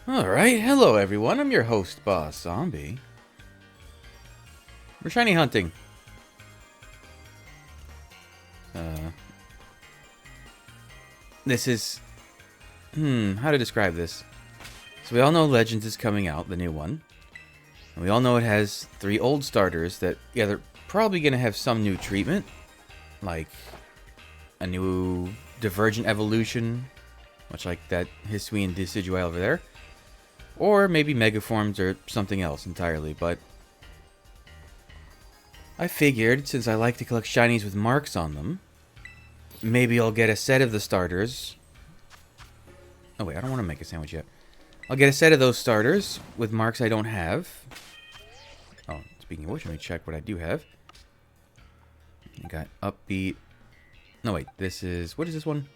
Alright, hello everyone, I'm your host, Boss Zombie. We're shiny hunting. This is... how to describe this? So we all know Legends is coming out, the new one. And we all know it has 3 old starters that, yeah, they're probably going to have some new treatment. Like, a new Divergent Evolution, much like that Hisuian Decidueye over there. Or maybe Megaforms or something else entirely, but... I figured, since I like to collect shinies with marks on them, maybe I'll get a set of the starters. Oh wait, I don't want to make a sandwich yet. I'll get a set of those starters with marks I don't have. Oh, speaking of which, let me check what I do have. I got Upbeat. No wait, this is... What is this one?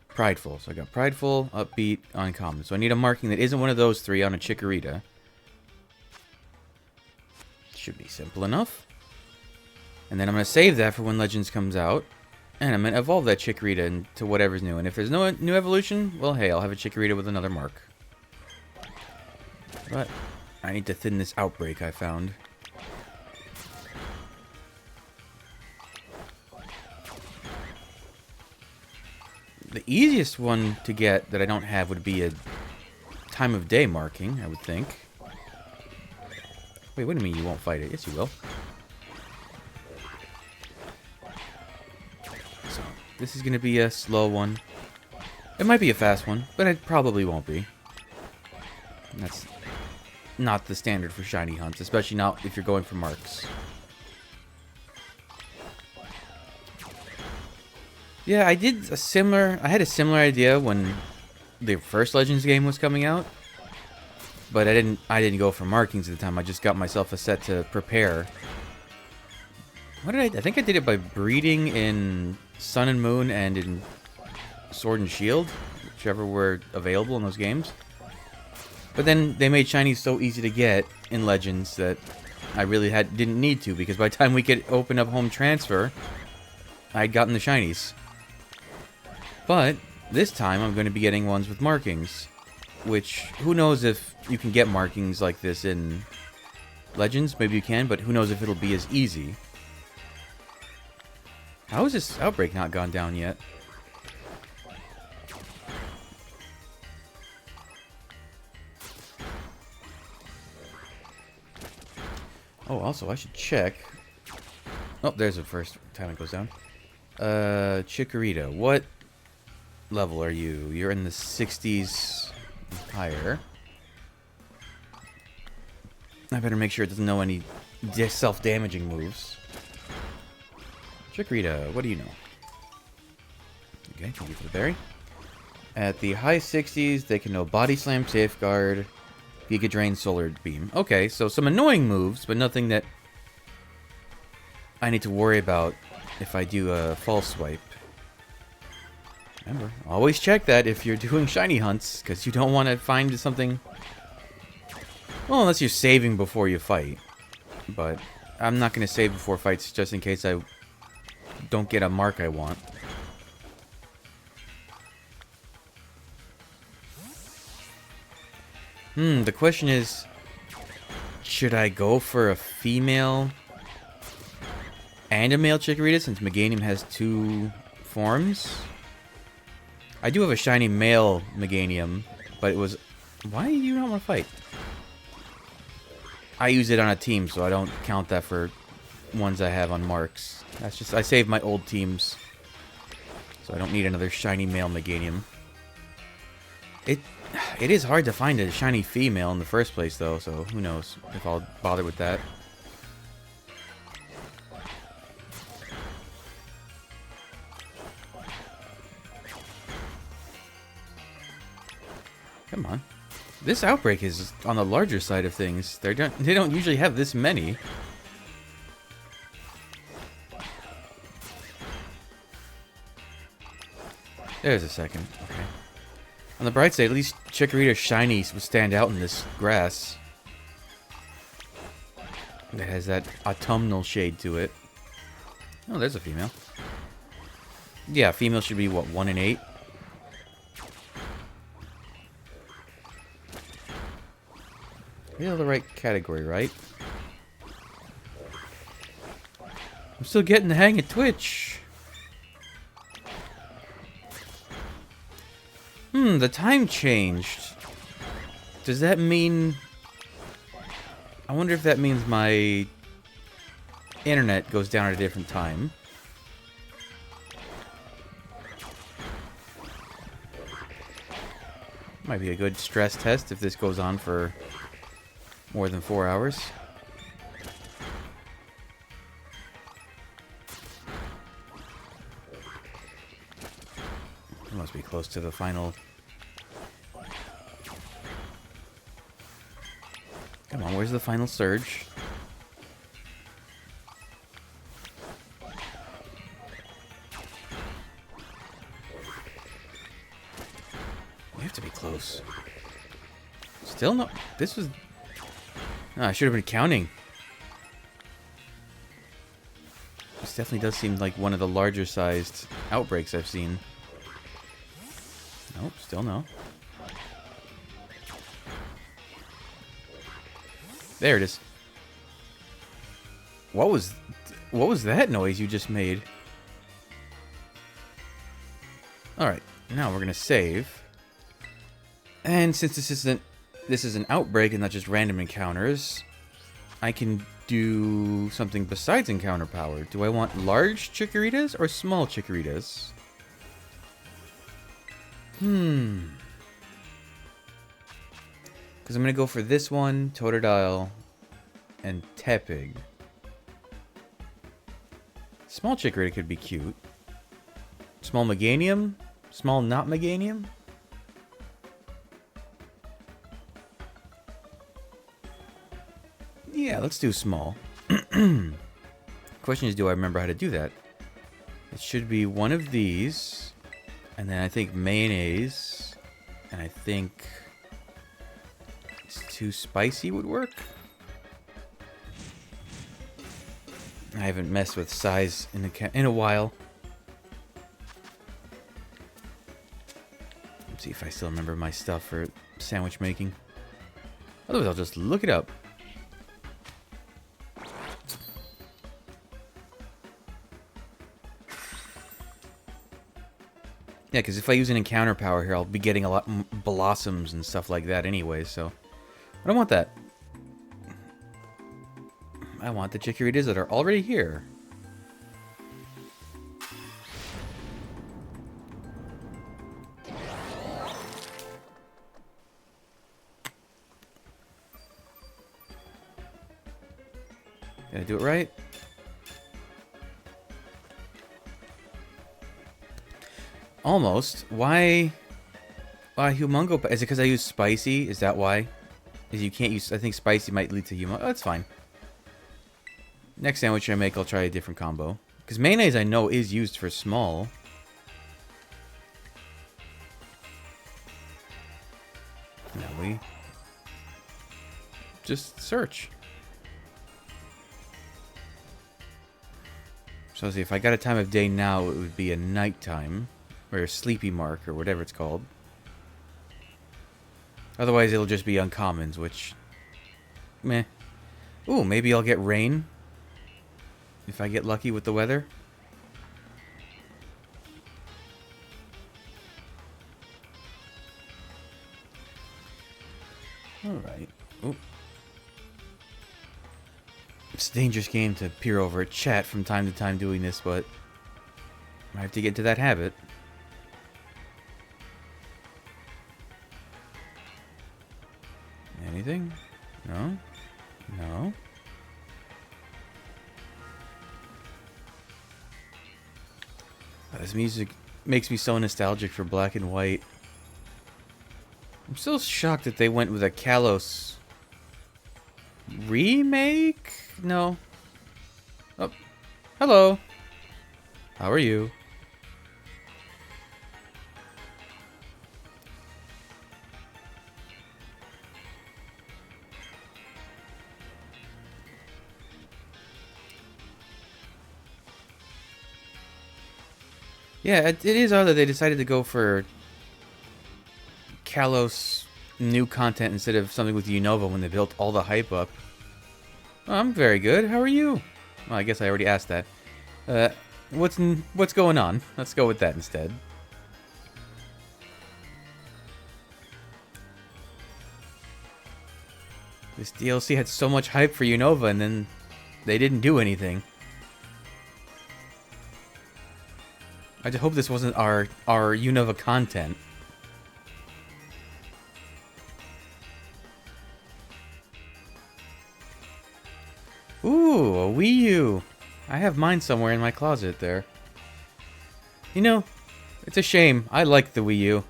Prideful. So I got Prideful, Upbeat, Uncommon. So I need a marking that isn't one of those 3 on a Chikorita. Should be simple enough. And then I'm going to save that for when Legends comes out. And I'm going to evolve that Chikorita into whatever's new. And if there's no new evolution, well, hey, I'll have a Chikorita with another mark. But I need to thin this outbreak I found. The easiest one to get that I don't have would be a time of day marking, I would think. Wait, what do you mean you won't fight it? Yes, you will. So, this is going to be a slow one. It might be a fast one, but it probably won't be. That's not the standard for shiny hunts, especially not if you're going for marks. Yeah, I had a similar idea when the first Legends game was coming out. But I didn't go for markings at the time. I just got myself a set to prepare. What did I think I did it by breeding in Sun and Moon and in Sword and Shield, whichever were available in those games. But then they made shinies so easy to get in Legends that I really didn't need to, because by the time we could open up home transfer, I'd gotten the shinies. But this time I'm going to be getting ones with markings. Which, who knows if you can get markings like this in Legends? Maybe you can, but who knows if it'll be as easy. How is this outbreak not gone down yet? Oh, also, I should check. Oh, there's the first time it goes down. Chikorita, what level are you? You're in the 60s... higher. I better make sure it doesn't know any self-damaging moves. Chikorita, what do you know? Okay, thank you for the berry. At the high 60s, they can know Body Slam, Safeguard, Giga Drain, Solar Beam. Okay, so some annoying moves, but nothing that I need to worry about if I do a false swipe. Remember, always check that if you're doing shiny hunts, because you don't want to find something... Well, unless you're saving before you fight. But I'm not going to save before fights just in case I don't get a mark I want. The question is... Should I go for a female and a male Chikorita, since Meganium has 2 forms? I do have a shiny male Meganium, but it was... Why do you not want to fight? I use it on a team, so I don't count that for ones I have on marks. That's just... I save my old teams. So I don't need another shiny male Meganium. It is hard to find a shiny female in the first place, though, so who knows if I'll bother with that. Come on. This outbreak is on the larger side of things. They don't usually have this many. There's a second. Okay. On the bright side, at least Chikorita's shinies would stand out in this grass. It has that autumnal shade to it. Oh, there's a female. Yeah, female should be, what, 1 in 8? Still the right category, right? I'm still getting the hang of Twitch. The time changed. Does that mean... I wonder if that means my internet goes down at a different time. Might be a good stress test if this goes on for more than 4 hours. It must be close to the final. Come on, where's the final surge? We have to be close. Still no. This was. Oh, I should have been counting. This definitely does seem like one of the larger sized outbreaks I've seen. Nope, still no. There it is. What was that noise you just made? Alright, now we're gonna save. And since this is an outbreak and not just random encounters, I can do something besides encounter power. Do I want large chickeritas or small chickeritas? Because I'm going to go for this one, Totodile, and Tepig. Small chikorita could be cute. Small Meganium? Small not Meganium? Yeah, let's do small. Question is, do I remember how to do that? It should be one of these. And then I think mayonnaise. And I think it's too spicy would work. I haven't messed with size in a while. Let's see if I still remember my stuff for sandwich making. Otherwise, I'll just look it up. Yeah, because if I use an encounter power here, I'll be getting a lot blossoms and stuff like that anyway, so I don't want that. I want the chickeritas that are already here. Did I do it right? Almost. Why humongo? Is it because I use spicy? Is that why? Is you can't use... I think spicy might lead to humongo. Oh, that's fine. Next sandwich I make, I'll try a different combo. Because mayonnaise, I know, is used for small. Now we... just search. So let's see, if I got a time of day now, it would be a nighttime. Or a sleepy mark, or whatever it's called. Otherwise, it'll just be uncommons, which... meh. Ooh, maybe I'll get rain. If I get lucky with the weather. Alright. Ooh. It's a dangerous game to peer over at chat from time to time doing this, but... I have to get into that habit. Anything? No? No? This music makes me so nostalgic for black and white. I'm still shocked that they went with a Kalos remake? No. Oh. Hello. How are you? Yeah, it is odd that they decided to go for Kalos new content instead of something with Unova when they built all the hype up. Oh, I'm very good. How are you? Well, I guess I already asked that. What's going on? Let's go with that instead. This DLC had so much hype for Unova, and then they didn't do anything. I just hope this wasn't our Unova content. Ooh, a Wii U. I have mine somewhere in my closet there. You know, it's a shame. I liked the Wii U.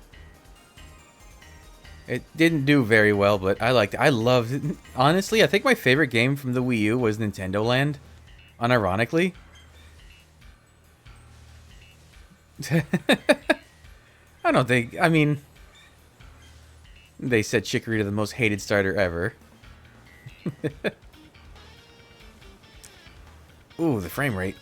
It didn't do very well, but I liked it. I loved it. Honestly, I think my favorite game from the Wii U was Nintendo Land. Unironically. I don't think... I mean... They said Chikorita the most hated starter ever. Ooh, the frame rate.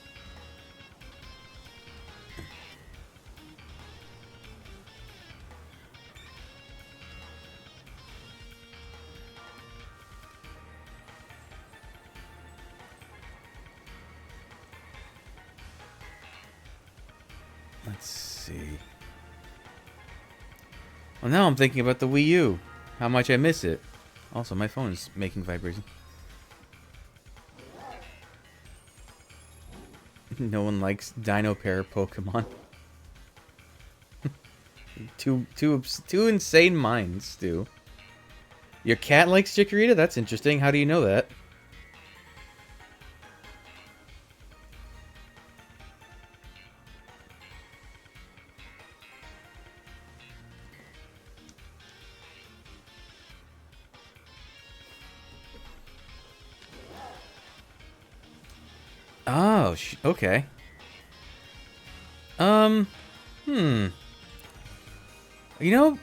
Let's see. Well, now I'm thinking about the Wii U. How much I miss it. Also, my phone is making vibration. No one likes Dino Pair Pokemon. two insane minds, Stu. Your cat likes Chikorita? That's interesting. How do you know that? Oh, okay. You know,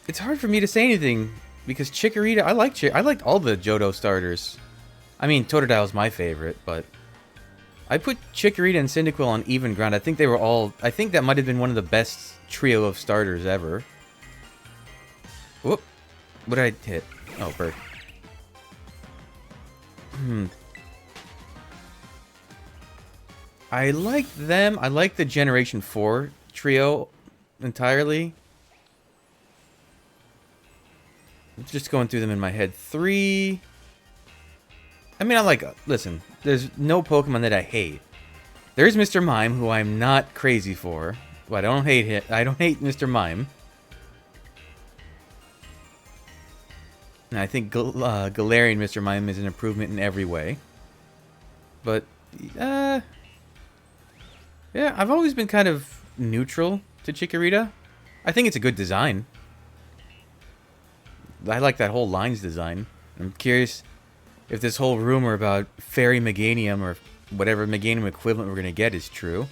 it's hard for me to say anything because Chikorita, I liked all the Johto starters. I mean, Totodile's my favorite, but I put Chikorita and Cyndaquil on even ground. I think they were all, I think that might have been one of the best trio of starters ever. Whoop. What did I hit? Oh, bird. I like them. I like the Generation 4 trio entirely. I'm just going through them in my head. 3. I mean, I like... Listen, there's no Pokemon that I hate. There's Mr. Mime, who I'm not crazy for. But I don't hate it. I don't hate Mr. Mime. And I think Galarian Mr. Mime is an improvement in every way. But, yeah, I've always been kind of neutral to Chikorita. I think it's a good design. I like that whole lines design. I'm curious if this whole rumor about Fairy Meganium or whatever Meganium equivalent we're going to get is true.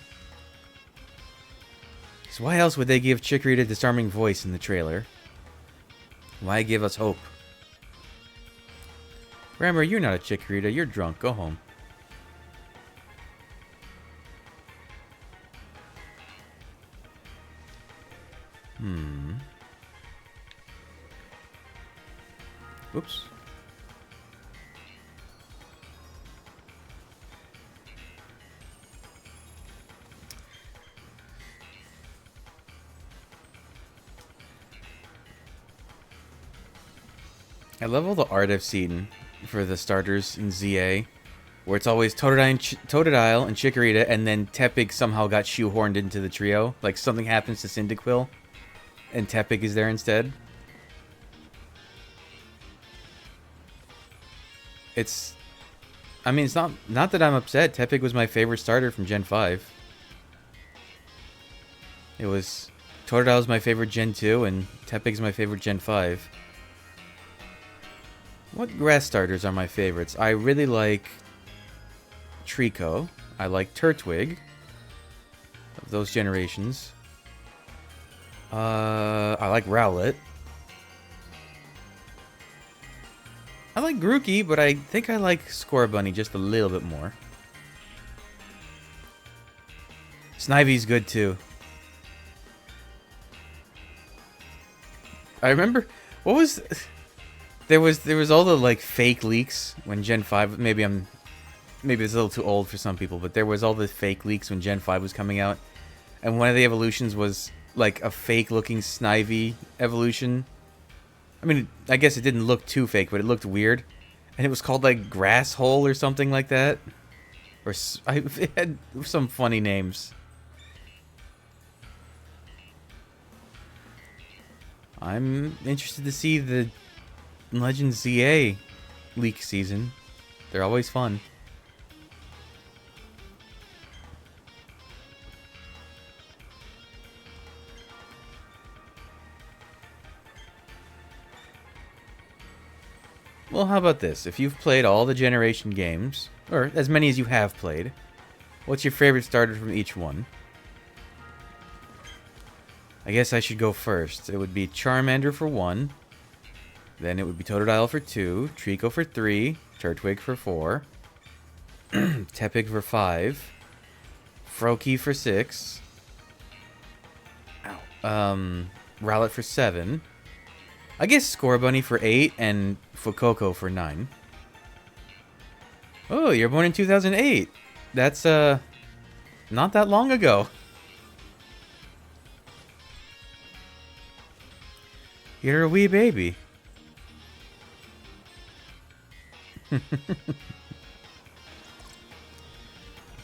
So why else would they give Chikorita a disarming voice in the trailer? Why give us hope? Grammar, you're not a Chikorita. You're drunk. Go home. Oops. I love all the art I've seen for the starters in ZA, where it's always Totodile and Chikorita, and then Tepig somehow got shoehorned into the trio. Like something happens to Cyndaquil, and Tepig is there instead. It's... I mean, it's not that I'm upset. Tepig was my favorite starter from Gen 5. It was... Totodile's my favorite Gen 2, and Tepig's my favorite Gen 5. What grass starters are my favorites? I really like Trico. I like Turtwig. Of those generations. I like Rowlet. I like Grookey, but I think I like Scorbunny just a little bit more. Snivy's good too. I remember what was there was all the like fake leaks when Gen 5. Maybe it's a little too old for some people, but there was all the fake leaks when Gen 5 was coming out, and one of the evolutions was like a fake looking Snivy evolution. I mean, I guess it didn't look too fake, but it looked weird, and it was called like Grass Hole or something like that, it had some funny names. I'm interested to see the Legends ZA leak season. They're always fun. Well, how about this? If you've played all the Generation games, or as many as you have played, what's your favorite starter from each one? I guess I should go first. It would be Charmander for 1. Then it would be Totodile for 2. Trico for 3. Turtwig for 4. Tepig for 5. Froakie for 6. Rowlet for 7. I guess Scorbunny for 8 and Fuecoco for 9. Oh, you're born in 2008. That's, not that long ago. You're a wee baby.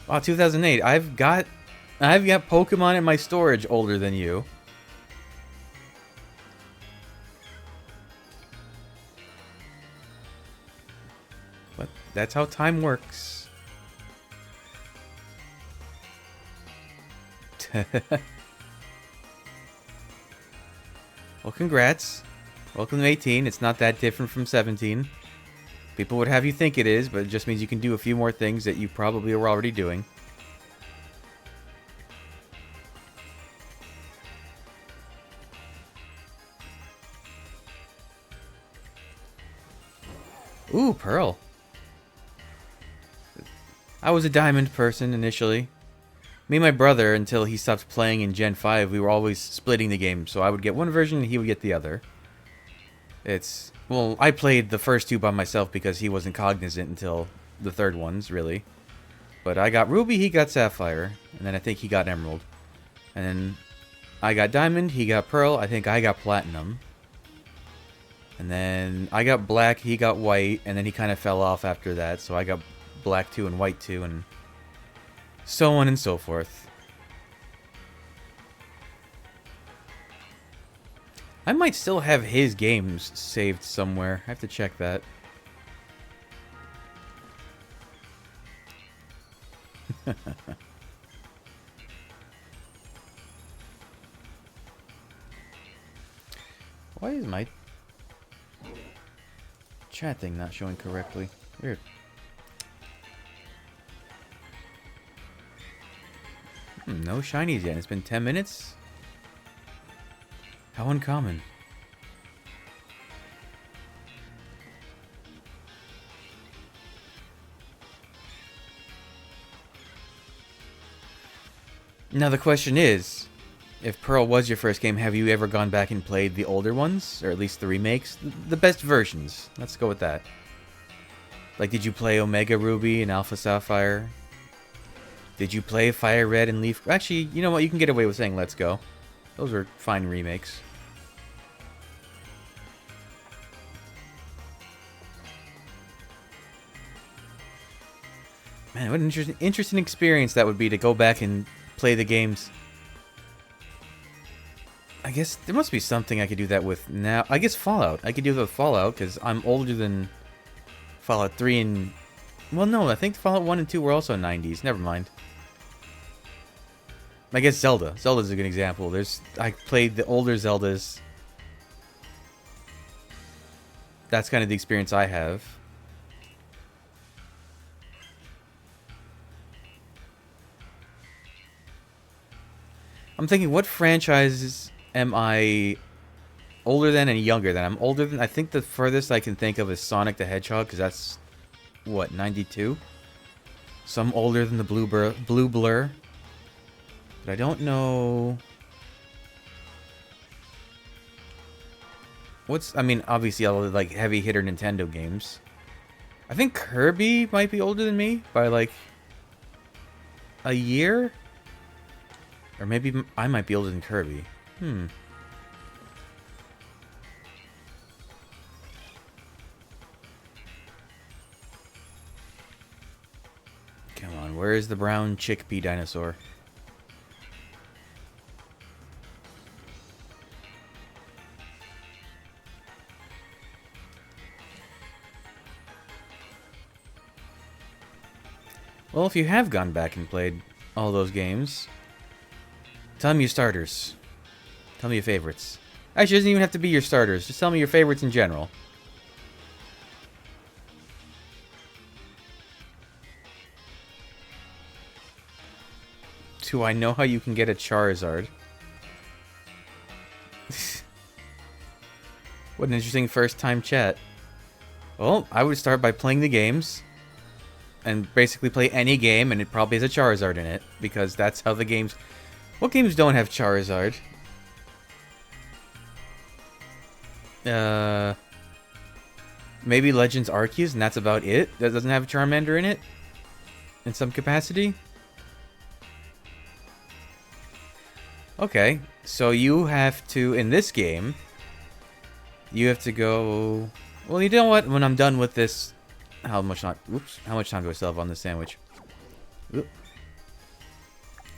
Wow, 2008. I've got Pokemon in my storage older than you. But that's how time works. Well, congrats. Welcome to 18. It's not that different from 17. People would have you think it is, but it just means you can do a few more things that you probably were already doing. Ooh, Pearl. I was a Diamond person initially. Me and my brother, until he stopped playing in Gen 5, we were always splitting the game. So I would get one version and he would get the other. Well, I played the first two by myself because he wasn't cognizant until the third ones, really. But I got Ruby, he got Sapphire, and then I think he got Emerald. And then I got Diamond, he got Pearl, I think I got Platinum. And then I got Black, he got White, and then he kind of fell off after that, so I got Black 2 and White 2, and so on and so forth. I might still have his games saved somewhere. I have to check that. Why is my chat thing not showing correctly? Weird. No shinies yet. It's been 10 minutes? How uncommon. Now the question is, if Pearl was your first game, have you ever gone back and played the older ones? Or at least the remakes? The best versions. Let's go with that. Like, did you play Omega Ruby and Alpha Sapphire? Did you play Fire Red and Leaf? Actually, you know what? You can get away with saying Let's Go. Those are fine remakes. Man, what an interesting experience that would be to go back and play the games. I guess there must be something I could do that with now. I guess Fallout. I could do that with Fallout because I'm older than Fallout 3 and... Well, no, I think Fallout 1 and 2 were also 90s. Never mind. I guess Zelda. Zelda's a good example. I played the older Zeldas. That's kind of the experience I have. I'm thinking, what franchises am I older than and younger than? I'm older than... I think the furthest I can think of is Sonic the Hedgehog, because that's, what, 92? So I'm older than the Blue Blur. But I don't know... I mean, obviously all the like heavy hitter Nintendo games. I think Kirby might be older than me by like a year, or maybe I might be older than Kirby. Come on, where is the brown chickpea dinosaur? Well, if you have gone back and played all those games, tell me your starters. Tell me your favorites. Actually, it doesn't even have to be your starters. Just tell me your favorites in general. Do I know how you can get a Charizard? What an interesting first-time chat. Well, I would start by playing the games. And basically play any game, and it probably has a Charizard in it. Because that's how the games... What games don't have Charizard? Maybe Legends Arceus, and that's about it? That doesn't have a Charmander in it? In some capacity? Okay, so you have to, in this game, you have to go... Well, you know what? When I'm done with this... How much time do I still have on this sandwich? Oop.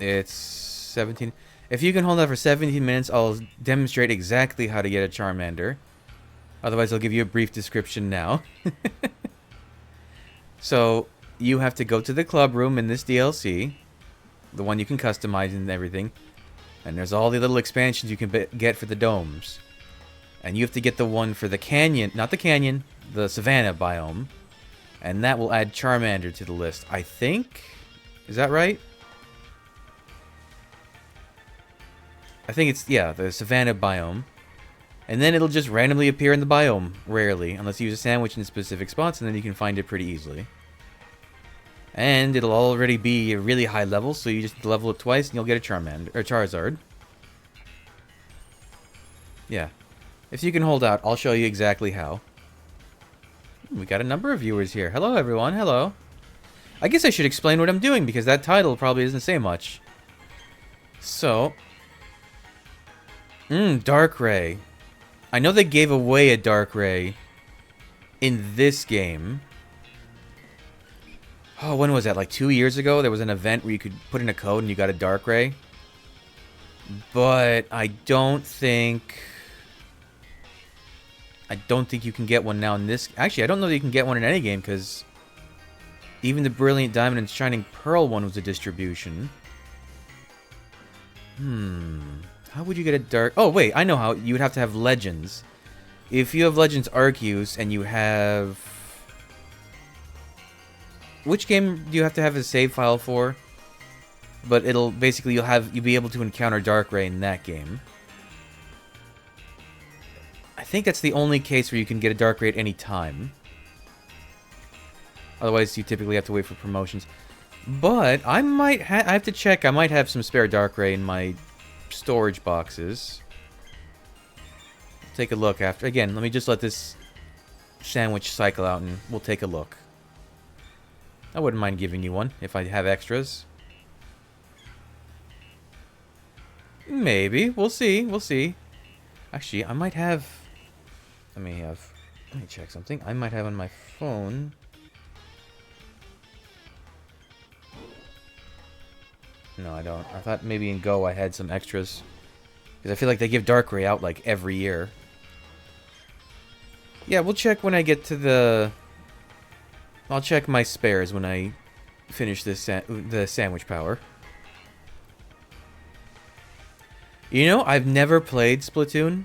It's 17... If you can hold that for 17 minutes, I'll demonstrate exactly how to get a Charmander. Otherwise, I'll give you a brief description now. So, you have to go to the club room in this DLC. The one you can customize and everything. And there's all the little expansions you can get for the domes. And you have to get the one for the canyon, not the canyon, the savanna biome. And that will add Charmander to the list, I think. Is that right? I think it's, yeah, the savanna biome. And then it'll just randomly appear in the biome, rarely, unless you use a sandwich in specific spots, and then you can find it pretty easily. And it'll already be a really high level, so you just level it twice and you'll get a Charmander, or Charizard. Yeah. If you can hold out, I'll show you exactly how. We got a number of viewers here. Hello, everyone. Hello. I guess I should explain what I'm doing, because that title probably doesn't say much. So. Darkrai. I know they gave away a Darkrai in this game. Oh, when was that? Like 2 years ago? There was an event where you could put in a code and you got a Darkrai. But I don't think you can get one now in this... Actually, I don't know that you can get one in any game, because even the Brilliant Diamond and Shining Pearl one was a distribution. How would you get a dark... Oh, wait, I know how. You would have to have Legends. If you have Legends Arceus and you have... Which game do you have to have a save file for? But it'll... Basically, you'll be able to encounter Darkrai in that game. I think that's the only case where you can get a Darkrai at any time. Otherwise, you typically have to wait for promotions. But I might I have to check. I might have some spare Darkrai in my storage boxes. Take a look after. Again, let me just let this sandwich cycle out and we'll take a look. I wouldn't mind giving you one if I have extras. Maybe. We'll see. We'll see. Actually, I might have... Let me check something. I might have on my phone... No, I don't. I thought maybe in Go I had some extras. Because I feel like they give Darkrai out, like, every year. Yeah, we'll check when I get to the... I'll check my spares when I finish this the sandwich power. You know, I've never played Splatoon.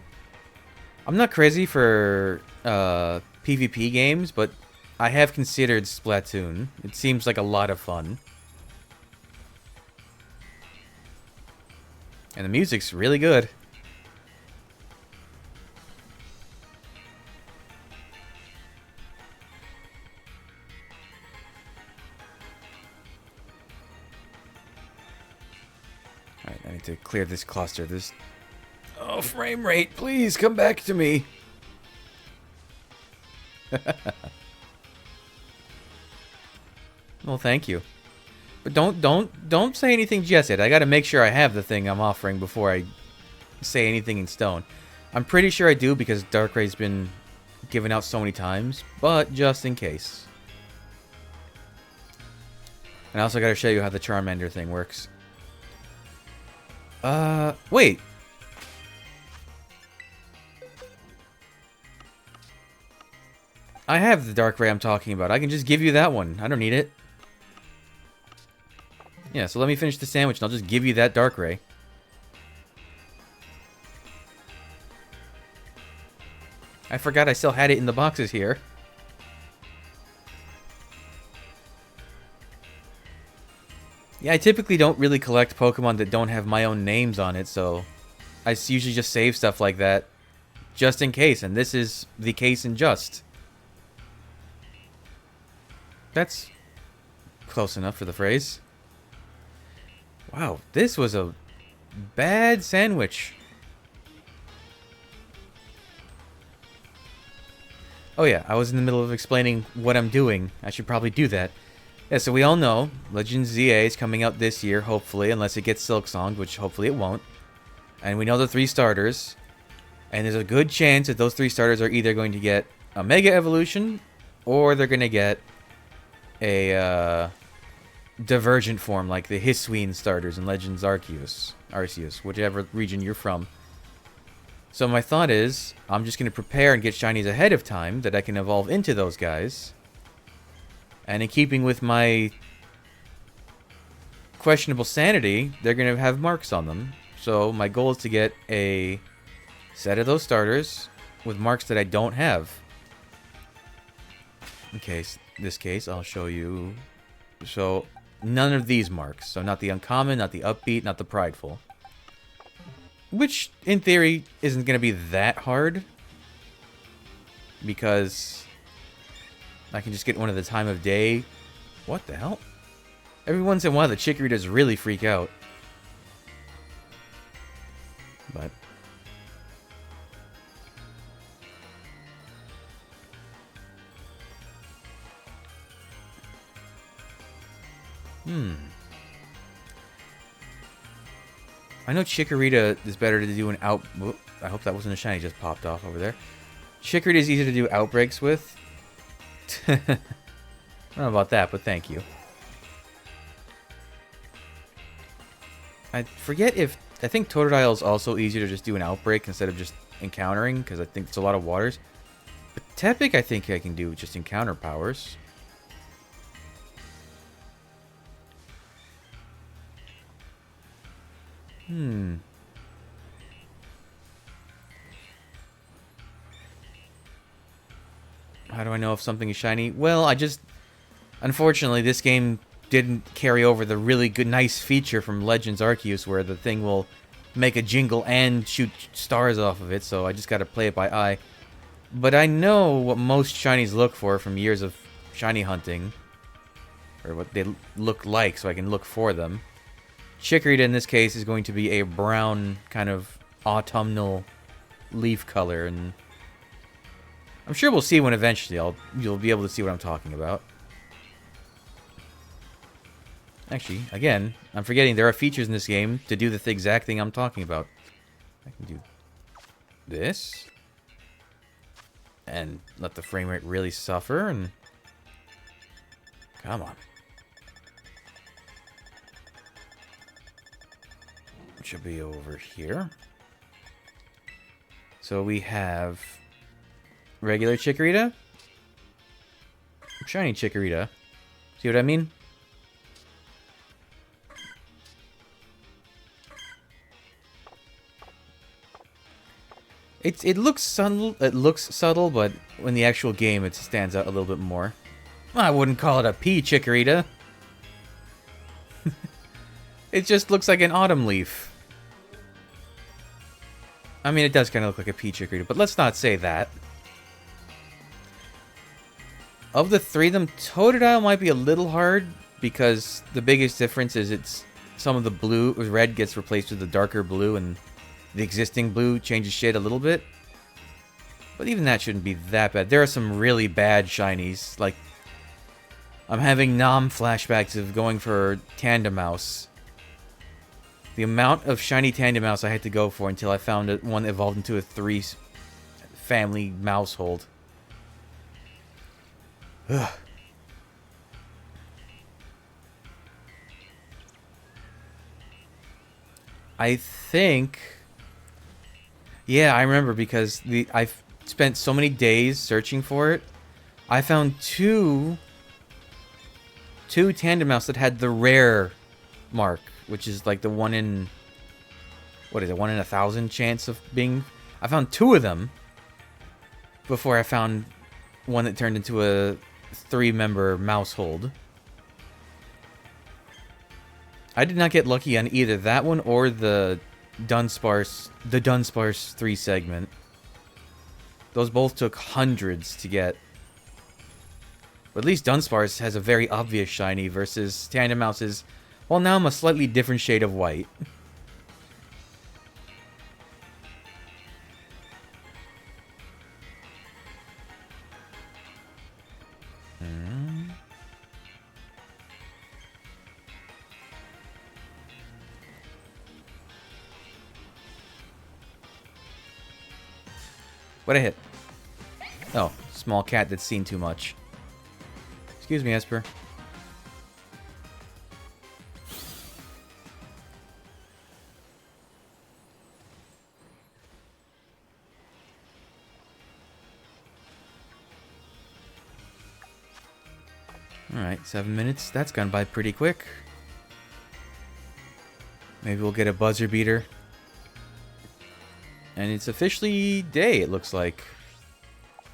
I'm not crazy for PvP games, but I have considered Splatoon. It seems like a lot of fun. And the music's really good. Alright, I need to clear this cluster. Oh, frame rate, please come back to me. Well, thank you. But don't say anything just yet. I gotta make sure I have the thing I'm offering before I say anything in stone. I'm pretty sure I do because Darkray's been given out so many times, but just in case. And I also gotta show you how the Charmander thing works. Wait. I have the Darkrai I'm talking about. I can just give you that one. I don't need it. Yeah, so let me finish the sandwich and I'll just give you that Darkrai. I forgot I still had it in the boxes here. Yeah, I typically don't really collect Pokemon that don't have my own names on it, so I usually just save stuff like that just in case, and this is the case in just. That's close enough for the phrase. Wow, this was a bad sandwich. Oh yeah, I was in the middle of explaining what I'm doing. I should probably do that. Yeah, so we all know Legends ZA is coming out this year, hopefully, unless it gets Silksonged, which hopefully it won't. And we know the 3 starters. And there's a good chance that those 3 starters are either going to get a Mega Evolution, or they're going to get a Divergent form, like the Hisuian starters in Legends Arceus, whichever region you're from. So my thought is, I'm just going to prepare and get shinies ahead of time that I can evolve into those guys. And in keeping with my questionable sanity, they're going to have marks on them. So my goal is to get a set of those starters with marks that I don't have. In this case, I'll show you. So none of these marks. So not the uncommon, not the upbeat, not the prideful. Which, in theory, isn't going to be that hard. Because I can just get one at the time of day. What the hell? Every once in a while, the Chickeritas really freak out. But I know Chikorita is better to do an out... I hope that wasn't a shiny just popped off over there. Chikorita is easy to do outbreaks with. I don't know about that, but thank you. I forget if... I think Totodile is also easier to just do an outbreak instead of just encountering, because I think it's a lot of waters. But Tepic, I think I can do just encounter powers. How do I know if something is shiny? Well, I just... Unfortunately, this game didn't carry over the really good, nice feature from Legends Arceus where the thing will make a jingle and shoot stars off of it, so I just gotta play it by eye. But I know what most shinies look for from years of shiny hunting. Or what they look like, so I can look for them. Chikorita, in this case, is going to be a brown, kind of autumnal leaf color, and I'm sure we'll see one eventually. You'll be able to see what I'm talking about. Actually, again, I'm forgetting there are features in this game to do the exact thing I'm talking about. I can do this. And let the frame rate really suffer, and... Come on. It should be over here. So we have... regular Chikorita. Shiny Chikorita. See what I mean? It looks subtle. It looks subtle, but in the actual game, it stands out a little bit more. I wouldn't call it a pea Chikorita. It just looks like an autumn leaf. I mean, it does kind of look like a pea Chikorita, but let's not say that. Of the 3 of them, Totodile might be a little hard because the biggest difference is it's some of the blue, red gets replaced with the darker blue, and the existing blue changes shade a little bit. But even that shouldn't be that bad. There are some really bad shinies. Like, I'm having flashbacks of going for Tandemaus. The amount of shiny Tandemaus I had to go for until I found one that evolved into a 3-family mousehold. Ugh. I think... Yeah, I remember because I've spent so many days searching for it. I found two Tandemaus that had the rare mark, which is like the 1 in... What is it? 1 in 1,000 chance of being... I found 2 of them before I found one that turned into a 3-member mousehold. I did not get lucky on either that one or the Dunsparce 3 segment. Those both took hundreds to get. But at least Dunsparce has a very obvious shiny versus Tandemaus is, well, now I'm a slightly different shade of white. What'd I hit? Oh, small cat that's seen too much. Excuse me, Esper. Alright, 7 minutes. That's gone by pretty quick. Maybe we'll get a buzzer beater. And it's officially day, it looks like.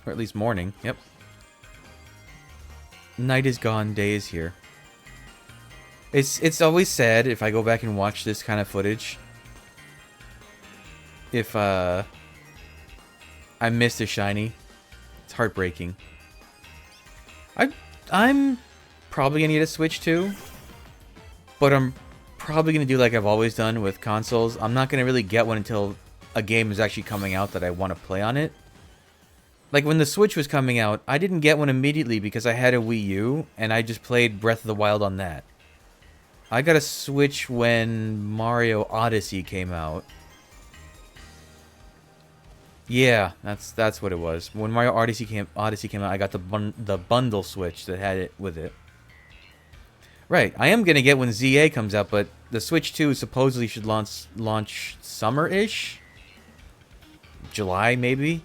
Or at least morning. Yep. Night is gone, day is here. It's always sad if I go back and watch this kind of footage. If I missed a shiny. It's heartbreaking. I'm probably gonna get a Switch too. But I'm probably gonna do like I've always done with consoles. I'm not gonna really get one until a game is actually coming out that I want to play on it. Like when the Switch was coming out, I didn't get one immediately because I had a Wii U, and I just played Breath of the Wild on that. I got a Switch when Mario Odyssey came out. Yeah, that's what it was. When Mario Odyssey came out, I got the bundle Switch that had it with it. Right, I am gonna get when ZA comes out, but the Switch 2 supposedly should launch summer-ish? July, maybe?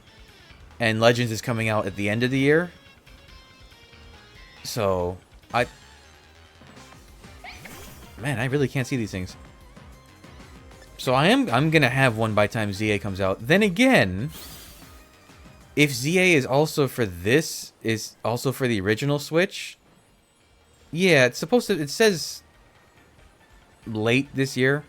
And Legends is coming out at the end of the year. So, man, I really can't see these things. So I'm gonna have one by the time ZA comes out. Then again, if ZA is also for the original Switch, yeah, it's supposed to. It says late this year.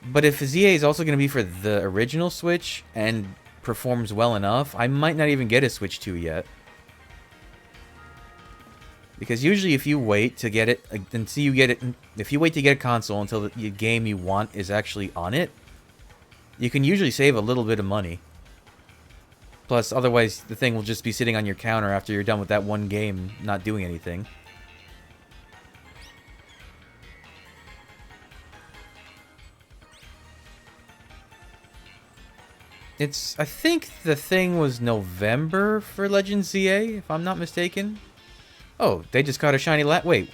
But if ZA is also going to be for the original Switch and performs well enough, I might not even get a Switch 2 yet. Because usually if you wait to get it, if you wait to get a console until the game you want is actually on it, you can usually save a little bit of money. Plus, otherwise, the thing will just be sitting on your counter after you're done with that one game, not doing anything. I think the thing was November for Legends ZA, if I'm not mistaken. Oh, they just caught a shiny wait.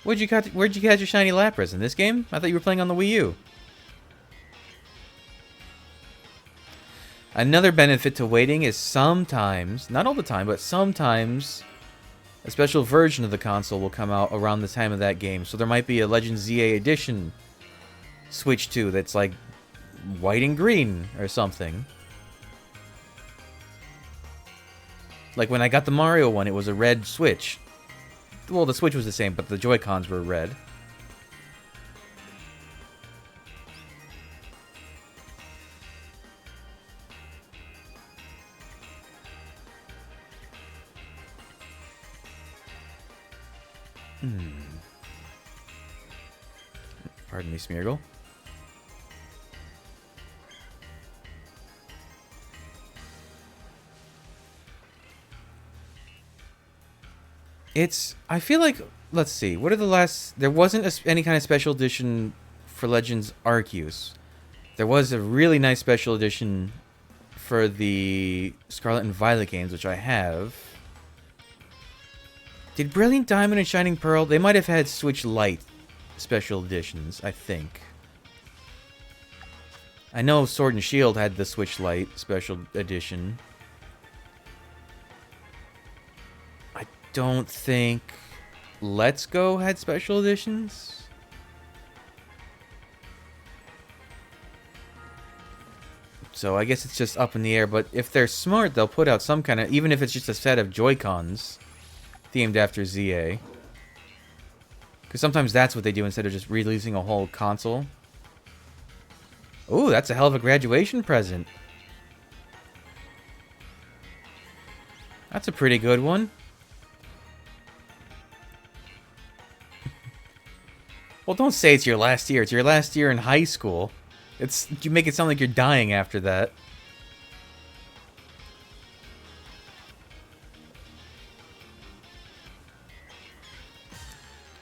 Where'd you catch your shiny Lapras? In this game? I thought you were playing on the Wii U. Another benefit to waiting is sometimes, not all the time, but sometimes, a special version of the console will come out around the time of that game. So there might be a Legends ZA Edition Switch 2 that's like white and green or something. Like when I got the Mario one, it was a red Switch. Well, the Switch was the same, but the Joy-Cons were red. Pardon me, Smeargle. It's... I feel like... Let's see. What are the last... There wasn't any kind of special edition for Legends Arceus. There was a really nice special edition for the Scarlet and Violet games, which I have. Did Brilliant Diamond and Shining Pearl... They might have had Switch Lite special editions, I think. I know Sword and Shield had the Switch Lite special edition. I don't think Let's Go had special editions. So I guess it's just up in the air, but if they're smart, they'll put out some kind of... Even if it's just a set of Joy-Cons themed after ZA. Because sometimes that's what they do instead of just releasing a whole console. Ooh, that's a hell of a graduation present. That's a pretty good one. Well, don't say it's your last year. It's your last year in high school. You make it sound like you're dying after that.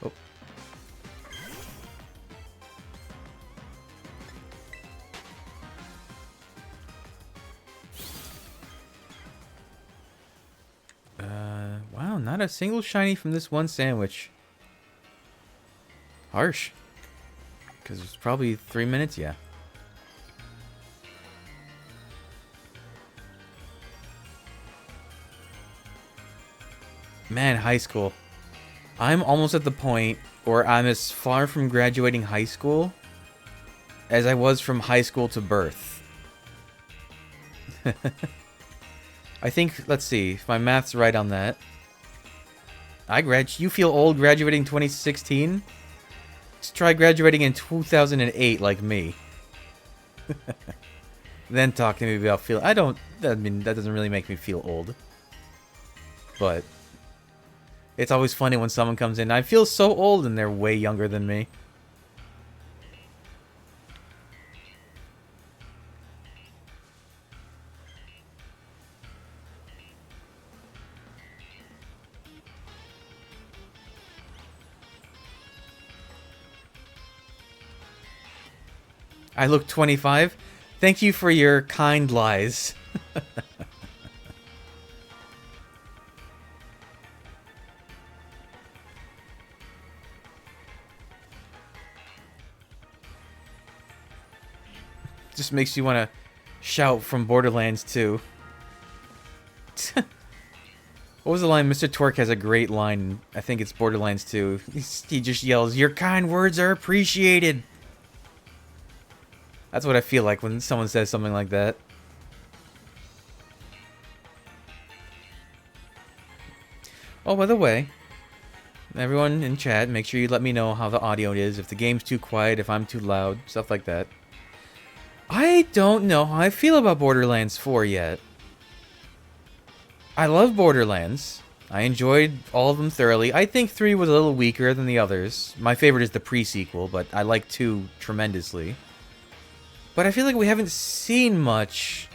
Oh. Wow, not a single shiny from this one sandwich. Harsh. Because it's probably 3 minutes, yeah. Man, high school. I'm almost at the point where I'm as far from graduating high school as I was from high school to birth. I think, let's see, if my math's right on that. You feel old graduating 2016? Just try graduating in 2008 like me. Then talk to me about I mean, that doesn't really make me feel old. But it's always funny when someone comes in, I feel so old, and they're way younger than me. I look 25. Thank you for your kind lies. Just makes you want to shout from Borderlands 2. What was the line? Mr. Twerk has a great line. I think it's Borderlands 2. He just yells, "Your kind words are appreciated." That's what I feel like when someone says something like that. Oh, by the way, everyone in chat, make sure you let me know how the audio is, if the game's too quiet, if I'm too loud, stuff like that. I don't know how I feel about Borderlands 4 yet. I love Borderlands. I enjoyed all of them thoroughly. I think 3 was a little weaker than the others. My favorite is the pre-sequel, but I like 2 tremendously. But I feel like we haven't seen much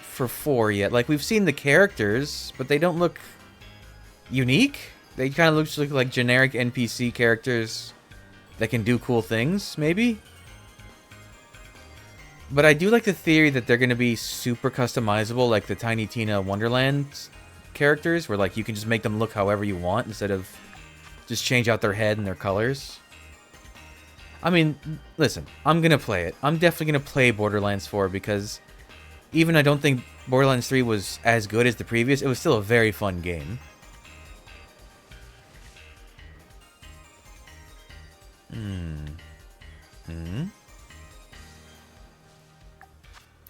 for 4 yet. Like, we've seen the characters, but they don't look unique. They kind of look like generic NPC characters that can do cool things, maybe? But I do like the theory that they're going to be super customizable, like the Tiny Tina Wonderland characters, where like you can just make them look however you want instead of just change out their head and their colors. I mean, listen, I'm going to play it. I'm definitely going to play Borderlands 4 because even I don't think Borderlands 3 was as good as the previous, it was still a very fun game.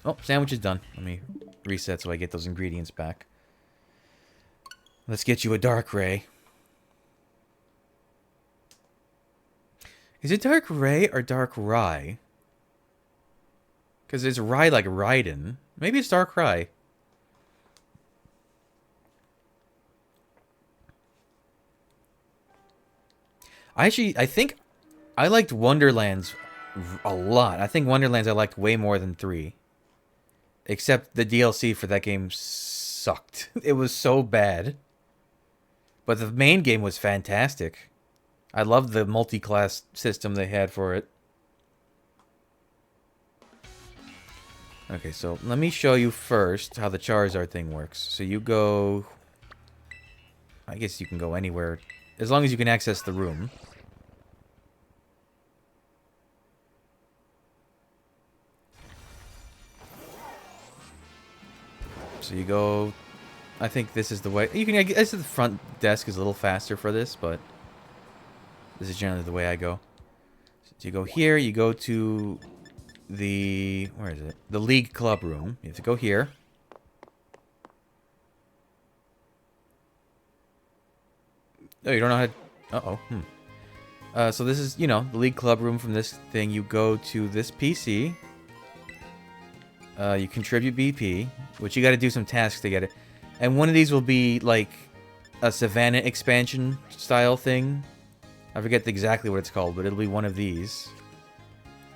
Oh, sandwich is done. Let me reset so I get those ingredients back. Let's get you a Dark Ray. Is it Dark Ray or Dark Rye? Because it's Rye like Raiden. Maybe it's Dark Rye. I think I liked Wonderlands a lot. I think Wonderlands I liked way more than 3. Except the DLC for that game sucked. It was so bad. But the main game was fantastic. I loved the multi-class system they had for it. Okay, so let me show you first how the Charizard thing works. So you go... I guess you can go anywhere, as long as you can access the room. So you go... I think this is the way... You can... I guess the front desk is a little faster for this, but... This is generally the way I go. So you go here, you go to... the... Where is it? The League Club room. You have to go here. Oh, you don't know how to... Uh-oh. So this is, you know, the League Club room from this thing. You go to this PC. You contribute BP, which you got to do some tasks to get it. And one of these will be, like, a Savannah expansion style thing. I forget exactly what it's called, but it'll be one of these.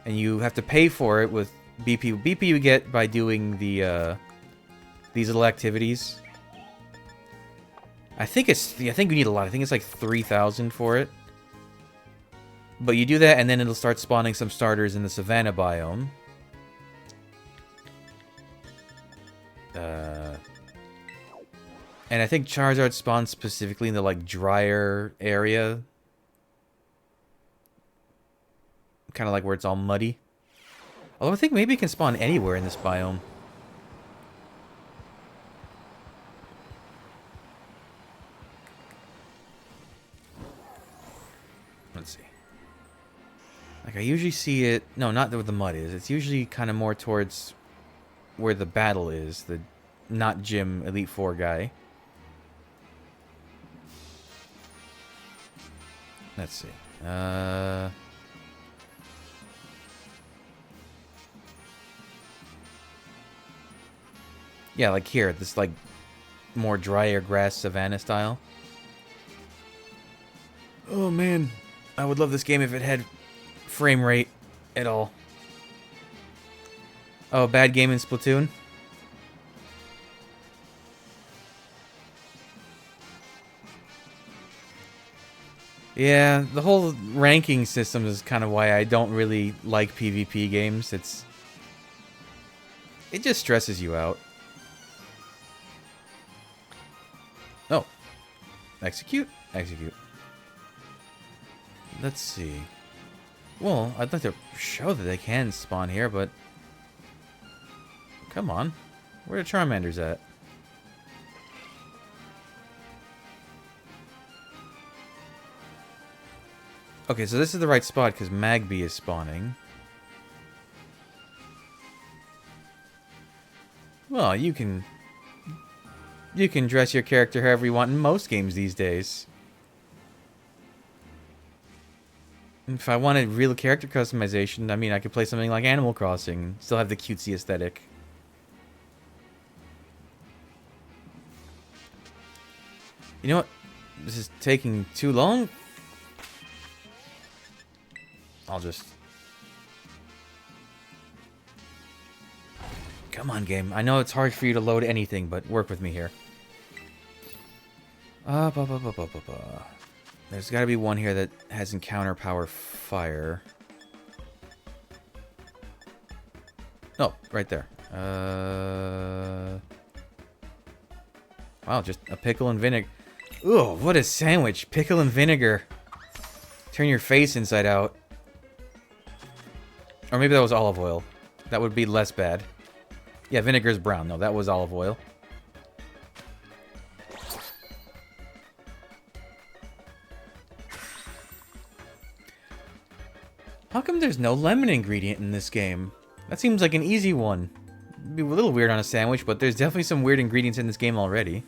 And you have to pay for it with BP. BP you get by doing the, these little activities. I think we need a lot. I think it's like 3,000 for it. But you do that, and then it'll start spawning some starters in the Savannah biome. And I think Charizard spawns specifically in the, like, drier area. Kind of like where it's all muddy. Although I think maybe it can spawn anywhere in this biome. Let's see. Like, I usually see it... No, not where the mud is. It's usually kind of more towards where the battle is. The not Gym Elite Four guy. Let's see. Yeah, like here. This, like, more drier grass savanna style. Oh, man. I would love this game if it had frame rate at all. Oh, bad game in Splatoon? Yeah, the whole ranking system is kind of why I don't really like PvP games. It just stresses you out. Oh. Execute? Execute. Let's see. Well, I'd like to show that they can spawn here, but... Come on. Where are the Charmanders at? Okay, so this is the right spot because Magby is spawning. Well, you can dress your character however you want in most games these days. If I wanted real character customization, I mean, I could play something like Animal Crossing and still have the cutesy aesthetic. You know what? This is taking too long. I'll just... Come on, game. I know it's hard for you to load anything, but work with me here. There's got to be one here that has encounter power fire. Oh, right there. Wow, just a pickle and vinegar. Ooh, what a sandwich. Pickle and vinegar. Turn your face inside out. Or maybe that was olive oil. That would be less bad. Yeah, vinegar's brown. No, that was olive oil. How come there's no lemon ingredient in this game? That seems like an easy one. It'd be a little weird on a sandwich, but there's definitely some weird ingredients in this game already.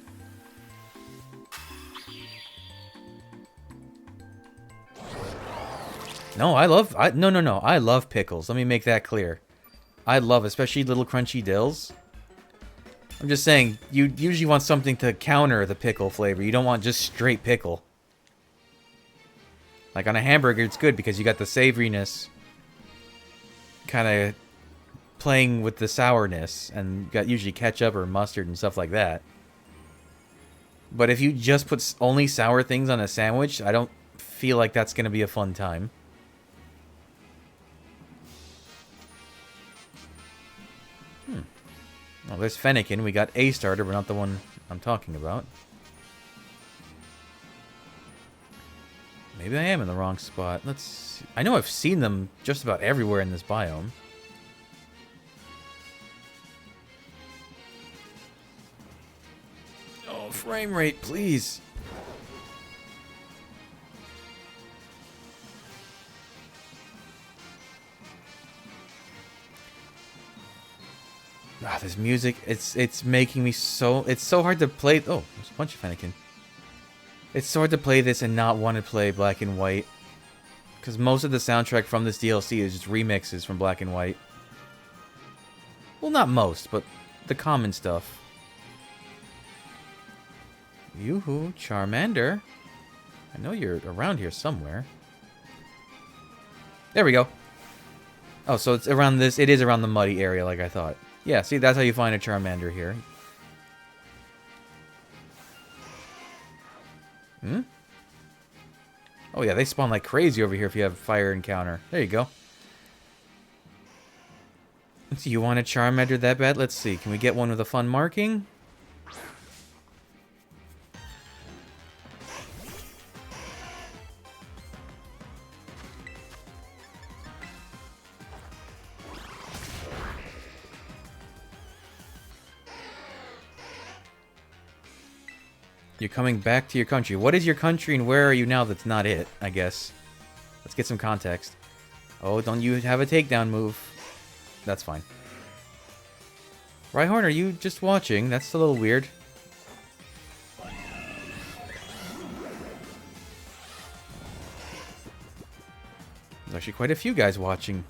No, I love pickles. Let me make that clear. I love, especially little crunchy dills. I'm just saying, you usually want something to counter the pickle flavor. You don't want just straight pickle. Like on a hamburger, it's good because you got the savoriness kind of playing with the sourness, and you got usually ketchup or mustard and stuff like that. But if you just put only sour things on a sandwich, I don't feel like that's going to be a fun time. Well, there's Fennekin. We got a starter, but not the one I'm talking about. Maybe I am in the wrong spot. Let's see. I know I've seen them just about everywhere in this biome. Oh, frame rate, please. Ah, this music, it's making me so... It's so hard to play... Oh, there's a bunch of Fennekin. It's so hard to play this and not want to play Black and White. Because most of the soundtrack from this DLC is just remixes from Black and White. Well, not most, but the common stuff. Yoo-hoo, Charmander. I know you're around here somewhere. There we go. Oh, so it's around this... It is around the muddy area like I thought. Yeah, see, that's how you find a Charmander here. Hmm? Oh yeah, they spawn like crazy over here if you have a fire encounter. There you go. So you want a Charmander that bad? Let's see. Can we get one with a fun marking? You're coming back to your country. What is your country and where are you now that's not it, I guess? Let's get some context. Oh, don't you have a takedown move. That's fine. Rhyhorn, are you just watching? That's a little weird. There's actually quite a few guys watching.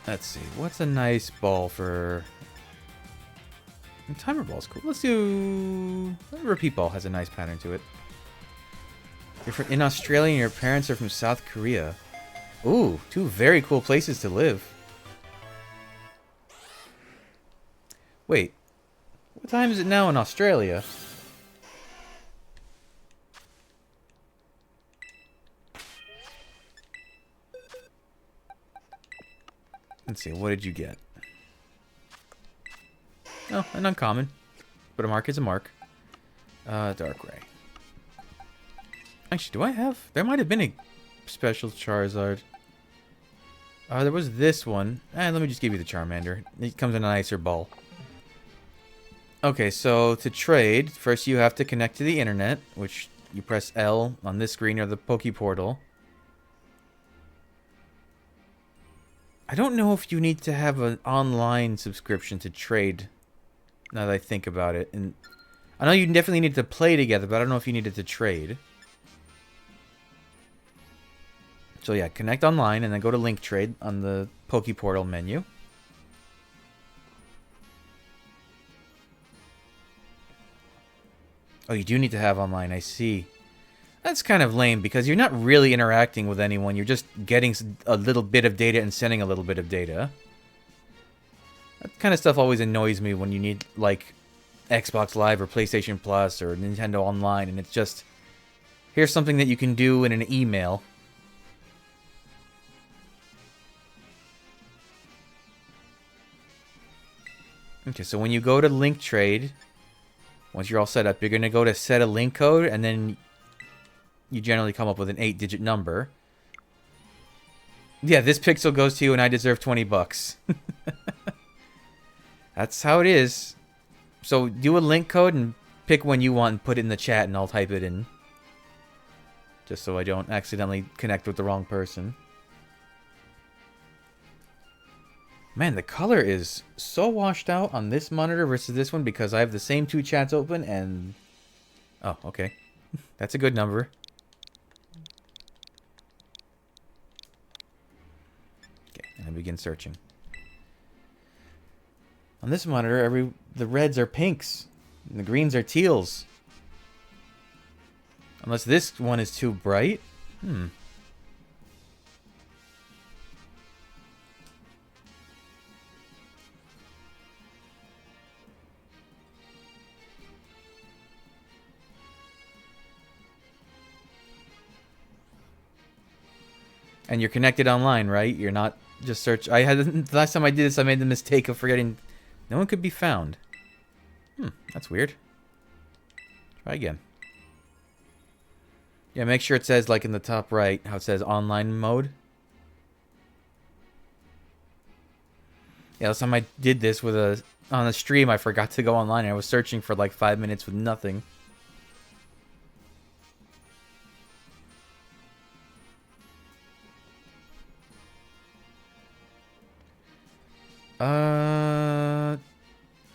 Let's see. What's a nice ball for... Timer ball's cool. Let's do... Repeat ball has a nice pattern to it. You're in Australia and your parents are from South Korea. Ooh, two very cool places to live. Wait. What time is it now in Australia? Let's see, what did you get? Oh, an uncommon. But a mark is a mark. Dark Ray. Actually, do I have... There might have been a special Charizard. There was this one. Let me just give you the Charmander. It comes in a nicer ball. Okay, so to trade, first you have to connect to the internet, which you press L on this screen or the Poke Portal. I don't know if you need to have an online subscription to trade, now that I think about it. And I know you definitely need to play together, but I don't know if you needed to trade. So yeah, connect online and then go to link trade on the Poke Portal menu. Oh, you do need to have online, I see. That's kind of lame because you're not really interacting with anyone. You're just getting a little bit of data and sending a little bit of data. That kind of stuff always annoys me when you need, like, Xbox Live or PlayStation Plus or Nintendo Online, and it's just, here's something that you can do in an email. Okay, so when you go to link trade, once you're all set up, you're going to go to set a link code, and then you generally come up with an 8-digit number. Yeah, this pixel goes to you and I deserve 20 bucks. That's how it is. So do a link code and pick one you want and put it in the chat and I'll type it in. Just so I don't accidentally connect with the wrong person. Man, the color is so washed out on this monitor versus this one because I have the same two chats open and... Oh, okay. That's a good number. And I begin searching. On this monitor, the reds are pinks, and the greens are teals. Unless this one is too bright. And you're connected online, right? You're not just search. I had the last time I did this, I made the mistake of forgetting. No one could be found. That's weird. Try again. Yeah, make sure it says like in the top right how it says online mode. Yeah, last time I did this with on a stream, I forgot to go online. I was searching for like 5 minutes with nothing.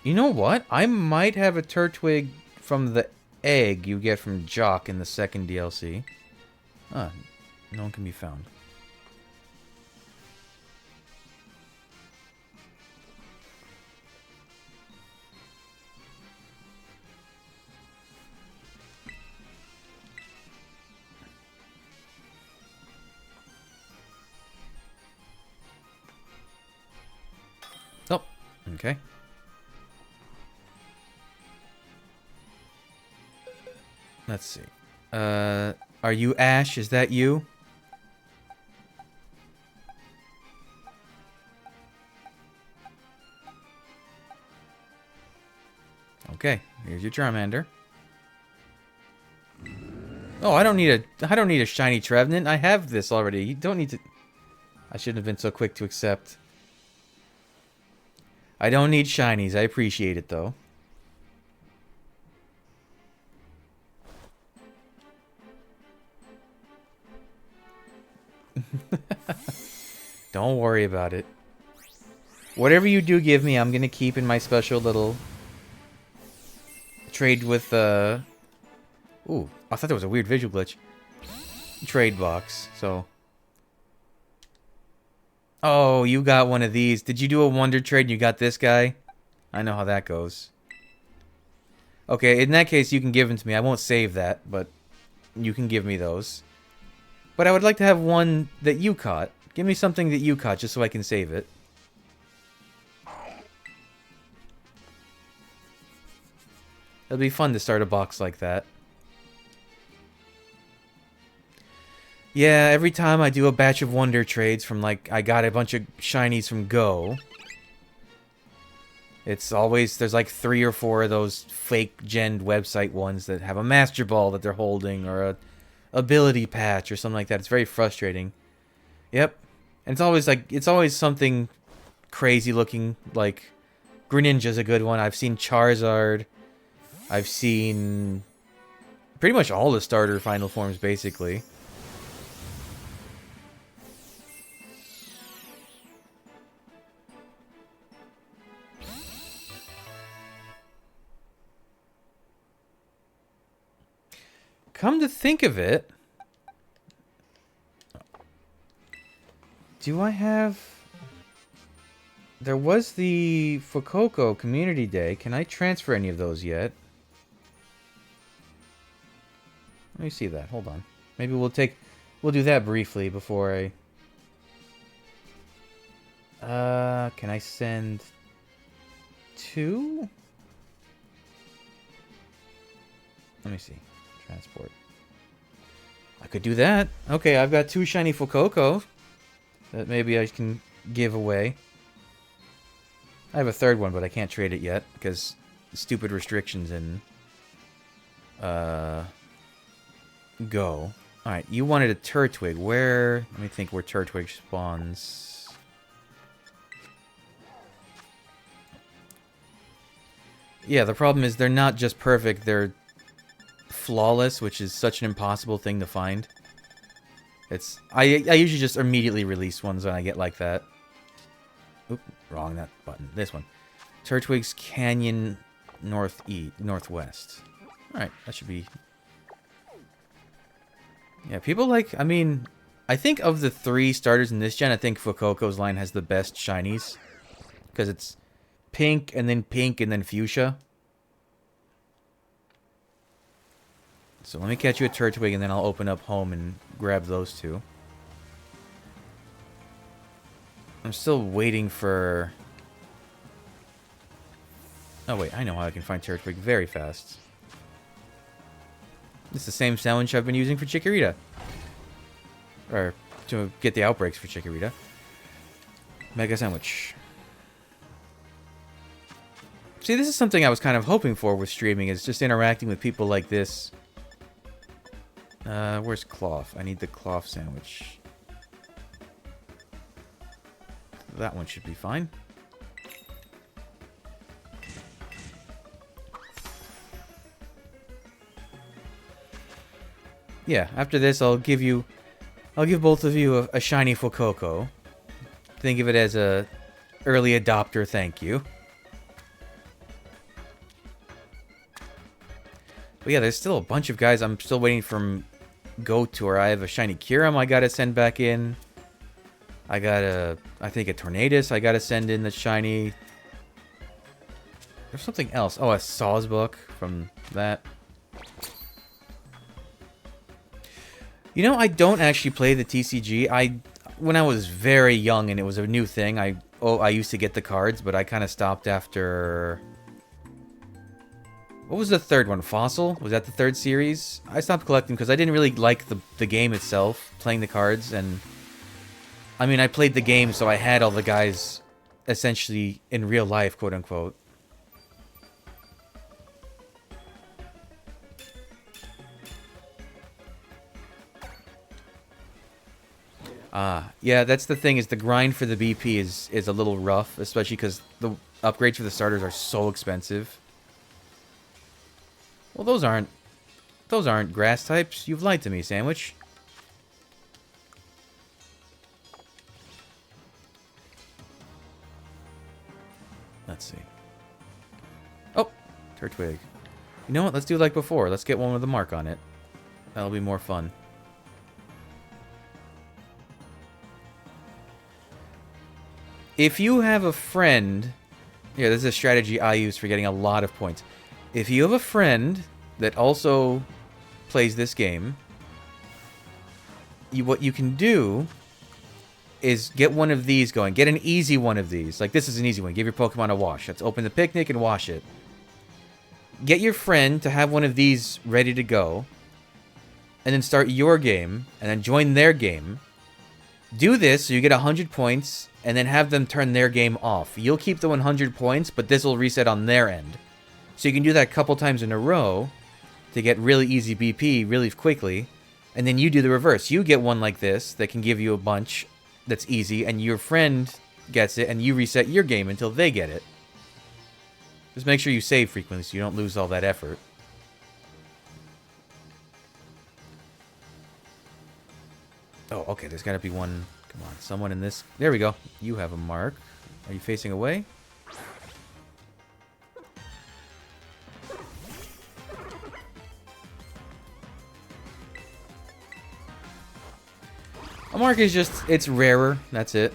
You know what? I might have a Turtwig from the egg you get from Jock in the second DLC. No one can be found. Oh, okay. Let's see. Are you Ash? Is that you? Okay, here's your Charmander. Oh, I don't need a shiny Trevenant. I have this already. You don't need to. I shouldn't have been so quick to accept. I don't need shinies. I appreciate it though. Don't worry about it. Whatever you do give me, I'm gonna keep in my special little trade with Ooh, I thought there was a weird visual glitch. Trade box, so. Oh, you got one of these. Did you do a wonder trade and you got this guy? I know how that goes. Okay, in that case, you can give them to me. I won't save that, but you can give me those. But I would like to have one that you caught. Give me something that you caught just so I can save it. It'll be fun to start a box like that. Yeah, every time I do a batch of wonder trades from like, I got a bunch of shinies from Go. It's always, there's like 3 or 4 of those fake gen website ones that have a Master Ball that they're holding or a ability patch or something like that. It's very frustrating. Yep. And it's always like, it's always something crazy looking, like Greninja's a good one. I've seen Charizard. I've seen pretty much all the starter final forms basically. Come to think of it, do I have... There was the Fuecoco Community Day. Can I transfer any of those yet? Let me see that. Hold on. Maybe we'll do that briefly before I... can I send 2? Let me see. Transport. I could do that. Okay, I've got 2 shiny Fuecoco that maybe I can give away. I have a 3rd one, but I can't trade it yet because stupid restrictions in Go. Alright, you wanted a Turtwig. Where... Let me think where Turtwig spawns. Yeah, the problem is they're not just perfect, they're flawless, which is such an impossible thing to find. It's... I usually just immediately release ones when I get like that. Oop, wrong, that button. This one. Turtwig's Canyon Northwest. Alright, that should be... Yeah, people like... I mean, I think of the 3 starters in this gen, I think Fuecoco's line has the best shinies. Because it's pink, and then fuchsia. So let me catch you a Turtwig, and then I'll open up home and grab those 2. I'm still waiting for... Oh wait, I know how I can find Turtwig very fast. It's the same sandwich I've been using for Chikorita. Or to get the outbreaks for Chikorita. Mega Sandwich. See, this is something I was kind of hoping for with streaming, is just interacting with people like this. Where's Cloth? I need the Cloth Sandwich. That one should be fine. Yeah, after this, I'll give both of you a shiny Fuecoco. Think of it as a early adopter thank you. But yeah, there's still a bunch of guys I'm still waiting from Go Tour. I have a shiny Kyurem I gotta send back in. I got I think a Tornadus I gotta send in the shiny. There's something else. Oh, a Sawsbuck from that. You know, I don't actually play the TCG. When I was very young and it was a new thing, I used to get the cards, but I kind of stopped after... What was the third one? Fossil? Was that the third series? I stopped collecting because I didn't really like the game itself, playing the cards, and... I mean, I played the game, so I had all the guys essentially in real life, quote-unquote. Yeah, that's the thing, is the grind for the BP is a little rough, especially because the upgrades for the starters are so expensive. Well, those aren't grass types. You've lied to me, Sandwich. Let's see. Oh, Turtwig. You know what? Let's do like before. Let's get one with a mark on it. That'll be more fun. If you have a friend... Yeah, this is a strategy I use for getting a lot of points. If you have a friend that also plays this game, what you can do is get one of these going. Get an easy one of these. Like, this is an easy one. Give your Pokemon a wash. Let's open the picnic and wash it. Get your friend to have one of these ready to go, and then start your game, and then join their game. Do this so you get 100 points, and then have them turn their game off. You'll keep the 100 points, but this will reset on their end. So you can do that a couple times in a row to get really easy BP really quickly, and then you do the reverse. You get one like this that can give you a bunch that's easy, and your friend gets it, and you reset your game until they get it. Just make sure you save frequently so you don't lose all that effort. Oh, okay, there's got to be one. Come on, someone in this. There we go. You have a mark. Are you facing away? A mark is just, it's rarer. That's it.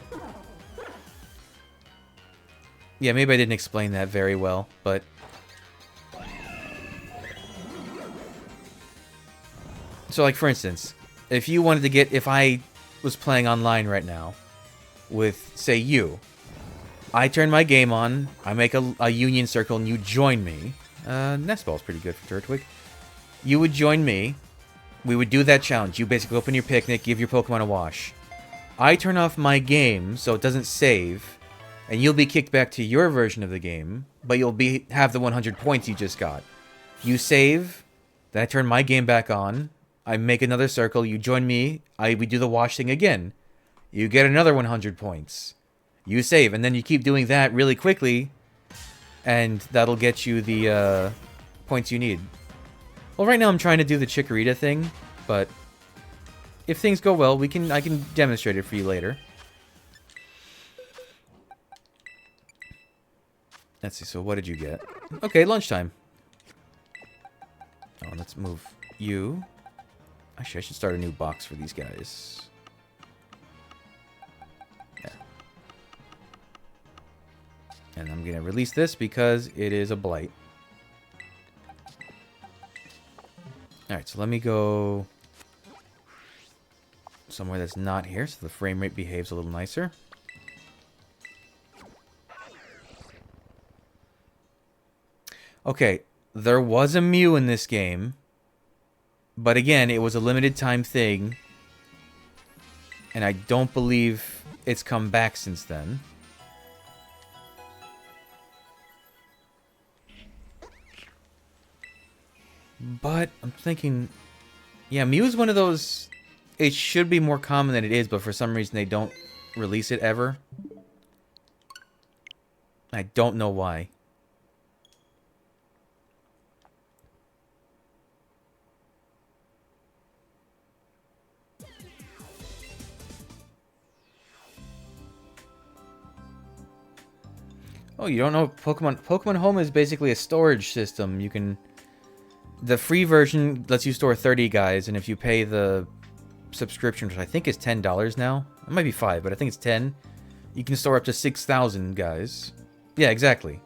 Yeah, maybe I didn't explain that very well, but... So, like, for instance, if you wanted to get... If I was playing online right now with, say, you, I turn my game on, I make a union circle, and you join me. Nest Ball's pretty good for Turtwig. You would join me. We would do that challenge. You basically open your picnic, give your Pokemon a wash. I turn off my game so it doesn't save, and you'll be kicked back to your version of the game, but you'll have the 100 points you just got. You save, then I turn my game back on, I make another circle, you join me, we do the wash thing again. You get another 100 points. You save, and then you keep doing that really quickly, and that'll get you the points you need. Well, right now I'm trying to do the Chikorita thing, but if things go well, I can demonstrate it for you later. Let's see, so what did you get? Okay, lunchtime. Oh, let's move you. Actually, I should start a new box for these guys. Yeah. And I'm going to release this because it is a blight. Alright, so let me go somewhere that's not here so the frame rate behaves a little nicer. Okay, there was a Mew in this game, but again, it was a limited time thing. And I don't believe it's come back since then. But I'm thinking, yeah, Mew is one of those. It should be more common than it is, but for some reason they don't release it ever. I don't know why. Oh, you don't know Pokemon? Pokemon Home is basically a storage system. You can... The free version lets you store 30 guys, and if you pay the subscription, which I think is $10 now. It might be 5, but I think it's 10. You can store up to 6,000 guys. Yeah, exactly.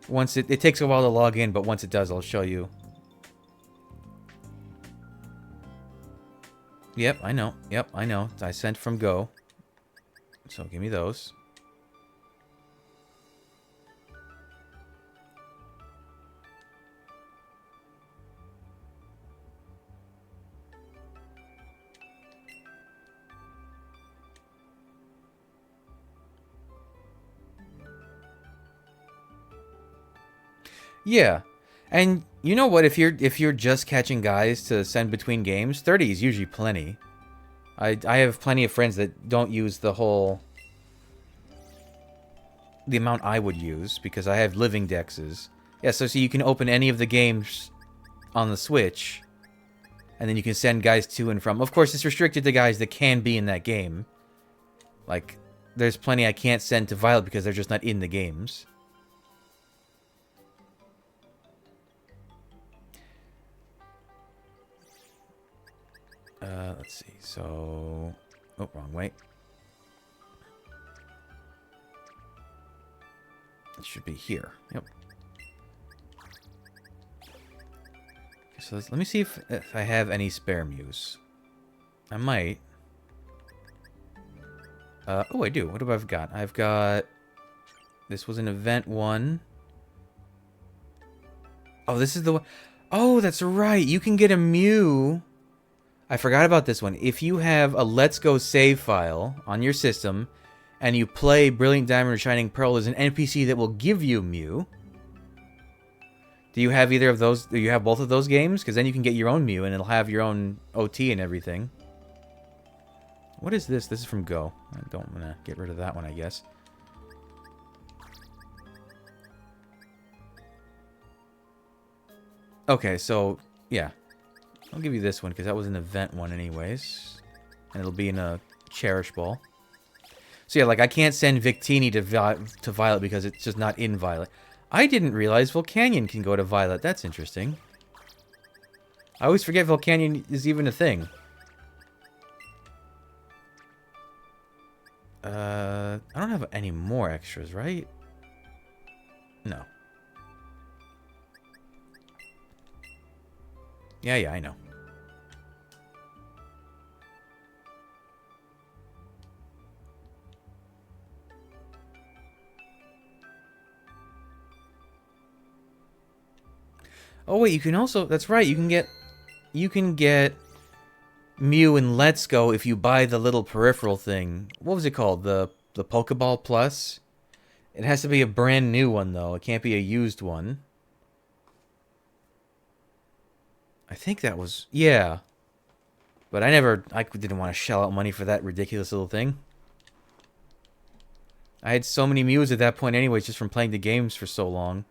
Once it takes a while to log in, but once it does, I'll show you. Yep, I know. Yep, I know. I sent from Go. So give me those. Yeah. And you know what, if you're just catching guys to send between games, 30 is usually plenty. I have plenty of friends that don't use the amount I would use because I have living dexes. Yeah, so you can open any of the games on the Switch and then you can send guys to and from. Of course, it's restricted to guys that can be in that game. Like there's plenty I can't send to Violet because they're just not in the games. Let's see. So, oh, wrong way. It should be here. Yep. Okay, so let me see if I have any spare Mews. I might. Oh, I do. What have I got? I've got... This was an event one. Oh, this is the one... Oh, that's right. You can get a Mew... I forgot about this one. If you have a Let's Go save file on your system, and you play Brilliant Diamond or Shining Pearl, there's an NPC that will give you Mew. Do you have either of those? Do you have both of those games? Because then you can get your own Mew, and it'll have your own OT and everything. What is this? This is from Go. I don't want to get rid of that one, I guess. Okay, so, yeah. I'll give you this one, because that was an event one anyways. And it'll be in a Cherish Ball. So yeah, like, I can't send Victini to Violet because it's just not in Violet. I didn't realize Volcanion can go to Violet. That's interesting. I always forget Volcanion is even a thing. I don't have any more extras, right? No. Yeah, I know. Oh wait, you can also, that's right, you can get Mew in Let's Go if you buy the little peripheral thing. What was it called? The Pokeball Plus? It has to be a brand new one though. It can't be a used one. I think that was... Yeah. But I didn't want to shell out money for that ridiculous little thing. I had so many Mews at that point anyways, just from playing the games for so long.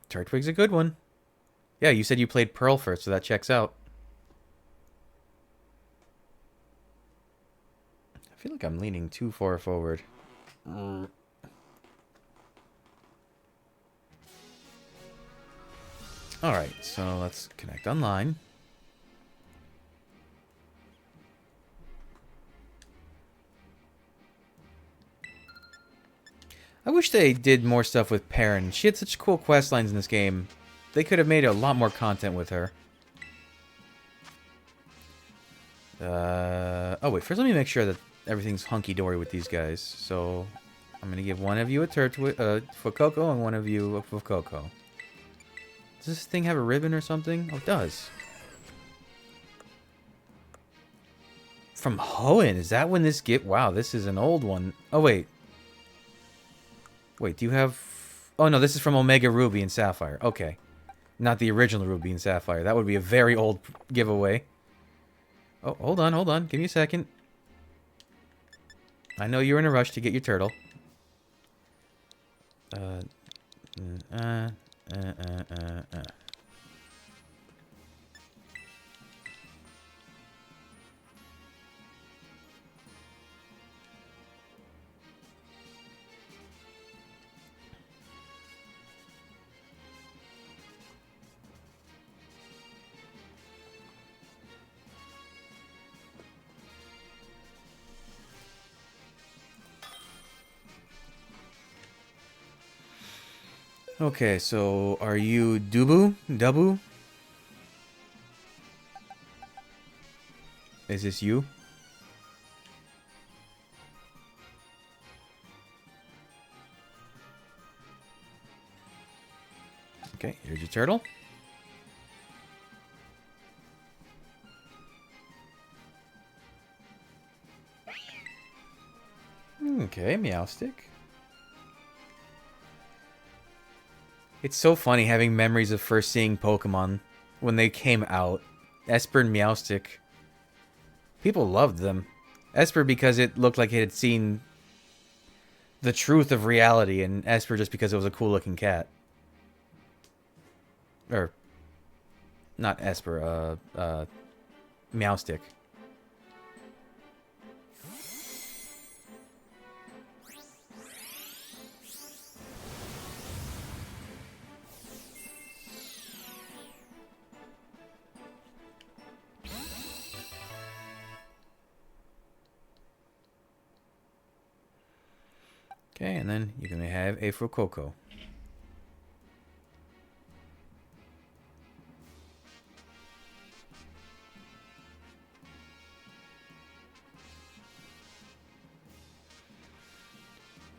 Turtwig's a good one. Yeah, you said you played Pearl first, so that checks out. I feel like I'm leaning too far forward. Alright, so let's connect online. I wish they did more stuff with Perrin. She had such cool quest lines in this game. They could have made a lot more content with her. Oh wait, first let me make sure that everything's hunky-dory with these guys. So, I'm gonna give one of you a Fuecoco and one of you a Fuecoco. Does this thing have a ribbon or something? Oh, it does. From Hoenn, is that when this get? Wow, this is an old one. Oh, wait. Wait, do you have... Oh, no, this is from Omega Ruby and Sapphire. Okay. Not the original Ruby and Sapphire. That would be a very old giveaway. Oh, hold on, hold on. Give me a second. I know you're in a rush to get your turtle. Okay, so are you Dubu? Dabu? Is this you? Okay, here's your turtle. Okay, Meowstick. It's so funny having memories of first seeing Pokemon when they came out. Esper and Meowstick. People loved them. Esper because it looked like it had seen the truth of reality, and Esper just because it was a cool-looking cat. Or, not Esper, Meowstick. Okay, and then you're going to have a Fuecoco.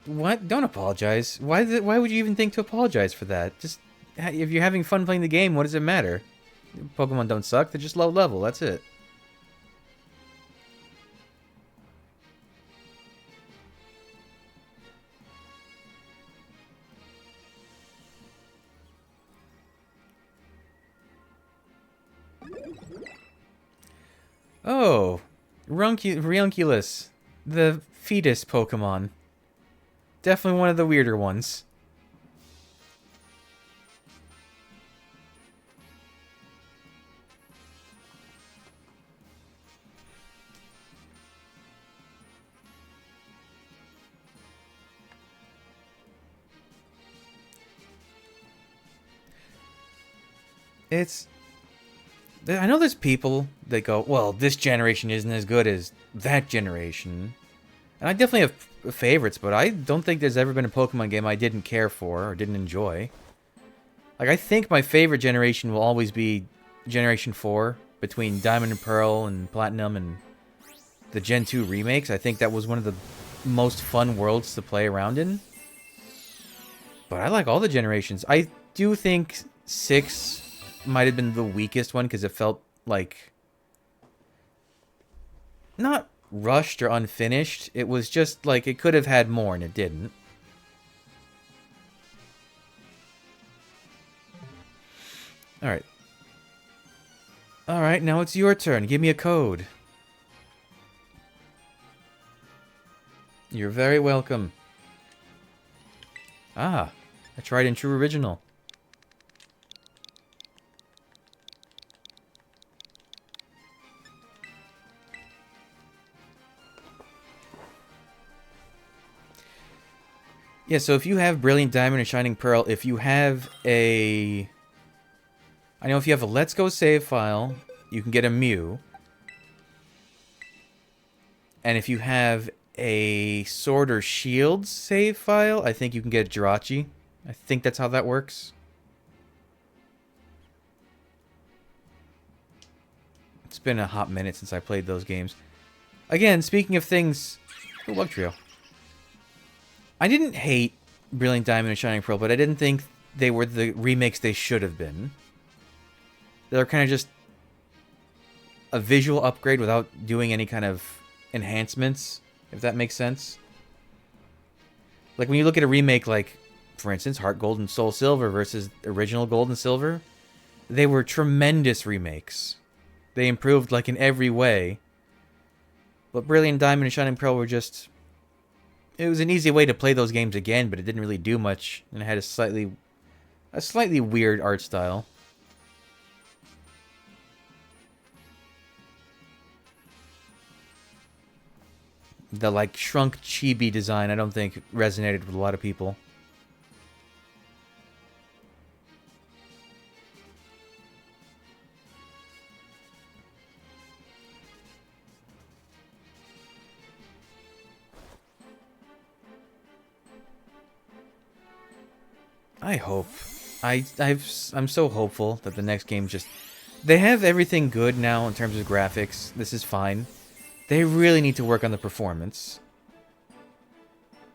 What? Don't apologize. Why would you even think to apologize for that? Just, if you're having fun playing the game, what does it matter? Pokemon don't suck, they're just low level, that's it. Oh, Ranunculus, the fetus Pokemon. Definitely one of the weirder ones. I know there's people that go, well, this generation isn't as good as that generation. And I definitely have favorites, but I don't think there's ever been a Pokemon game I didn't care for or didn't enjoy. Like, I think my favorite generation will always be Generation 4, between Diamond and Pearl and Platinum and the Gen 2 remakes. I think that was one of the most fun worlds to play around in. But I like all the generations. I do think 6 might have been the weakest one because it felt like not rushed or unfinished. It was just like it could have had more and it didn't. Alright. Alright, now it's your turn. Give me a code. You're very welcome. Ah, a tried and true original. Yeah, so if you have Brilliant Diamond and Shining Pearl, if you have a... I know if you have a Let's Go save file, you can get a Mew. And if you have a Sword or Shield save file, I think you can get a Jirachi. I think that's how that works. It's been a hot minute since I played those games. Again, speaking of things... Good luck, Trio. I didn't hate Brilliant Diamond and Shining Pearl, but I didn't think they were the remakes they should have been. They're kind of just a visual upgrade without doing any kind of enhancements, if that makes sense. Like when you look at a remake like, for instance, Heart Gold and Soul Silver versus original Gold and Silver, they were tremendous remakes. They improved like in every way. But Brilliant Diamond and Shining Pearl were just... It was an easy way to play those games again, but it didn't really do much, and it had a slightly weird art style. The like shrunk chibi design, I don't think resonated with a lot of people. I hope. I'm so hopeful that the next game just... They have everything good now in terms of graphics. This is fine. They really need to work on the performance.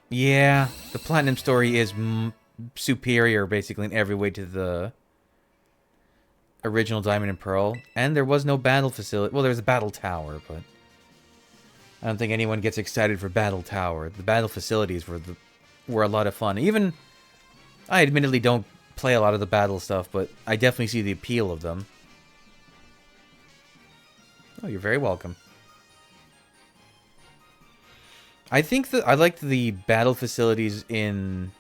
Yeah, the Platinum story is superior, basically, in every way to the original Diamond and Pearl. And there was no battle facility. Well, there was a battle tower, but... I don't think anyone gets excited for Battle Tower. The battle facilities were a lot of fun. Even... I admittedly don't play a lot of the battle stuff, but I definitely see the appeal of them. Oh, you're very welcome. I think that I liked the battle facilities in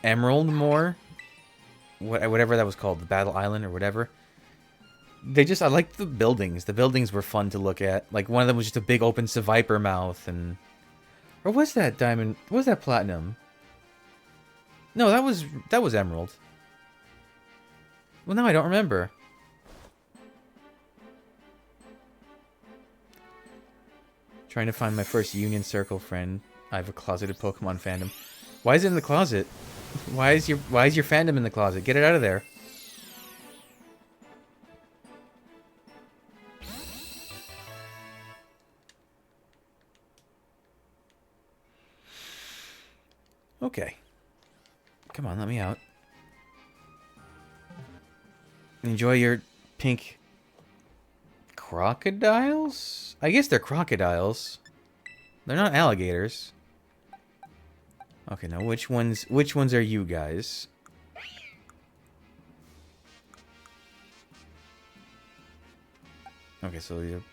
Emerald more. Whatever that was called, the Battle Island or whatever. I liked the buildings. The buildings were fun to look at. Like, one of them was just a big open Viper mouth, and... Or was that Diamond? Was that Platinum? No, that was Emerald. Well, no, I don't remember. Trying to find my first Union Circle friend. I have a closeted Pokemon fandom. Why is it in the closet? Why is your fandom in the closet? Get it out of there. Okay. Come on, let me out. Enjoy your pink crocodiles? I guess they're crocodiles. They're not alligators. Okay, now which ones are you guys? Okay, so you...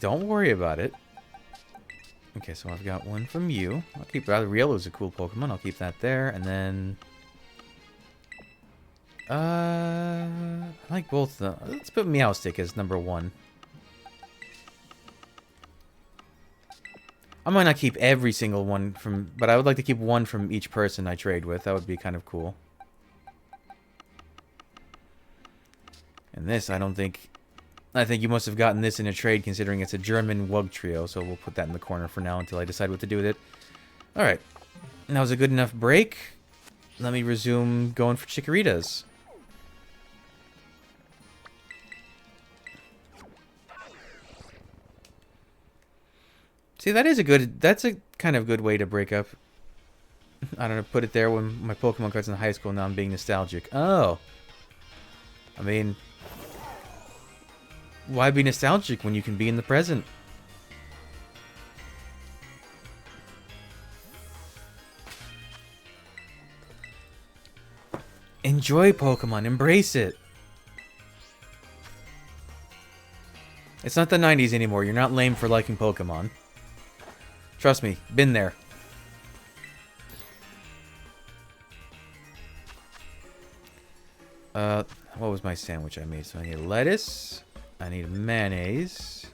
Don't worry about it. Okay, so I've got one from you. I'll keep Rielo's a cool Pokemon. I'll keep that there, and then I like both of them. Let's put Meowstic as number 1. I might not keep every single one from, but I would like to keep one from each person I trade with. That would be kind of cool. And this, I think you must have gotten this in a trade, considering it's a German Wug Trio, so we'll put that in the corner for now until I decide what to do with it. Alright. That was a good enough break. Let me resume going for Chikorritas. See, that's a kind of good way to break up. I don't know, put it there when my Pokemon cards in high school, now I'm being nostalgic. Oh. I mean... Why be nostalgic when you can be in the present? Enjoy Pokemon. Embrace it. It's not the 90s anymore. You're not lame for liking Pokemon. Trust me. Been there. What was my sandwich I made? So I need lettuce... I need mayonnaise.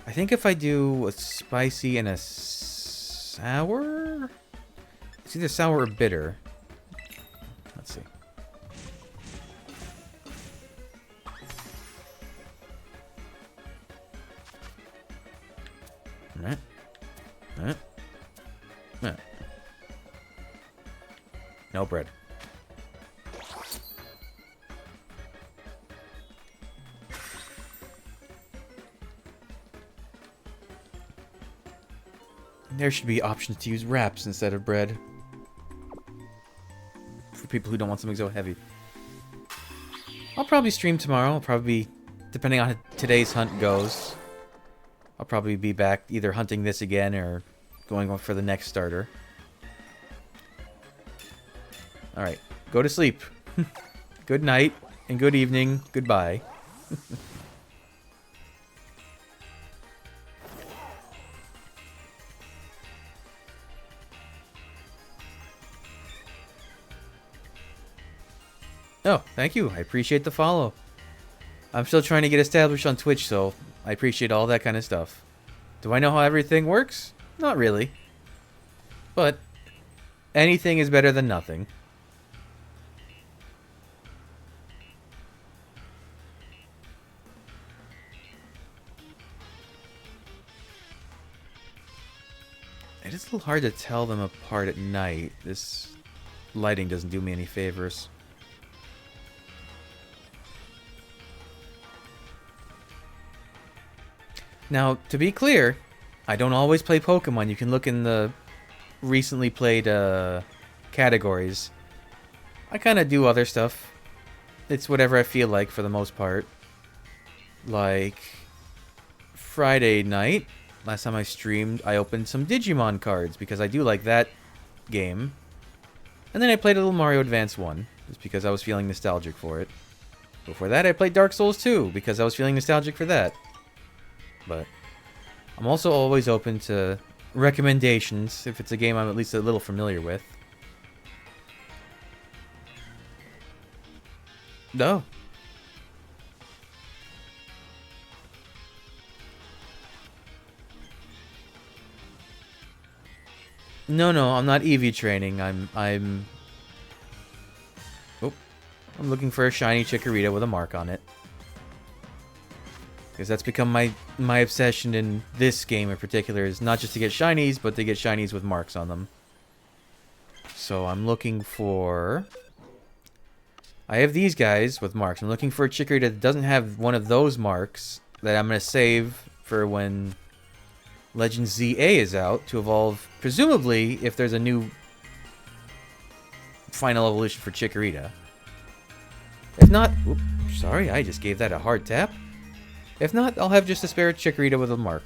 I think if I do a spicy and a sour... It's either sour or bitter. Let's see. Alright. Alright. Alright. No bread. There should be options to use wraps instead of bread. For people who don't want something so heavy. I'll probably stream tomorrow. I'll probably, depending on how today's hunt goes, I'll probably be back either hunting this again or going on for the next starter. Alright, go to sleep. Good night, and good evening. Goodbye. Oh, thank you. I appreciate the follow. I'm still trying to get established on Twitch, so I appreciate all that kind of stuff. Do I know how everything works? Not really. But anything is better than nothing. It is a little hard to tell them apart at night. This lighting doesn't do me any favors. Now, to be clear, I don't always play Pokemon. You can look in the recently played categories. I kind of do other stuff. It's whatever I feel like for the most part. Like Friday night, last time I streamed, I opened some Digimon cards because I do like that game. And then I played a little Mario Advance 1, just because I was feeling nostalgic for it. Before that, I played Dark Souls 2, because I was feeling nostalgic for that. But I'm also always open to recommendations if it's a game I'm at least a little familiar with. No. No, I'm not EV training. I'm looking for a shiny Chikorita with a mark on it. Because that's become my obsession in this game in particular, is not just to get shinies, but to get shinies with marks on them. So I'm looking for... I have these guys with marks. I'm looking for a Chikorita that doesn't have one of those marks that I'm going to save for when Legend ZA is out to evolve, presumably, if there's a new final evolution for Chikorita. If not... Oops, sorry, I just gave that a hard tap. If not, I'll have just a spare Chikorita with a mark.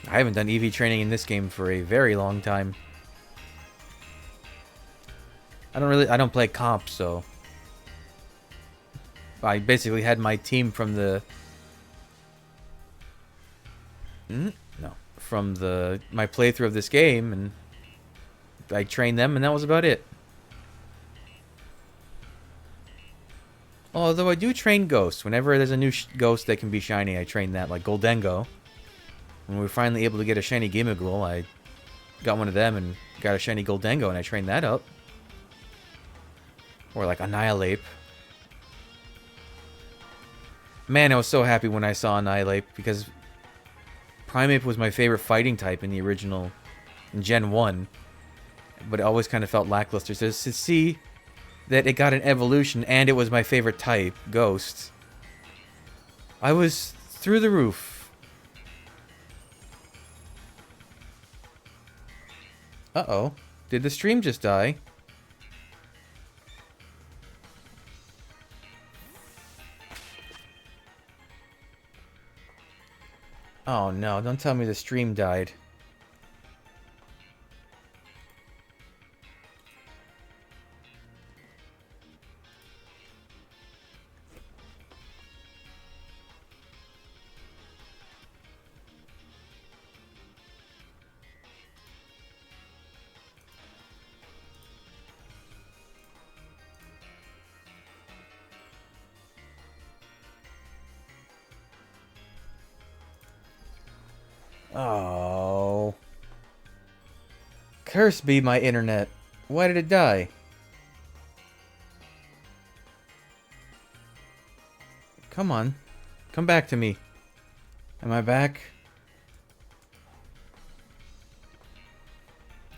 I haven't done EV training in this game for a very long time. I don't play comp, so I basically had my team from the my playthrough of this game, and I trained them, and that was about it. Although I do train ghosts. Whenever there's a new ghost that can be shiny, I train that, like Goldengo. When we were finally able to get a shiny Gimmighoul, I got one of them and got a shiny Goldengo, and I trained that up. Or like Annihilate. Man, I was so happy when I saw Annihilate, because Primeape was my favorite fighting type in the original, in Gen 1. But it always kind of felt lackluster. So to see that it got an evolution and it was my favorite type, Ghost, I was through the roof. Uh-oh. Did the stream just die? Oh no, don't tell me the stream died. Oh. Curse be my internet. Why did it die? Come on. Come back to me. Am I back?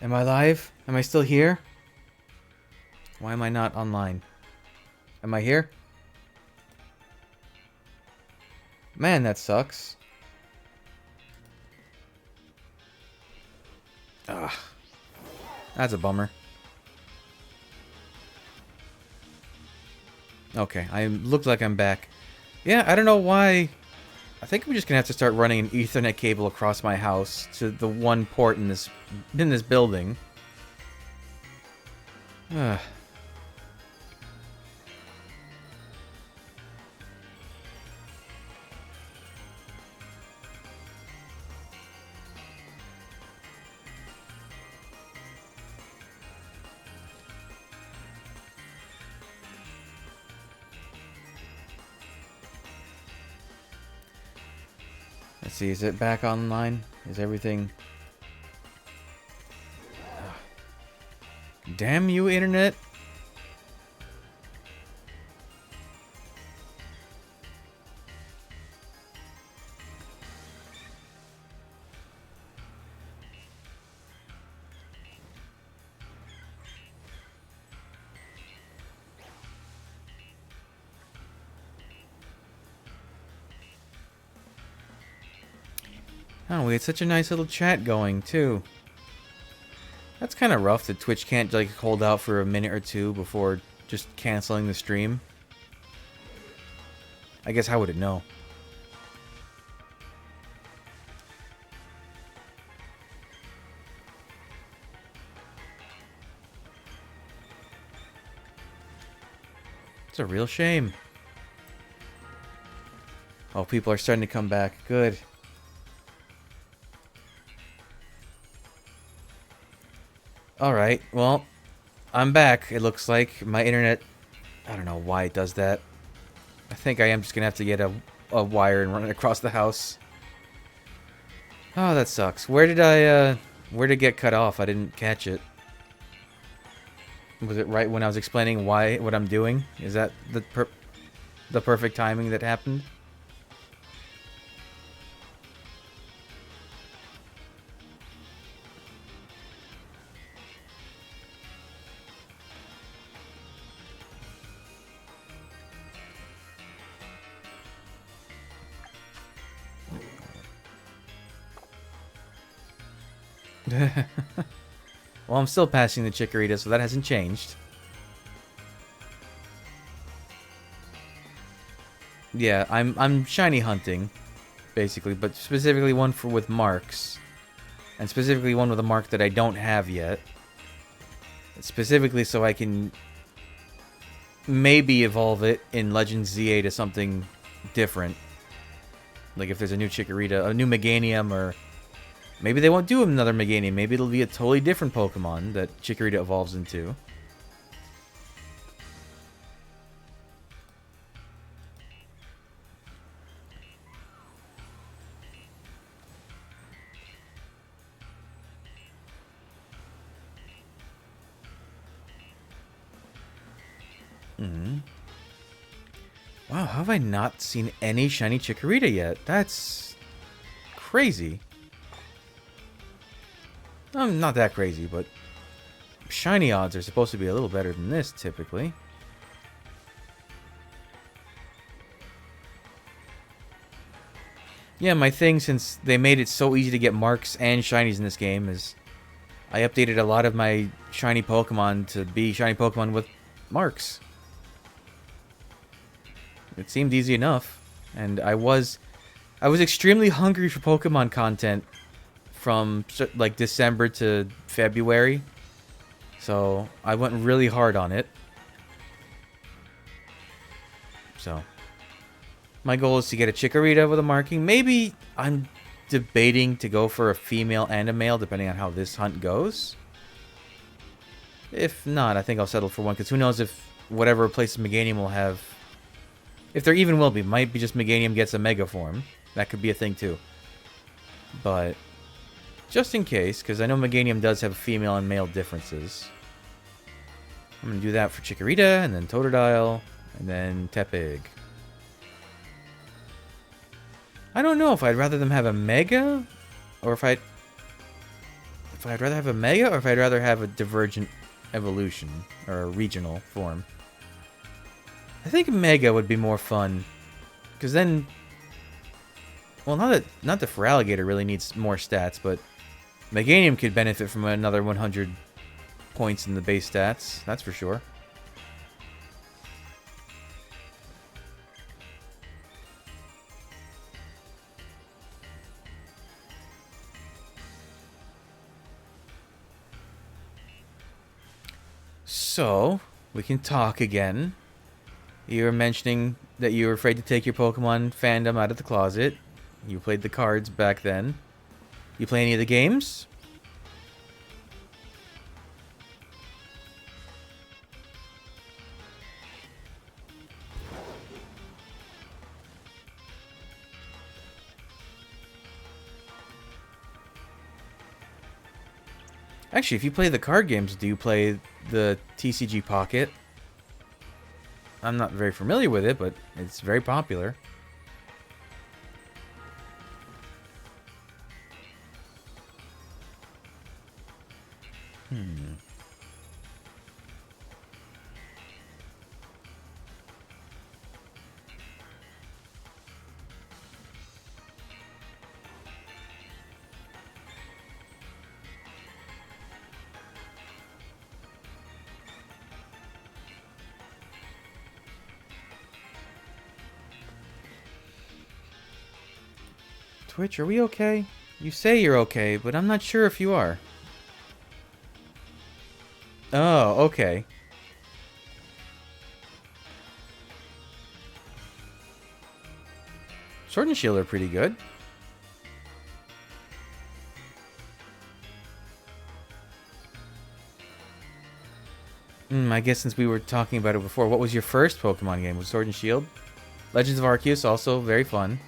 Am I live? Am I still here? Why am I not online? Am I here? Man, that sucks. Ugh. That's a bummer. Okay, I looked like I'm back. Yeah, I don't know why. I think I'm just gonna have to start running an Ethernet cable across my house to the one port in this building. Ugh. Let's see, is it back online? Is everything... Damn you, internet! Oh, we had such a nice little chat going, too. That's kind of rough that Twitch can't, like, hold out for a minute or two before just canceling the stream. I guess how would it know? It's a real shame. Oh, people are starting to come back. Good. Alright, well, I'm back, it looks like. My internet... I don't know why it does that. I think I am just gonna have to get a wire and run it across the house. Oh, that sucks. Where did it get cut off? I didn't catch it. Was it right when I was explaining what I'm doing? Is that the perfect timing that happened? Well, I'm still passing the chikorita, so that hasn't changed. Yeah, I'm shiny hunting, basically, but specifically one with marks. And specifically one with a mark that I don't have yet. Specifically so I can maybe evolve it in Legends ZA to something different. Like if there's a new chikorita, a new Meganium, or... Maybe they won't do another Meganium. Maybe it'll be a totally different Pokemon that Chikorita evolves into. Wow, how have I not seen any shiny Chikorita yet? That's crazy. Not that crazy, but shiny odds are supposed to be a little better than this, typically. Yeah, my thing, since they made it so easy to get marks and shinies in this game, is I updated a lot of my shiny Pokemon to be shiny Pokemon with marks. It seemed easy enough, and I was extremely hungry for Pokemon content from like December to February, so I went really hard on it. So my goal is to get a Chikorita with a marking. Maybe I'm debating to go for a female and a male, depending on how this hunt goes. If not, I think I'll settle for one, because who knows if whatever replaces Meganium will have... If there even will be, might be just Meganium gets a Mega form. That could be a thing too. But just in case, because I know Meganium does have female and male differences. I'm going to do that for Chikorita, and then Totodile, and then Tepig. I don't know if I'd rather them have a Mega, or if I'd rather have a Mega, or if I'd rather have a Divergent Evolution, or a Regional form. I think Mega would be more fun, because then Well, not the Feraligatr really needs more stats, but Meganium could benefit from another 100 points in the base stats. That's for sure. So, we can talk again. You were mentioning that you were afraid to take your Pokemon fandom out of the closet. You played the cards back then. You play any of the games? Actually, if you play the card games, do you play the TCG Pocket? I'm not very familiar with it, but it's very popular. Twitch, are we okay? You say you're okay, but I'm not sure if you are. Oh, okay. Sword and Shield are pretty good. I guess since we were talking about it before, what was your first Pokemon game? Was Sword and Shield? Legends of Arceus, also very fun.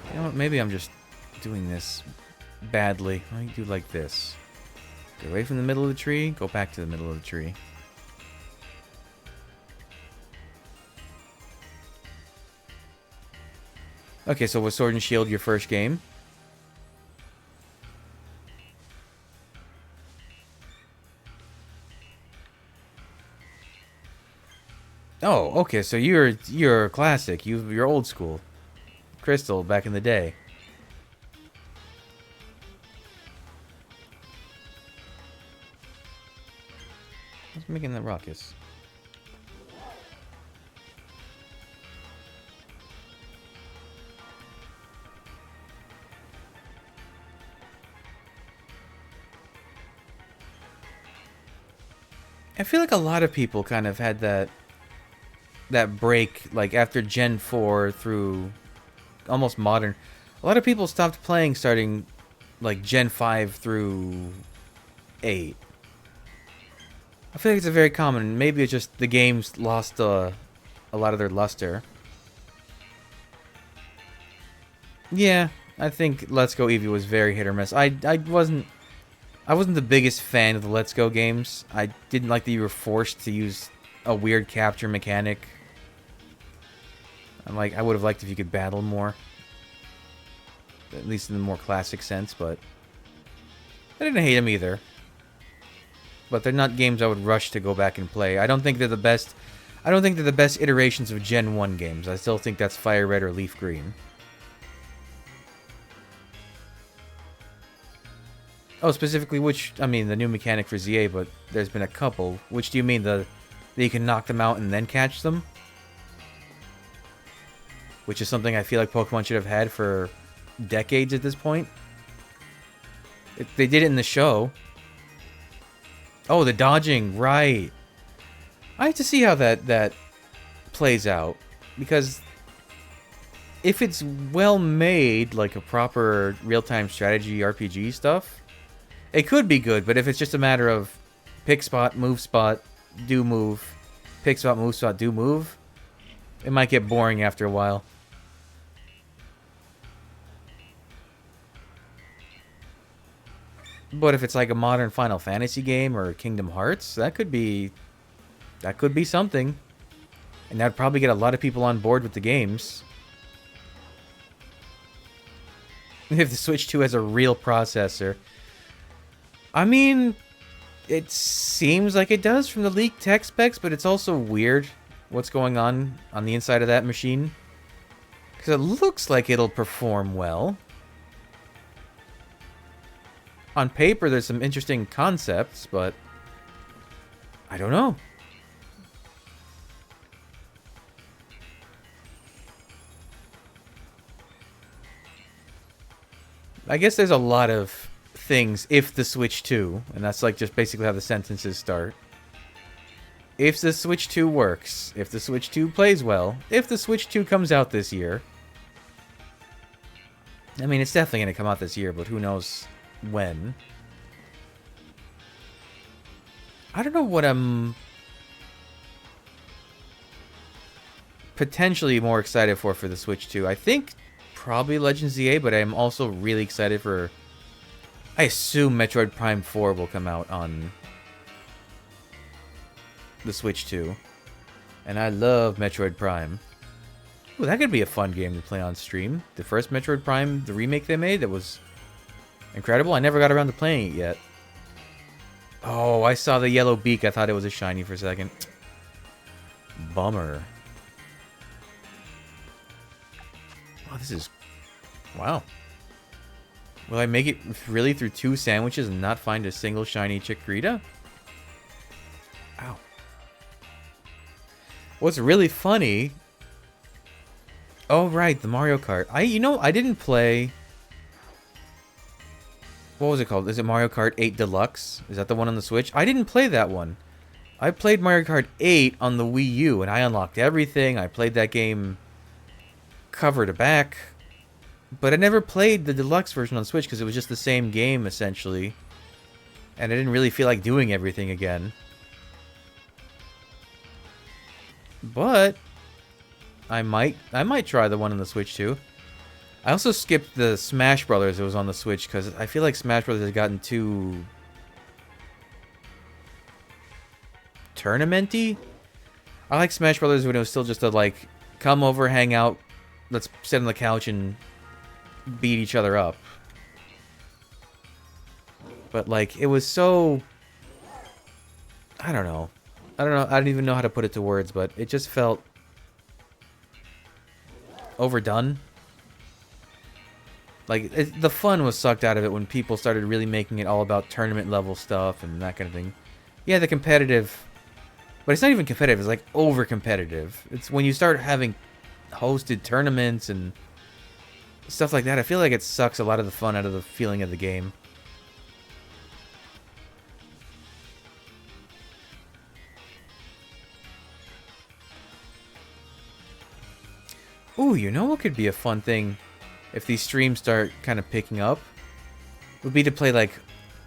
You know what? Maybe I'm just doing this badly. Let me do like this. Get away from the middle of the tree, go back to the middle of the tree. Okay, so was Sword and Shield your first game? Oh, okay, so you're a classic. You're old school. Crystal back in the day. What's making that ruckus? I feel like a lot of people kind of had that break, like after Gen 4 through almost modern. A lot of people stopped playing starting like Gen 5 through 8. I feel like it's a very common. Maybe it's just the games lost a lot of their luster. Yeah, I think Let's Go Eevee was very hit or miss. I wasn't the biggest fan of the Let's Go games. I didn't like that you were forced to use a weird capture mechanic. I would have liked if you could battle more. At least in the more classic sense, but I didn't hate them either. But they're not games I would rush to go back and play. I don't think they're the best. I don't think they're the best iterations of Gen 1 games. I still think that's Fire Red or Leaf Green. Oh, specifically which, I mean, the new mechanic for ZA, but there's been a couple. Which do you mean, that you can knock them out and then catch them? Which is something I feel like Pokemon should have had for decades at this point. They did it in the show. Oh, the dodging, right. I have to see how that plays out. Because if it's well made, like a proper real-time strategy RPG stuff, it could be good. But if it's just a matter of pick spot, do move, pick spot, do move, it might get boring after a while. But if it's like a modern Final Fantasy game or Kingdom Hearts, that could be something. And that'd probably get a lot of people on board with the games. If the Switch 2 has a real processor. I mean, it seems like it does from the leaked tech specs, but it's also weird what's going on the inside of that machine. Because it looks like it'll perform well. On paper, there's some interesting concepts, but I don't know. I guess there's a lot of things if the Switch 2, and that's like just basically how the sentences start. If the Switch 2 works, if the Switch 2 plays well, if the Switch 2 comes out this year. I mean, it's definitely going to come out this year, but who knows when. I don't know what I'm potentially more excited for the Switch 2. I think probably Legends ZA, but I'm also really excited for... I assume Metroid Prime 4 will come out on the Switch 2. And I love Metroid Prime. Ooh, that could be a fun game to play on stream. The first Metroid Prime, the remake they made, that was incredible. I never got around to playing it yet. Oh, I saw the yellow beak. I thought it was a shiny for a second. Bummer. Oh, this is... Wow. Will I make it really through 2 sandwiches and not find a single shiny chickpea? Ow. What's really funny... Oh, right, the Mario Kart. I didn't play... What was it called? Is it Mario Kart 8 Deluxe? Is that the one on the Switch? I didn't play that one. I played Mario Kart 8 on the Wii U, and I unlocked everything. I played that game cover to back. But I never played the deluxe version on Switch because it was just the same game, essentially. And I didn't really feel like doing everything again. But I might try the one on the Switch too. I also skipped the Smash Brothers that was on the Switch because I feel like Smash Brothers has gotten too tournament-y. I like Smash Brothers when it was still just a like, come over, hang out, let's sit on the couch and beat each other up. But like, it was so... I don't know. I don't even know how to put it to words, but it just felt overdone. Like, the fun was sucked out of it when people started really making it all about tournament level stuff and that kind of thing. Yeah, the competitive... But it's not even competitive, it's like over competitive. It's when you start having hosted tournaments and stuff like that, I feel like it sucks a lot of the fun out of the feeling of the game. Ooh, you know what could be a fun thing if these streams start kind of picking up? Would be to play like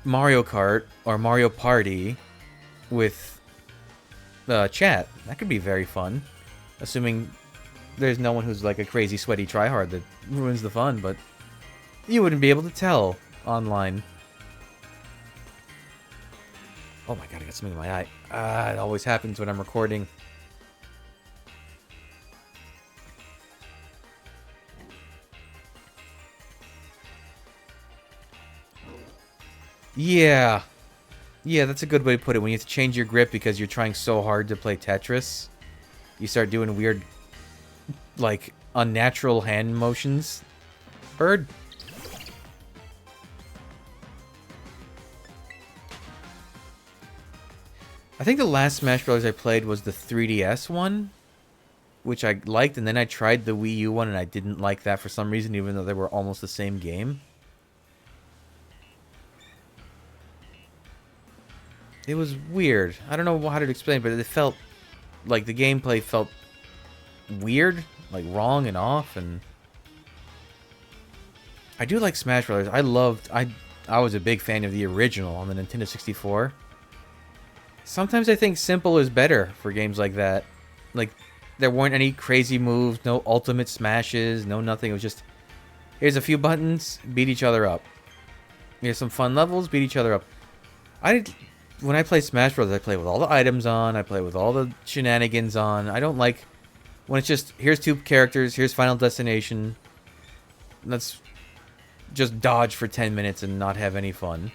Mario Kart or Mario Party with chat. That could be very fun. Assuming there's no one who's like a crazy sweaty tryhard that ruins the fun, but you wouldn't be able to tell online. Oh my god, I got something in my eye. It always happens when I'm recording. Yeah. Yeah, that's a good way to put it. When you have to change your grip because you're trying so hard to play Tetris, you start doing weird, like, unnatural hand motions. Bird. I think the last Smash Bros. I played was the 3DS one, which I liked, and then I tried the Wii U one, and I didn't like that for some reason, even though they were almost the same game. It was weird. I don't know how to explain, but it felt like the gameplay felt weird, like wrong and off, and I do like Smash Brothers. I was a big fan of the original on the Nintendo 64. Sometimes I think simple is better for games like that. Like, there weren't any crazy moves, no ultimate smashes, no nothing. It was just, here's a few buttons, beat each other up. Here's some fun levels, beat each other up. When I play Smash Bros., I play with all the items on, I play with all the shenanigans on. I don't like when it's just, here's 2 characters, here's Final Destination. Let's just dodge for 10 minutes and not have any fun.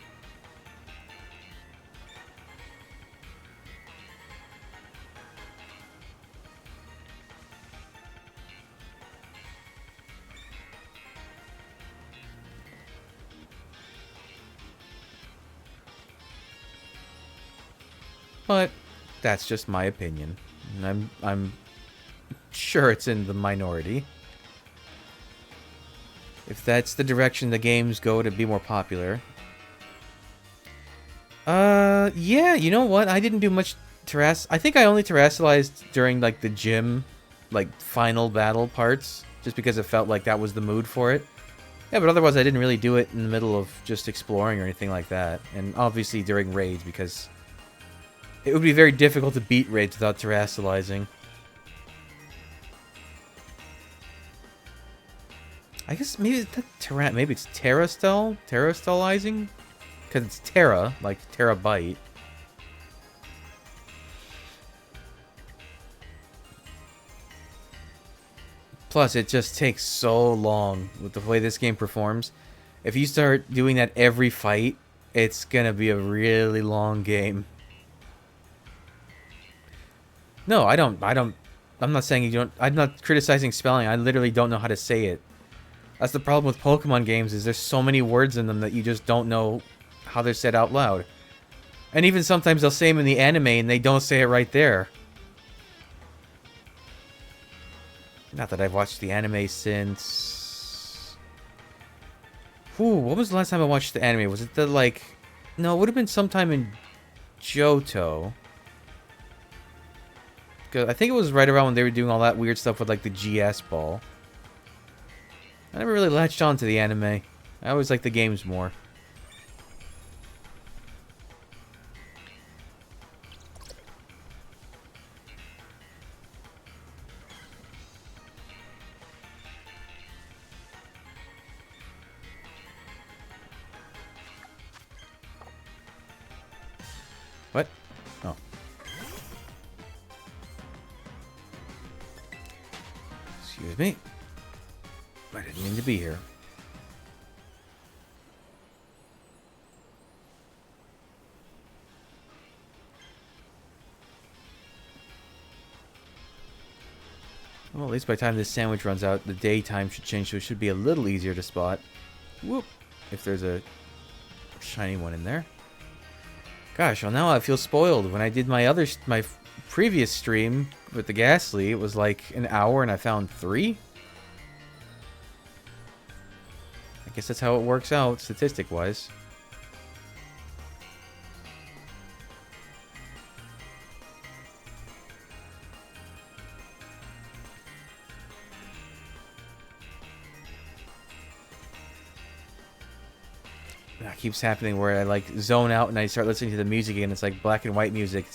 but that's just my opinion. And I'm sure it's in the minority. If that's the direction the games go to be more popular. Yeah, you know what? I didn't do much I think I only terrestrialized during, like, the gym, like, final battle parts, just because it felt like that was the mood for it. Yeah, but otherwise I didn't really do it in the middle of just exploring or anything like that. And obviously during raids, because it would be very difficult to beat raids without terrestrializing. I guess maybe it's maybe it's terrestrializing? Because it's Terra, like terabyte. Plus, it just takes so long with the way this game performs. If you start doing that every fight, it's gonna be a really long game. No, I'm not saying you don't. I'm not criticizing spelling. I literally don't know how to say it. That's the problem with Pokemon games, is there's so many words in them that you just don't know how they're said out loud. And even sometimes they'll say them in the anime and they don't say it right there. Not that I've watched the anime since... Ooh, what was the last time I watched the anime? Was it the, like... No, it would have been sometime in Johto. Because I think it was right around when they were doing all that weird stuff with, like, the GS ball. I never really latched on to the anime. I always liked the games more. What? Oh. Excuse me. I didn't mean to be here. Well, at least by the time this sandwich runs out, the daytime should change, so it should be a little easier to spot. Whoop! If there's a shiny one in there. Gosh, well now I feel spoiled. When I did my previous stream with the Ghastly, it was like an hour and I found 3. I guess that's how it works out, statistic-wise. That keeps happening where I like zone out and I start listening to the music and it's like black and white music.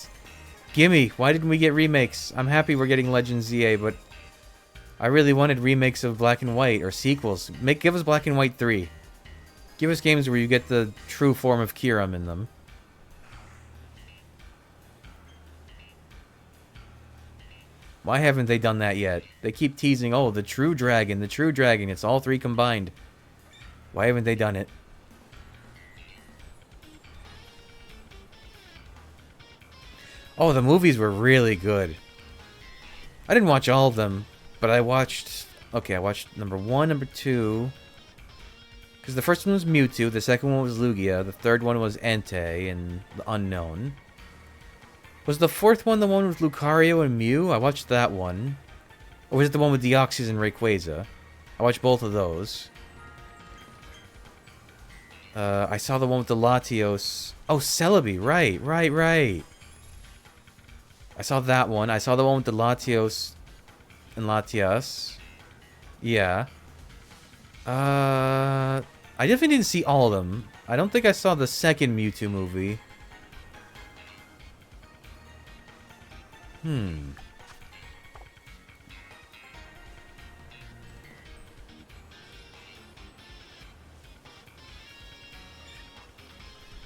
Gimme! Why didn't we get remakes? I'm happy we're getting Legends ZA, but I really wanted remakes of Black and White or sequels. Give us Black and White 3. Give us games where you get the true form of Kyurem in them. Why haven't they done that yet? They keep teasing, oh, the true dragon, it's all 3 combined. Why haven't they done it? Oh, the movies were really good. I didn't watch all of them, but I watched... Okay, I watched number 1, number 2... Because the first one was Mewtwo, the second one was Lugia, the third one was Entei and the Unknown. Was the fourth one the one with Lucario and Mew? I watched that one. Or was it the one with Deoxys and Rayquaza? I watched both of those. I saw the one with the Latios. Oh, Celebi, right. I saw that one. I saw the one with the Latios and Latias. Yeah. I definitely didn't see all of them. I don't think I saw the second Mewtwo movie.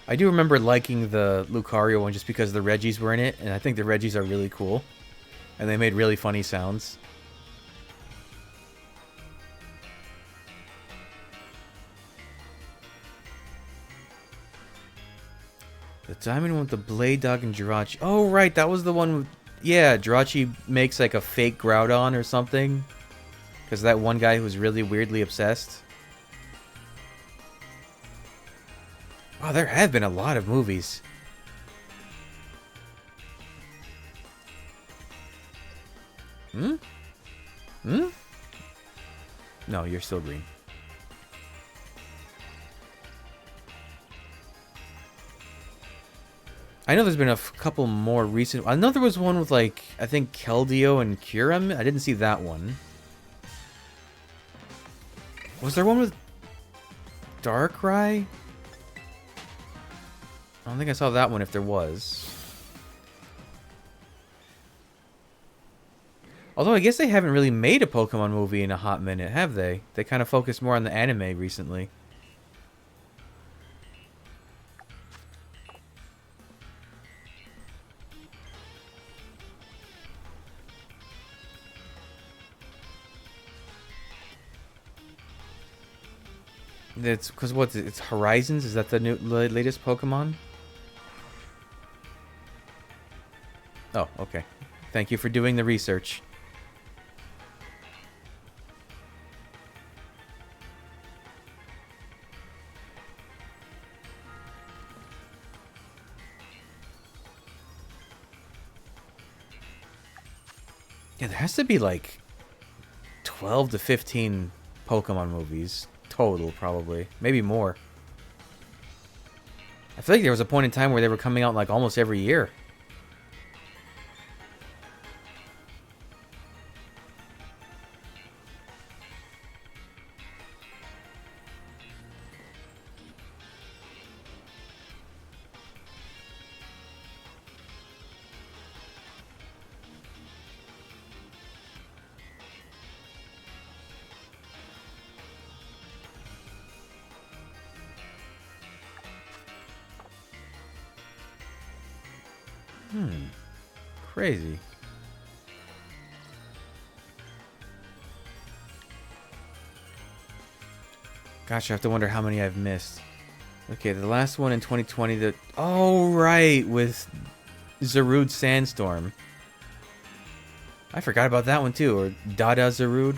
I do remember liking the Lucario one just because the Regis were in it, and I think the Regis are really cool. And they made really funny sounds. The diamond one with the Blade Dog and Jirachi. Oh, right, that was the one with... Yeah, Jirachi makes like a fake Groudon or something. Because that one guy who's really weirdly obsessed. Wow, there have been a lot of movies. Hmm? Hmm? No, you're still green. I know there's been a couple more recent... I know there was one with, like, I think Keldeo and Kyurem. I didn't see that one. Was there one with Darkrai? I don't think I saw that one if there was. Although I guess they haven't really made a Pokemon movie in a hot minute, have they? They kind of focused more on the anime recently. It's because what? It's Horizons. Is that the latest Pokemon? Oh, okay. Thank you for doing the research. Yeah, there has to be like 12 to 15 Pokemon movies total, probably. Maybe more. I feel like there was a point in time where they were coming out like almost every year. Crazy. Gosh, I have to wonder how many I've missed. Okay, the last one in 2020. Oh, right, with Zarude Sandstorm. I forgot about that one too, or Dada Zarude.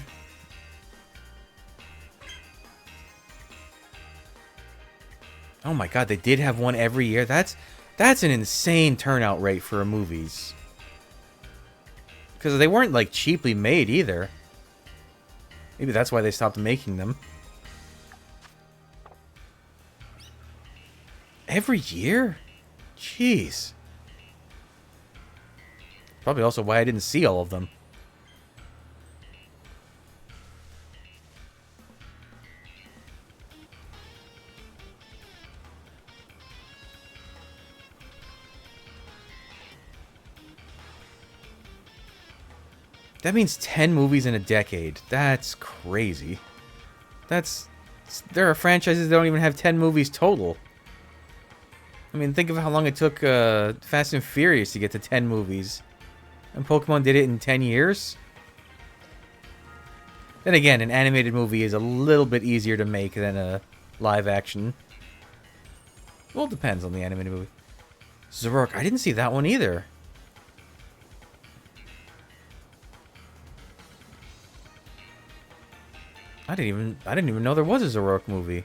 Oh my god, they did have one every year. That's an insane turnout rate for movies. Because they weren't like cheaply made either. Maybe that's why they stopped making them. Every year? Jeez. Probably also why I didn't see all of them. That means 10 movies in a decade. That's crazy. There are franchises that don't even have 10 movies total. I mean, think of how long it took Fast and Furious to get to 10 movies. And Pokemon did it in 10 years? Then again, an animated movie is a little bit easier to make than a live action. Well, it depends on the animated movie. Zoroark, I didn't see that one either. I didn't even know there was a Zoroark movie.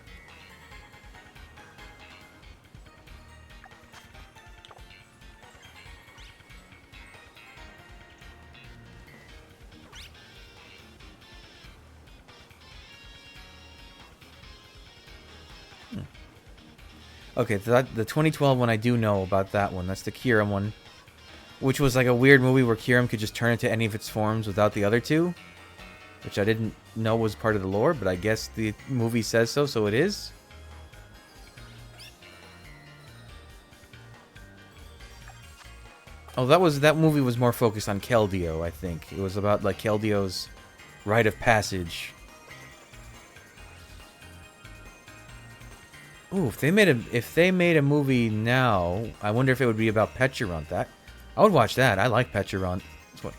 Okay, the 2012 one I do know about that one. That's the Kyurem one. Which was like a weird movie where Kyurem could just turn into any of its forms without the other two. Which I didn't know was part of the lore, but I guess the movie says so, so it is. Oh, that movie was more focused on Keldeo, I think. It was about like Keldeo's rite of passage. Ooh, if they made a movie now, I wonder if it would be about Petulant. I would watch that. I like Petulant.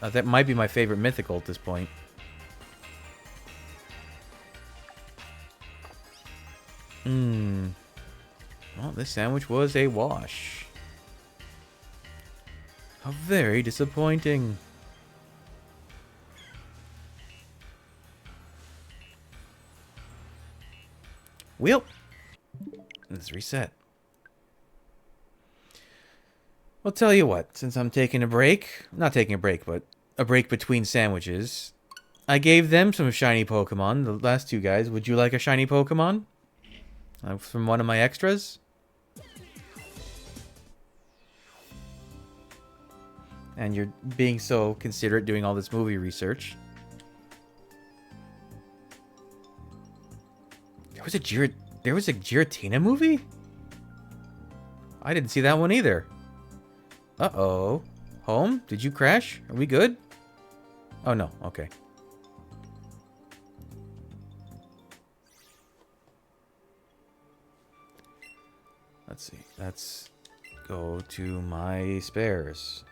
That might be my favorite mythical at this point. Well, this sandwich was a wash. How very disappointing. Well, let's reset. I'll tell you what, since I'm taking a break, not taking a break, but a break between sandwiches. I gave them some shiny Pokemon, the last two guys. Would you like a shiny Pokemon? From one of my extras? And you're being so considerate doing all this movie research. There was a Giratina movie? I didn't see that one either. Uh-oh. Home? Did you crash? Are we good? Oh, no. Okay. Let's see. Let's go to my spares.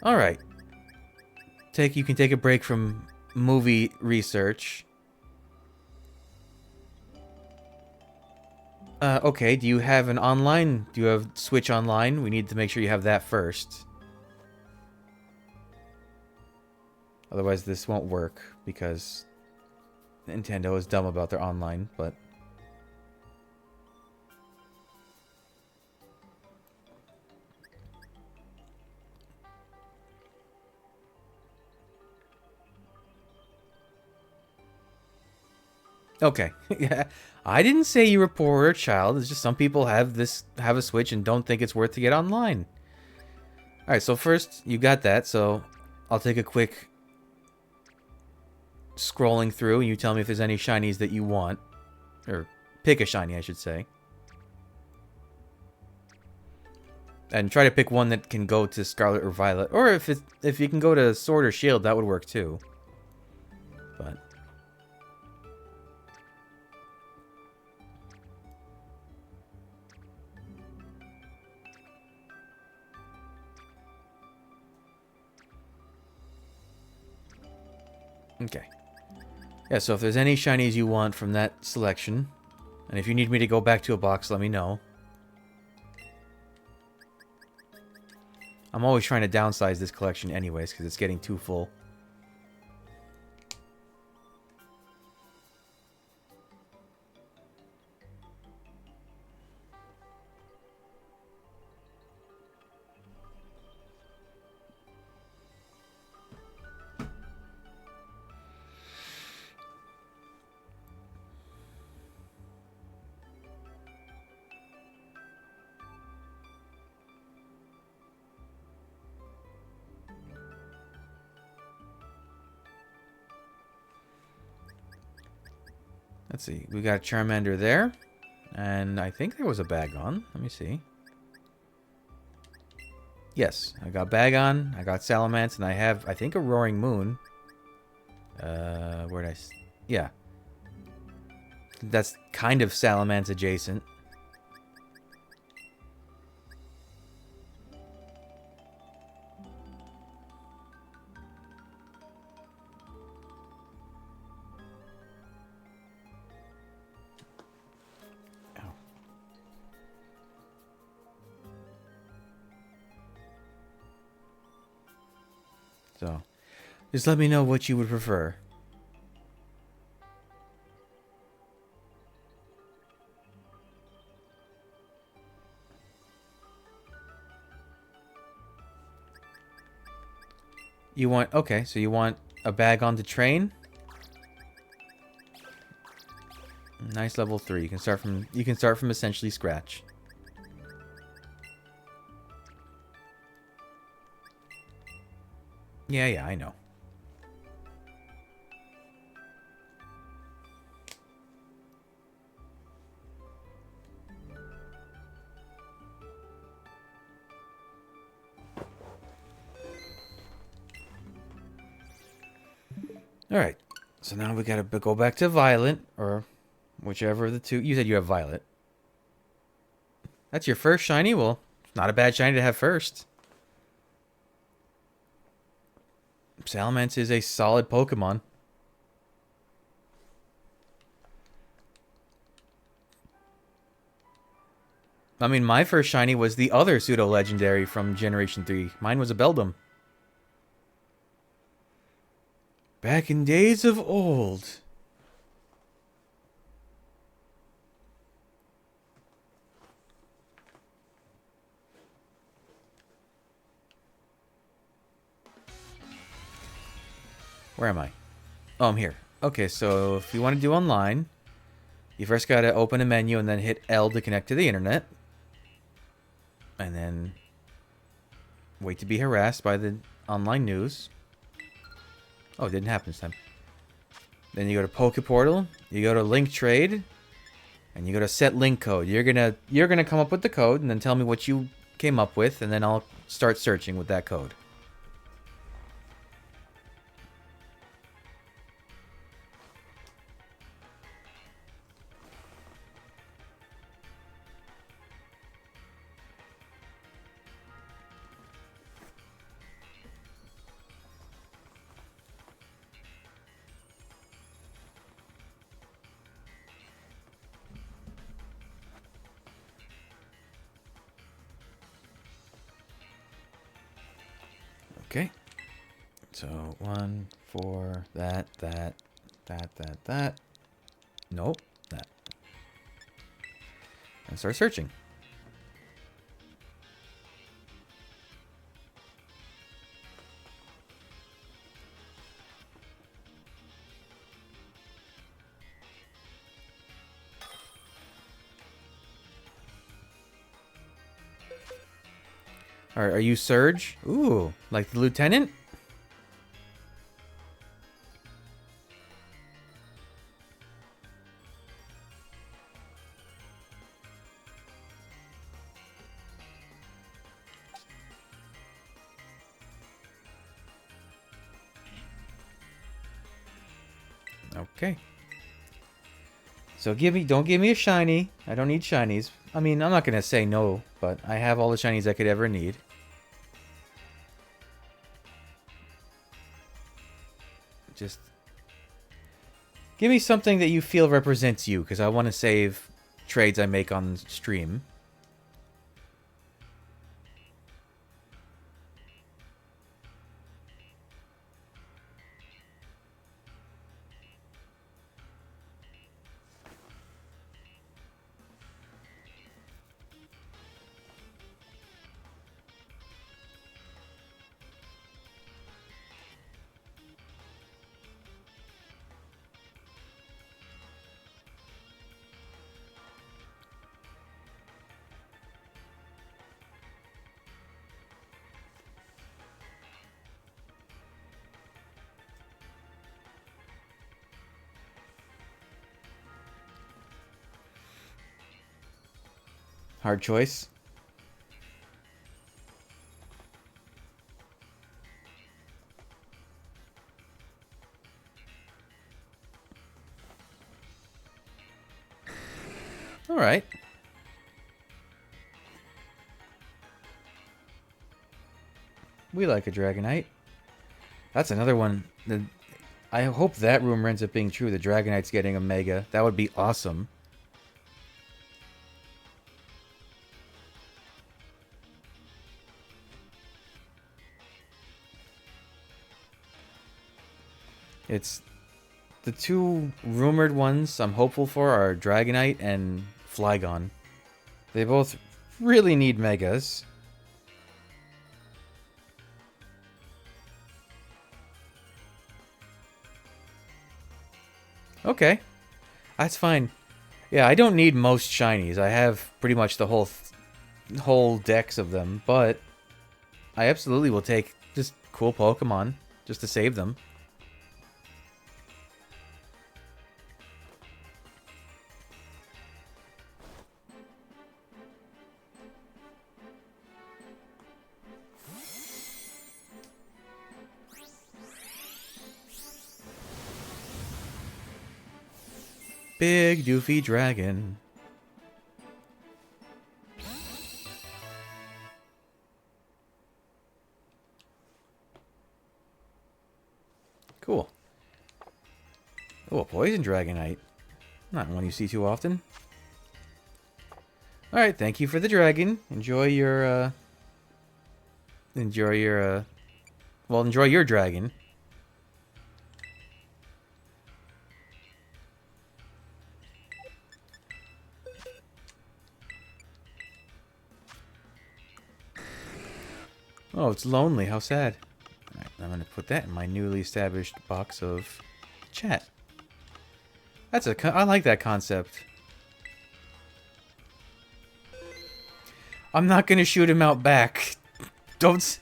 All right. You can take a break from movie research. Okay, do you have an online? Do you have Switch Online? We need to make sure you have that first. Otherwise, this won't work because Nintendo is dumb about their online, but... Okay. Yeah. I didn't say you were poor or a child. It's just some people have a Switch and don't think it's worth to get online. Alright, so first, you got that, so I'll take a quick scrolling through and you tell me if there's any shinies that you want. Or pick a shiny, I should say. And try to pick one that can go to Scarlet or Violet. Or if you can go to Sword or Shield, that would work too. But... Okay. Yeah, so if there's any shinies you want from that selection, and if you need me to go back to a box, let me know. I'm always trying to downsize this collection anyways, because it's getting too full. Let's see. We got Charmander there. And I think there was a Bagon. Let me see. Yes, I got Bagon, I got Salamence, and I have, I think, a Roaring Moon. Where'd I... Yeah. That's kind of Salamence adjacent. So, just let me know what you would prefer. You want... Okay, so you want a Bagon to train? Nice level 3. You can start from essentially scratch. Yeah, I know. Alright. So now we gotta go back to Violet, or whichever of the two. You said you have Violet. That's your first shiny? Well, it's not a bad shiny to have first. Salamence is a solid Pokemon. I mean, my first shiny was the other pseudo-legendary from Generation 3. Mine was a Beldum. Back in days of old. Where am I? Oh, I'm here. Okay, so if you want to do online, you first got to open a menu and then hit L to connect to the internet. And then wait to be harassed by the online news. Oh, it didn't happen this time. Then you go to Poke Portal, you go to Link Trade, and you go to Set Link Code. You're gonna come up with the code and then tell me what you came up with, and then I'll start searching with that code. Okay. So 1, 4, that. Nope, that. And start searching. Alright, are you Surge? Ooh, like the Lieutenant? Okay. So don't give me a shiny. I don't need shinies. I mean, I'm not gonna say no, but I have all the shinies I could ever need. Just give me something that you feel represents you, because I want to save trades I make on stream. Hard choice. All right. We like a Dragonite. That's another one. I hope that rumor ends up being true. The Dragonite's getting a Mega. That would be awesome. It's the two rumored ones I'm hopeful for are Dragonite and Flygon. They both really need Megas. Okay. That's fine. Yeah, I don't need most shinies. I have pretty much the whole decks of them, but I absolutely will take just cool Pokemon just to save them. Big doofy dragon. Cool. Oh, a poison Dragonite. Not one you see too often. Alright, thank you for the dragon. Enjoy your, well, enjoy your dragon. Oh, it's lonely. How sad. Alright, I'm gonna put that in my newly established box of chat. I like that concept. I'm not gonna shoot him out back. Don't...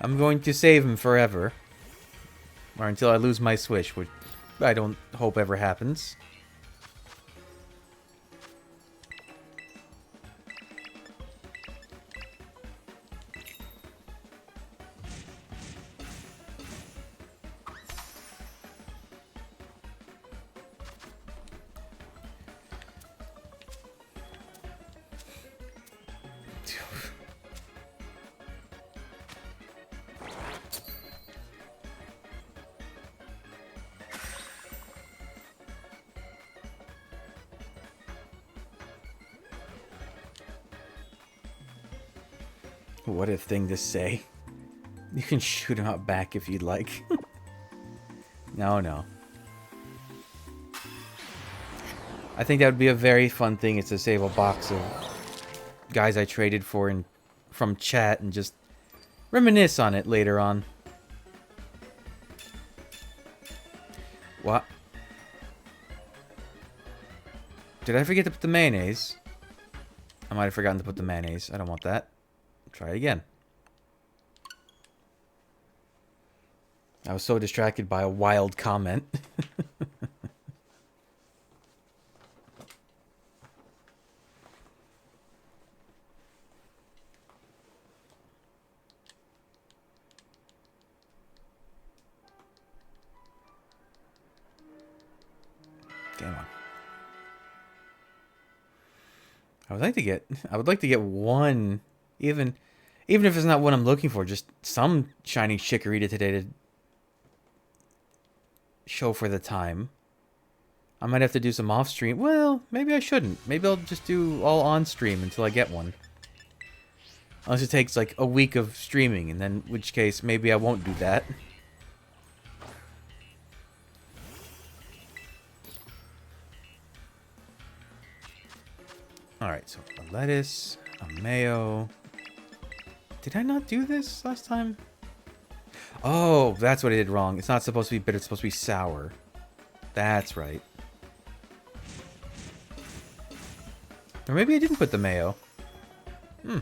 I'm going to save him forever. Or until I lose my Switch, which I don't hope ever happens. What a thing to say. You can shoot him out back if you'd like. No, no. I think that would be a very fun thing, is to save a box of guys I traded for from chat and just reminisce on it later on. What? Did I forget to put the mayonnaise? I might have forgotten to put the mayonnaise. I don't want that. Try again. I was so distracted by a wild comment. Come on. I would like to get one, even if it's not what I'm looking for, just some shiny chikorita today to show for the time. I might have to do some off stream. Well, maybe I shouldn't. Maybe I'll just do all on stream until I get one. Unless it takes like a week of streaming, and then in which case maybe I won't do that. Alright, so a lettuce, a mayo. Did I not do this last time? Oh, that's what I did wrong. It's not supposed to be bitter, it's supposed to be sour. That's right. Or maybe I didn't put the mayo. Hmm.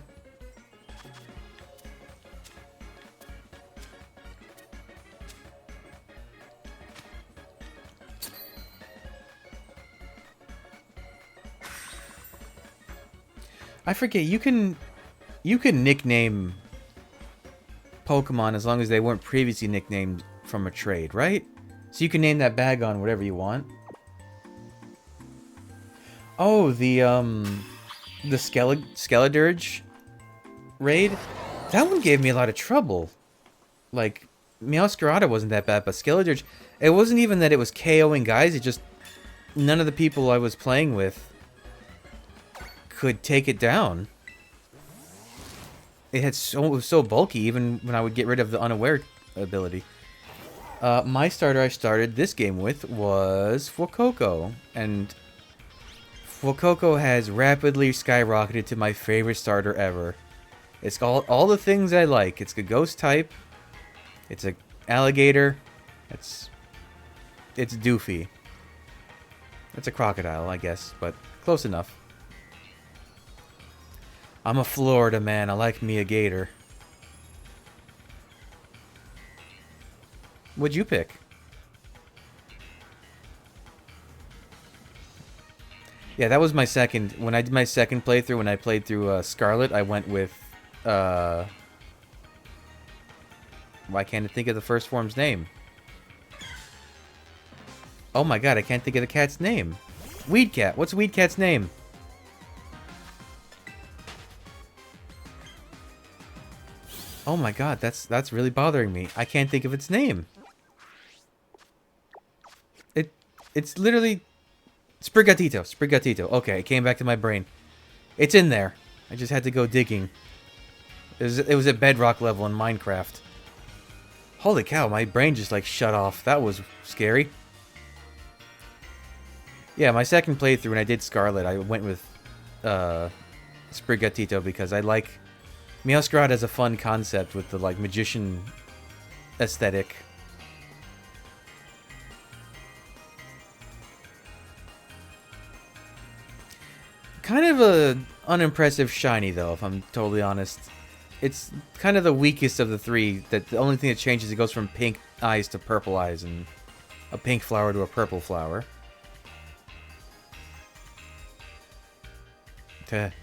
I forget, you can nickname Pokemon as long as they weren't previously nicknamed from a trade, right? So you can name that Bagon whatever you want. Oh, the Skeledirge raid? That one gave me a lot of trouble. Like, Meowscarada wasn't that bad, but Skeledirge, it wasn't even that it was KOing guys, it just, none of the people I was playing with could take it down. It was so bulky, even when I would get rid of the unaware ability. My starter I started this game with was Fuecoco, and Fuecoco has rapidly skyrocketed to my favorite starter ever. It's all the things I like. It's a ghost type. It's a alligator. It's doofy. It's a crocodile, I guess, but close enough. I'm a Florida man. I like me a gator. What'd you pick? Yeah, that was my second. When I did my second playthrough, when I played through Scarlet, I went with... why can't I think of the first form's name? Oh my god, I can't think of the cat's name. Weedcat. What's Weedcat's name? Oh my god, that's really bothering me. I can't think of its name. It's literally Sprigatito. Sprigatito. Okay, it came back to my brain. It's in there. I just had to go digging. It was at bedrock level in Minecraft. Holy cow, my brain just like shut off. That was scary. Yeah, my second playthrough when I did Scarlet, I went with Sprigatito because I like Meowscarada as a fun concept with the like magician aesthetic. Kind of a unimpressive shiny though, if I'm totally honest. It's kind of the weakest of the three. That the only thing that changes, it goes from pink eyes to purple eyes, and a pink flower to a purple flower. Okay.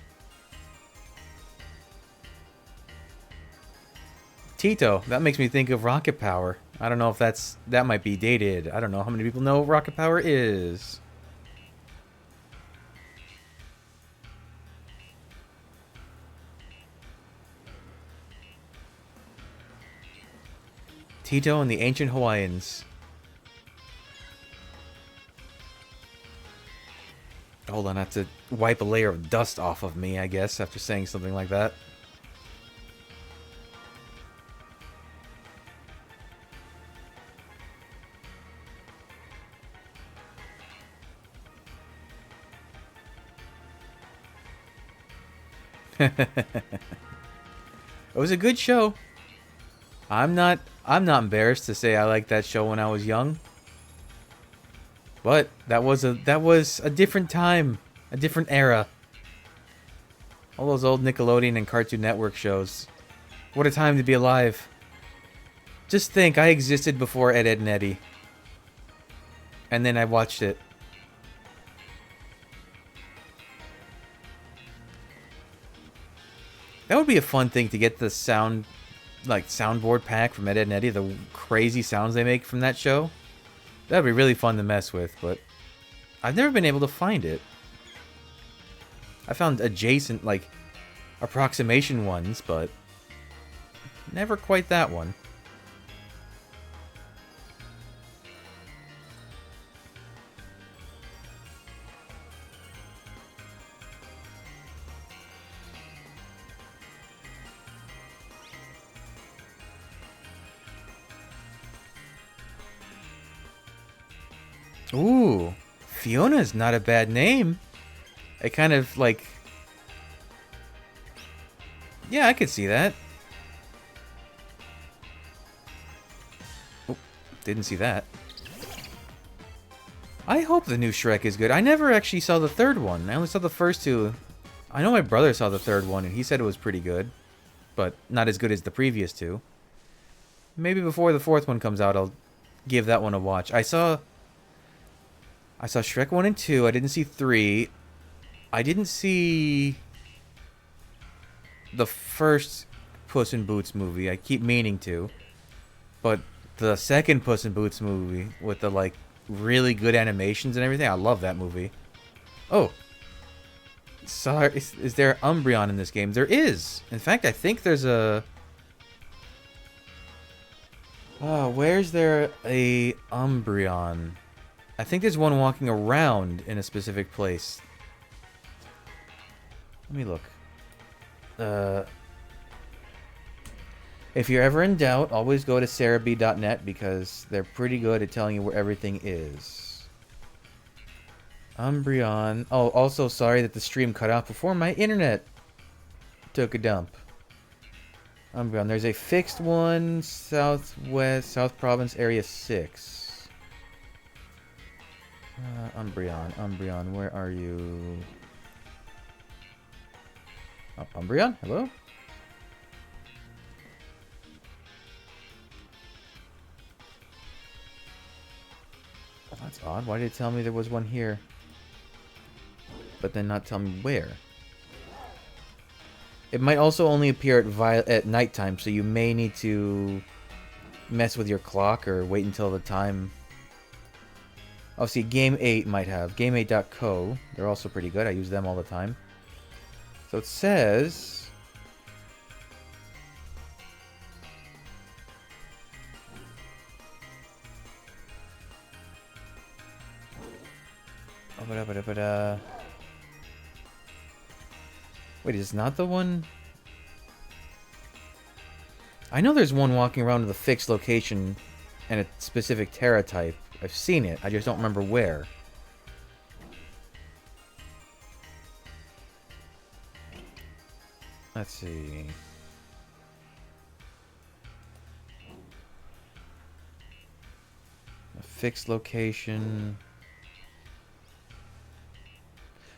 Tito, that makes me think of Rocket Power. I don't know if that might be dated. I don't know how many people know what Rocket Power is. Tito and the Ancient Hawaiians. Hold on, I have to wipe a layer of dust off of me, I guess, after saying something like that. It was a good show. I'm not embarrassed to say I liked that show when I was young. But that was a different time, a different era. All those old Nickelodeon and Cartoon Network shows. What a time to be alive. Just think, I existed before Ed, Edd and Eddy. And then I watched it. That would be a fun thing to get the soundboard pack from Ed, Edd and Eddy, the crazy sounds they make from that show. That'd be really fun to mess with, but I've never been able to find it. I found adjacent, like, approximation ones, but never quite that one. Ooh, Fiona's not a bad name. It kind of like... Yeah, I could see that. Oh, didn't see that. I hope the new Shrek is good. I never actually saw the third one. I only saw the first two. I know my brother saw the third one, and he said it was pretty good. But not as good as the previous two. Maybe before the fourth one comes out, I'll give that one a watch. I saw Shrek 1 and 2. I didn't see 3. I didn't see the first Puss in Boots movie. I keep meaning to. But the second Puss in Boots movie with the, like, really good animations and everything, I love that movie. Oh. Sorry, is there Umbreon in this game? There is. In fact, I think there's a... Oh, where's there a Umbreon? I think there's one walking around in a specific place. Let me look. If you're ever in doubt, always go to sarahb.net because they're pretty good at telling you where everything is. Umbreon. Oh, also sorry that the stream cut off before my internet took a dump. Umbreon. There's a fixed one, South Province, Area 6. Umbreon, where are you? Oh, Umbreon, hello? Oh, that's odd. Why did it tell me there was one here? But then not tell me where? It might also only appear at nighttime, so you may need to mess with your clock or wait until the time... Oh, see, Game 8 might have. Game8.co. They're also pretty good. I use them all the time. So it says... Wait, is not the one? I know there's one walking around with a fixed location and a specific Terra type. I've seen it. I just don't remember where. Let's see. A fixed location.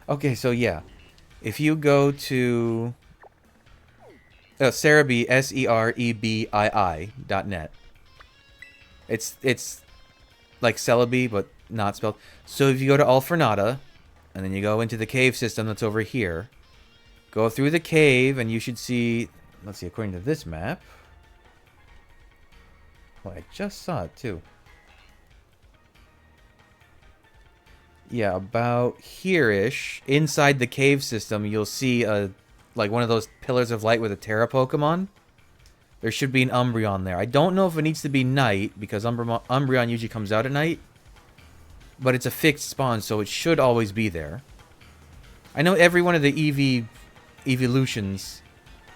Okay, so yeah. If you go to Cerebii, Serebii.net. It's like Celebi, but not spelled. So if you go to Alfornata, and then you go into the cave system that's over here, go through the cave, and you should see... Let's see, according to this map... Well, I just saw it, too. Yeah, about here-ish, inside the cave system, you'll see like one of those pillars of light with a Terra Pokemon. There should be an Umbreon there. I don't know if it needs to be night, because Umbreon usually comes out at night. But it's a fixed spawn, so it should always be there. I know every one of the evolutions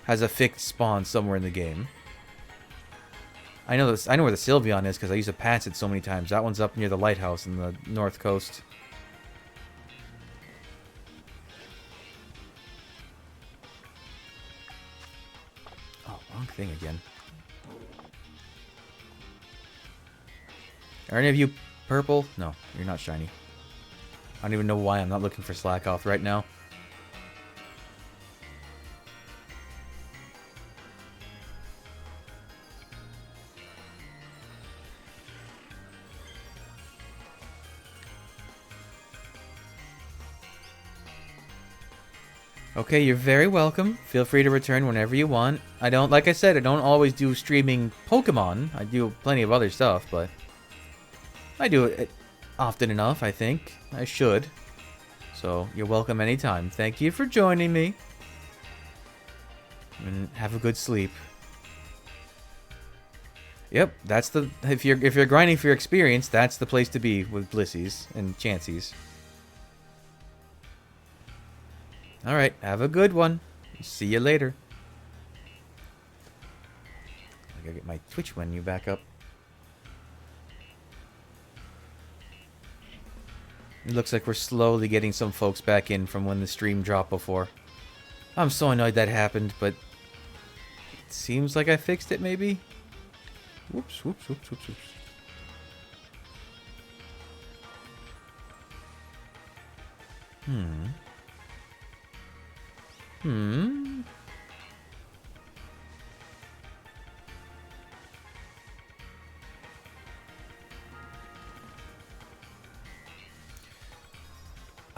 has a fixed spawn somewhere in the game. I know this. I know where the Sylveon is, because I used to pass it so many times. That one's up near the lighthouse in the north coast. Wrong thing again. Are any of you purple? No, you're not shiny. I don't even know why I'm not looking for Slack Off right now. Okay, you're very welcome. Feel free to return whenever you want. I don't, like I said, I don't always do streaming Pokemon. I do plenty of other stuff, but I do it often enough, I think. I should. So, you're welcome anytime. Thank you for joining me. And have a good sleep. Yep, that's the... If you're grinding for your experience, that's the place to be with Blissies and Chanseys. Alright, have a good one. See you later. I gotta get my Twitch menu back up. It looks like we're slowly getting some folks back in from when the stream dropped before. I'm so annoyed that happened, but it seems like I fixed it, maybe? Whoops, whoops, whoops, whoops, whoops.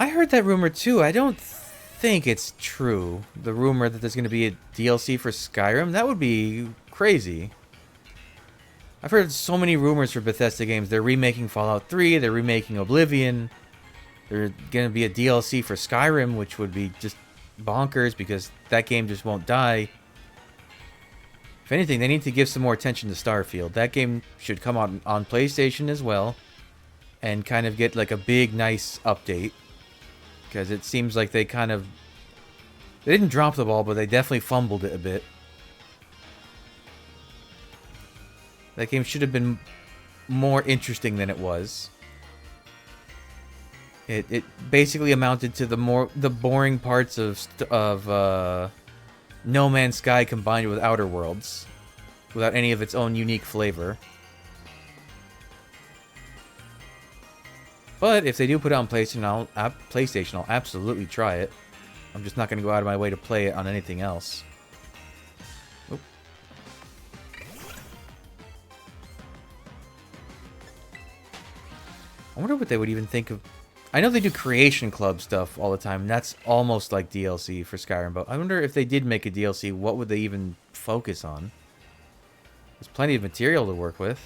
I heard that rumor too. I don't think it's true. The rumor that there's going to be a DLC for Skyrim. That would be crazy. I've heard so many rumors for Bethesda games. They're remaking Fallout 3. They're remaking Oblivion. There's going to be a DLC for Skyrim, which would be just bonkers because that game just won't die. If anything, they need to give some more attention to Starfield. That game should come out on PlayStation as well and kind of get like a big, nice update. Because it seems like they kind of... They didn't drop the ball, but they definitely fumbled it a bit. That game should have been more interesting than it was. It basically amounted to the boring parts of No Man's Sky combined with Outer Worlds, without any of its own unique flavor. But if they do put it on PlayStation, I'll absolutely try it. I'm just not going to go out of my way to play it on anything else. Oop. I wonder what they would even think of... I know they do Creation Club stuff all the time, and that's almost like DLC for Skyrim, but I wonder if they did make a DLC, what would they even focus on? There's plenty of material to work with.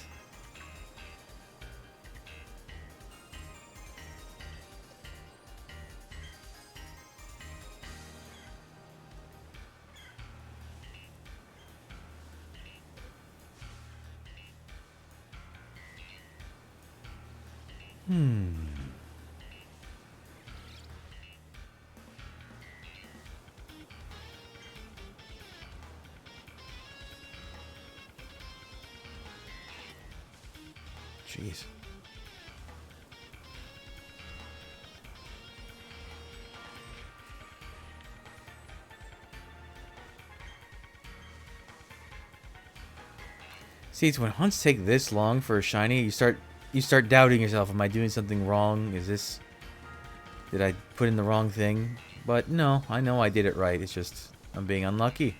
Jeez. See, it's when hunts take this long for a shiny, you start doubting yourself. Am I doing something wrong? Did I put in the wrong thing? But no, I know I did it right. It's just I'm being unlucky.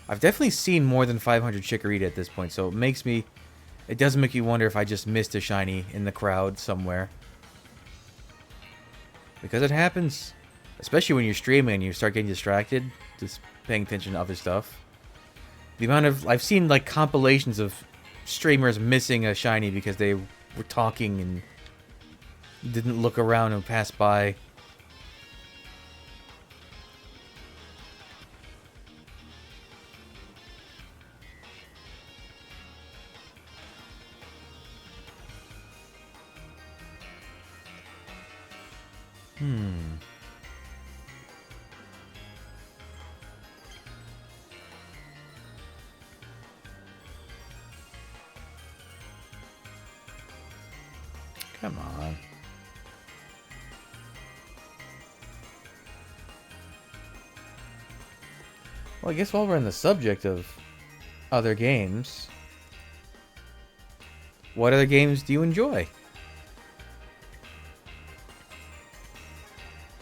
I've definitely seen more than 500 Chikorita at this point, so it does make you wonder if I just missed a shiny in the crowd somewhere. Because it happens, especially when you're streaming and you start getting distracted, just paying attention to other stuff. The amount of I've seen like compilations of streamers missing a shiny because they were talking and didn't look around and pass by. Come on. Well, I guess while we're on the subject of other games, what other games do you enjoy?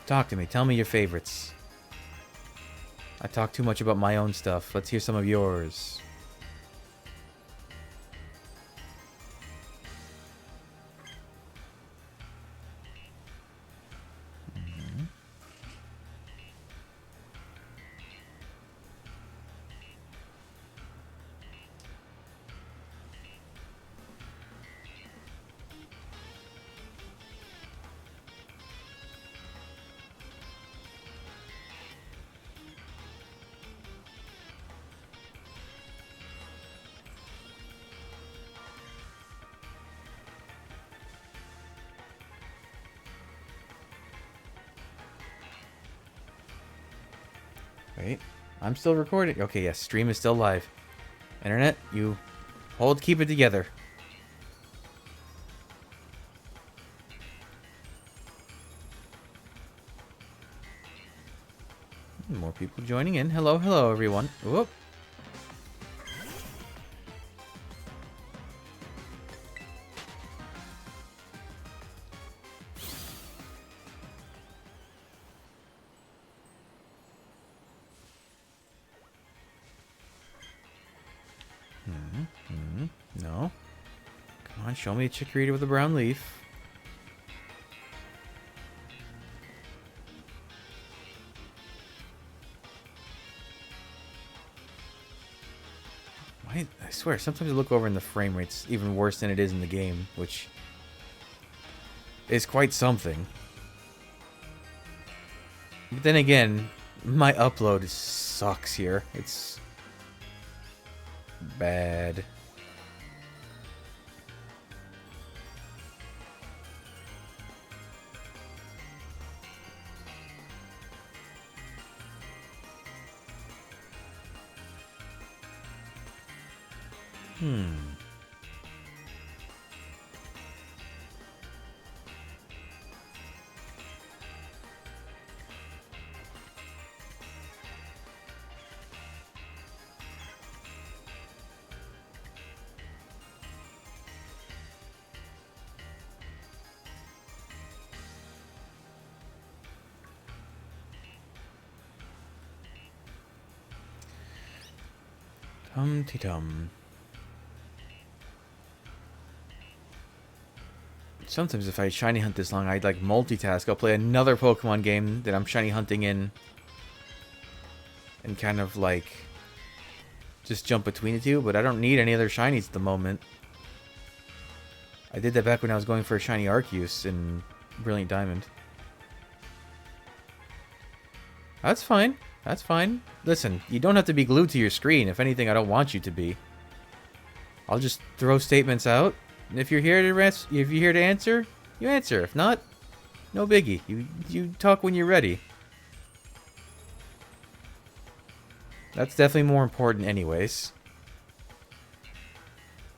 Talk to me. Tell me your favorites. I talk too much about my own stuff. Let's hear some of yours. Wait, I'm still recording. Okay, yes, stream is still live. Internet, you keep it together. More people joining in. Hello, hello, everyone. Whoop. No. Come on, show me a Chikorita with a brown leaf. I swear, sometimes I look over and the frame rate's even worse than it is in the game, which is quite something. But then again, my upload sucks here. It's bad. Tum-ti-tum. Sometimes if I shiny hunt this long, I'd like multitask. I'll play another Pokemon game that I'm shiny hunting in and kind of like just jump between the two, but I don't need any other shinies at the moment. I did that back when I was going for a shiny Arceus in Brilliant Diamond. That's fine. That's fine. Listen, you don't have to be glued to your screen. If anything, I don't want you to be. I'll just throw statements out. And if you're here to answer, you answer. If not, no biggie. You talk when you're ready. That's definitely more important anyways.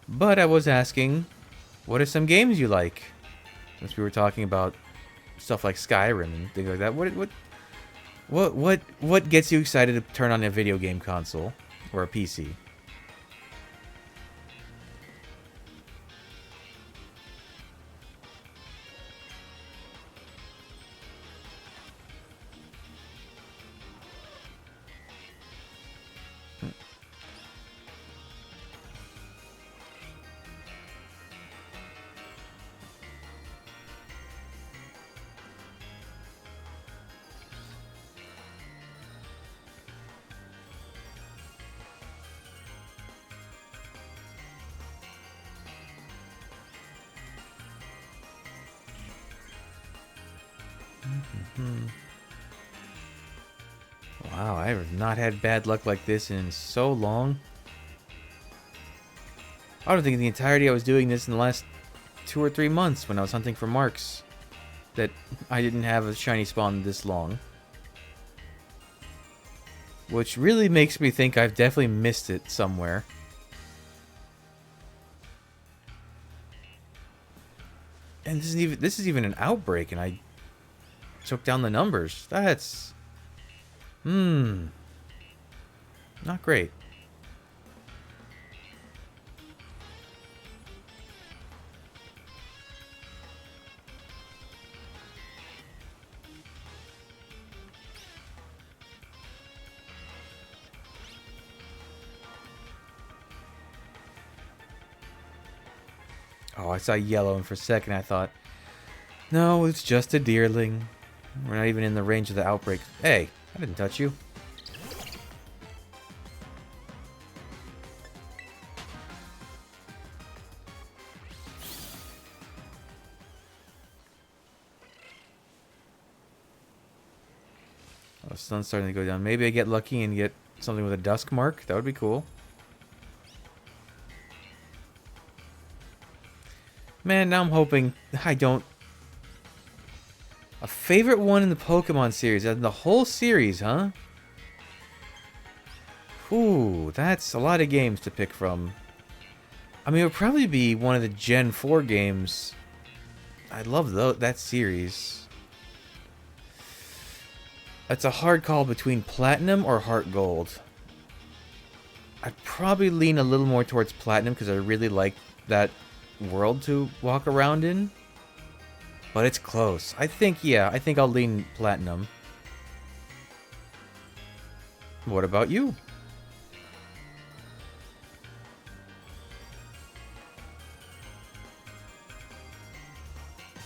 But I was asking What are some games you like? Since we were talking about stuff like Skyrim and things like that, what gets you excited to turn on a video game console or a PC? Wow, I have not had bad luck like this in so long. I don't think in the entirety I was doing this in the last 2 or 3 months when I was hunting for marks that I didn't have a shiny spawn this long. Which really makes me think I've definitely missed it somewhere. And this is even an outbreak, and I took down the numbers. That's not great. Oh, I saw yellow, and for a second I thought, no, it's just a deerling. We're not even in the range of the outbreak. Hey, I didn't touch you. Oh, the sun's starting to go down. Maybe I get lucky and get something with a dusk mark. That would be cool. Man, now I'm hoping I don't... A favorite one in the Pokemon series. And the whole series, huh? Ooh, that's a lot of games to pick from. I mean, it would probably be one of the Gen 4 games. I love that series. It's a hard call between Platinum or Heart Gold. I'd probably lean a little more towards Platinum because I really like that world to walk around in. But it's close. I think I'll lean Platinum. What about you?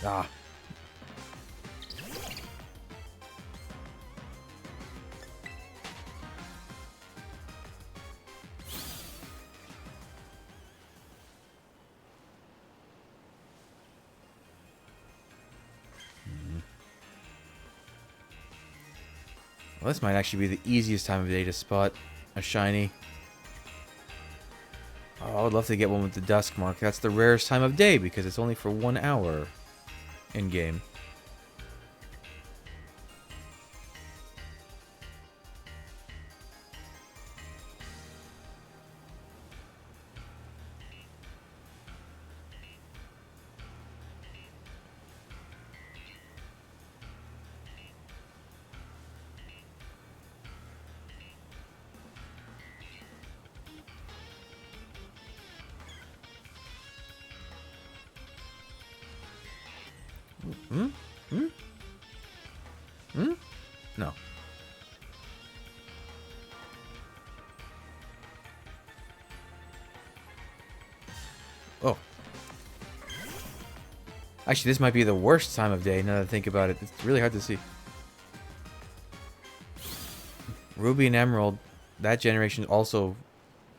Ah. Well, this might actually be the easiest time of day to spot a shiny. Oh, I would love to get one with the dusk mark. That's the rarest time of day because it's only for 1 hour in game. Hmm? Hmm? Hmm? No. Oh. Actually, this might be the worst time of day now that I think about it. It's really hard to see. Ruby and Emerald, that generation also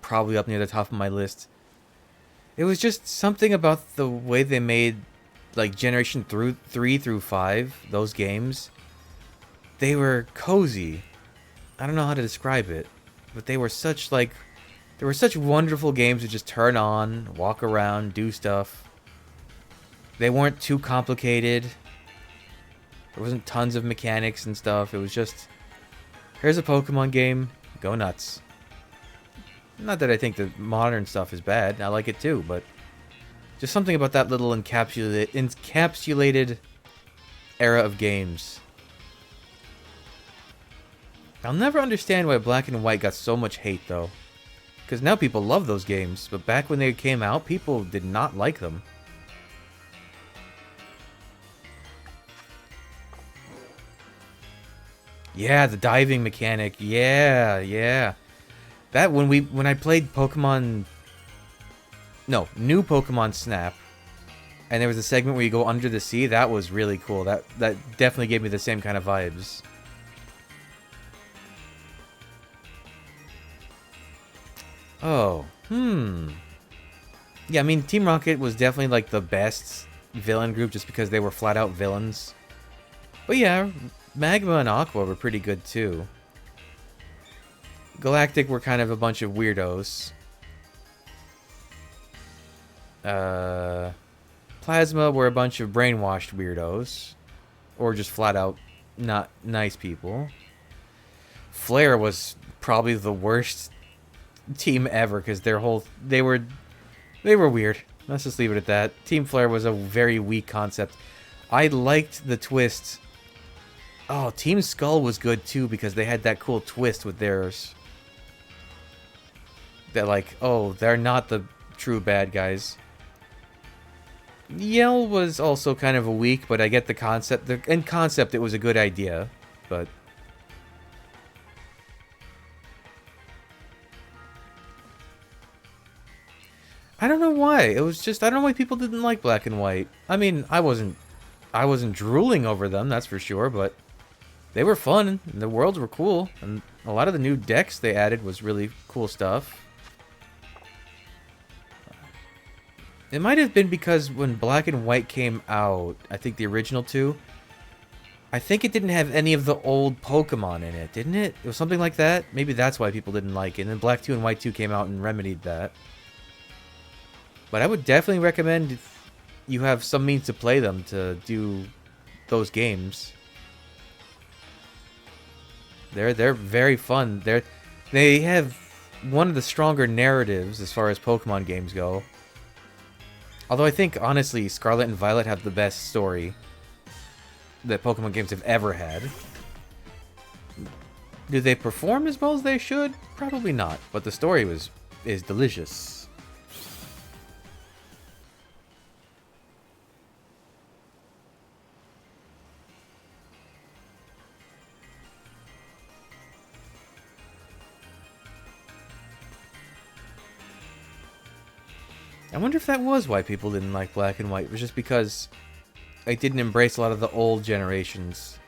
probably up near the top of my list. It was just something about the way they made like generation 3 through 5, those games. They were cozy. I don't know how to describe it, but they were such wonderful games to just turn on, walk around, do stuff. They weren't too complicated. There wasn't tons of mechanics and stuff. It was just, here's a Pokemon game, go nuts. Not that I think the modern stuff is bad. I like it too, but Just something about that little encapsulated era of games. I'll never understand why Black and White got so much hate, though. Because now people love those games, but back when they came out, people did not like them. Yeah, the diving mechanic. Yeah, yeah. That when I played Pokemon... No, new Pokemon Snap, and there was a segment where you go under the sea, that was really cool. That definitely gave me the same kind of vibes. Oh, yeah, I mean, Team Rocket was definitely, like, the best villain group just because they were flat-out villains. But yeah, Magma and Aqua were pretty good, too. Galactic were kind of a bunch of weirdos. Plasma were a bunch of brainwashed weirdos. Or just flat-out not nice people. Flare was probably the worst team ever because they were weird. Let's just leave it at that. Team Flare was a very weak concept. I liked the twist. Oh, Team Skull was good too because they had that cool twist with theirs. That like, oh, they're not the true bad guys. Yell was also kind of a weak, but I get the concept. In concept, it was a good idea, but I don't know why. It was just I don't know why people didn't like Black and White. I mean, I wasn't drooling over them, that's for sure, but they were fun and the worlds were cool, and a lot of the new decks they added was really cool stuff. It might have been because when Black and White came out, I think the original two, I think it didn't have any of the old Pokemon in it, didn't it? It was something like that. Maybe that's why people didn't like it. And then Black 2 and White 2 came out and remedied that. But I would definitely recommend if you have some means to play them to do those games. They're very fun. They have one of the stronger narratives as far as Pokemon games go. Although I think, honestly, Scarlet and Violet have the best story that Pokemon games have ever had. Do they perform as well as they should? Probably not, but the story is delicious. I wonder if that was why people didn't like Black and White. It was just because they didn't embrace a lot of the old generations.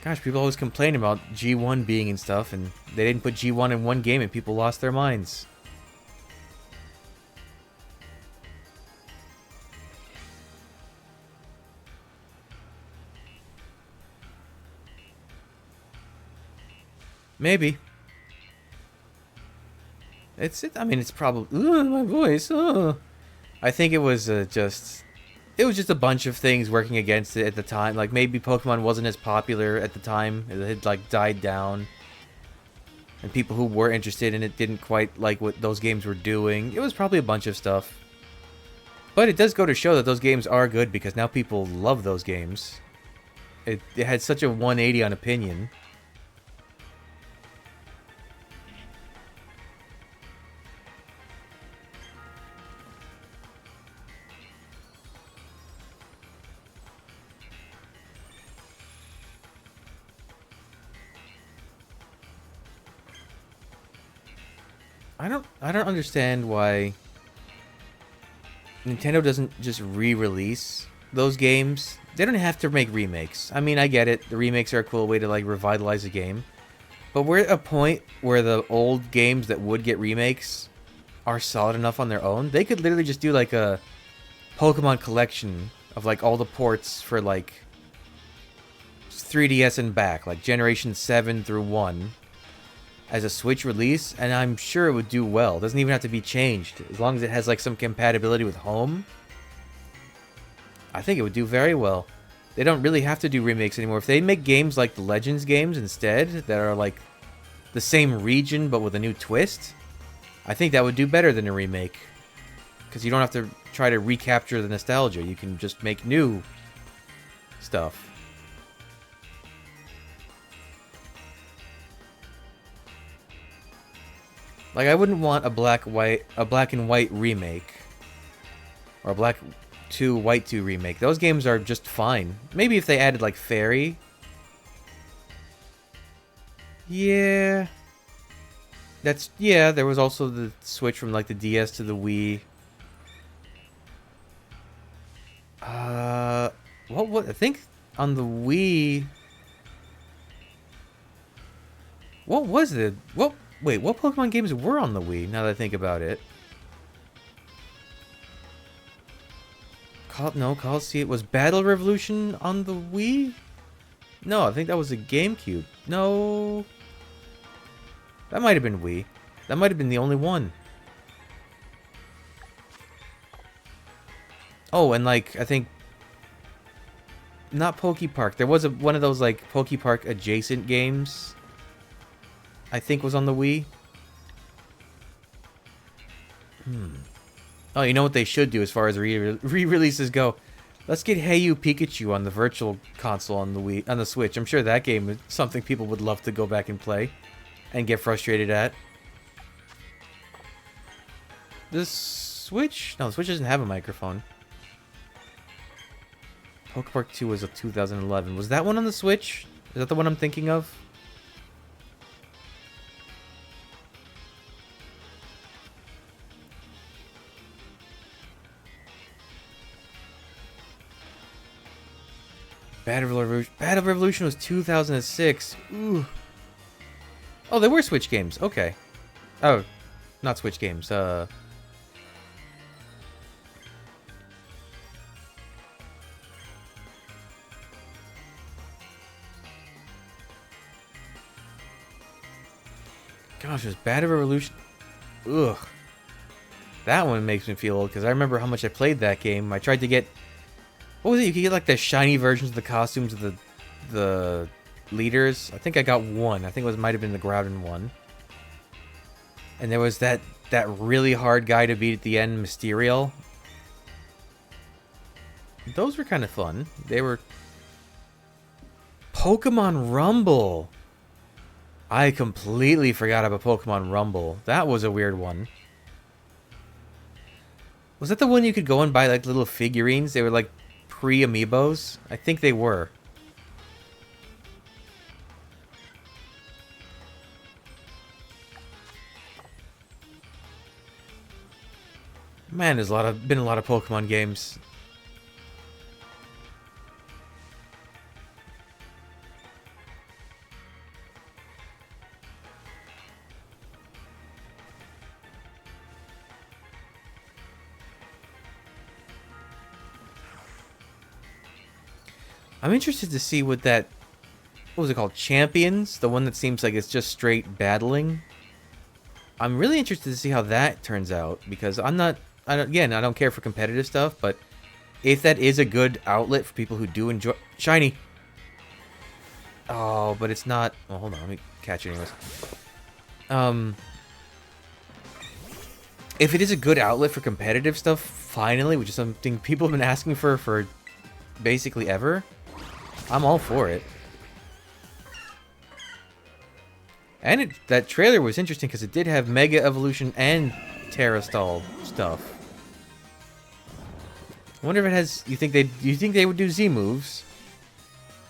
Gosh, people always complain about G1 being and stuff, and they didn't put G1 in one game and people lost their minds. Maybe. I mean, it's probably... Ooh, my voice. Oh. I think it was just a bunch of things working against it at the time. Like, maybe Pokemon wasn't as popular at the time. It had, like, died down. And people who were interested in it didn't quite like what those games were doing. It was probably a bunch of stuff. But it does go to show that those games are good because now people love those games. It had such a 180 on opinion. I don't understand why Nintendo doesn't just re-release those games. They don't have to make remakes. I mean, I get it. The remakes are a cool way to like revitalize a game. But we're at a point where the old games that would get remakes are solid enough on their own. They could literally just do like a Pokemon collection of like all the ports for like 3DS and back, like Generation 7 through 1. As a Switch release, and I'm sure it would do well. It doesn't even have to be changed. As long as it has like some compatibility with home, I think it would do very well. They don't really have to do remakes anymore. If they make games like the Legends games instead, that are like the same region but with a new twist, I think that would do better than a remake. Because you don't have to try to recapture the nostalgia. You can just make new stuff. Like, I wouldn't want a black and white remake. Or a black 2, white 2 remake. Those games are just fine. Maybe if they added, like, Fairy. Yeah. Yeah, there was also the switch from, like, the DS to the Wii. What? I think on the Wii... What was it? Wait, what Pokemon games were on the Wii, now that I think about it? Coliseum. Was Battle Revolution on the Wii? No, I think that was a GameCube. No. That might have been Wii. That might have been the only one. Oh, and like, I think... Not Poke Park. There was one of those, like, Poke Park adjacent games. I think was on the Wii. Oh, you know what they should do as far as re-releases go? Let's get Hey You Pikachu on the Virtual Console on the Wii, on the Switch. I'm sure that game is something people would love to go back and play and get frustrated at. The Switch? No, the Switch doesn't have a microphone. Poke Park 2 was a 2011. Was that one on the Switch? Is that the one I'm thinking of? Battle Revolution was 2006. Ooh. Oh, they were Switch games. Okay. Oh, not Switch games. Gosh, it was Battle Revolution. Ugh. That one makes me feel old because I remember how much I played that game. I tried to get... What was it? You could get like the shiny versions of the costumes of the leaders. I think I got one. I think it might have been the Groudon one. And there was that really hard guy to beat at the end, Mysterio. Those were kind of fun. They were... Pokemon Rumble. I completely forgot about Pokemon Rumble. That was a weird one. Was that the one you could go and buy like little figurines? They were like pre-amiibos? I think they were. Man, there's been a lot of Pokemon games. I'm interested to see what that... What was it called? Champions? The one that seems like it's just straight battling? I'm really interested to see how that turns out, because I don't care for competitive stuff, but if that is a good outlet for people who do enjoy... Shiny! Oh, but it's not... Oh, hold on, let me catch it anyways. If it is a good outlet for competitive stuff, finally, which is something people have been asking for basically ever, I'm all for it. And that trailer was interesting because it did have Mega Evolution and Terrastall stuff. I wonder if it has... You think they would do Z moves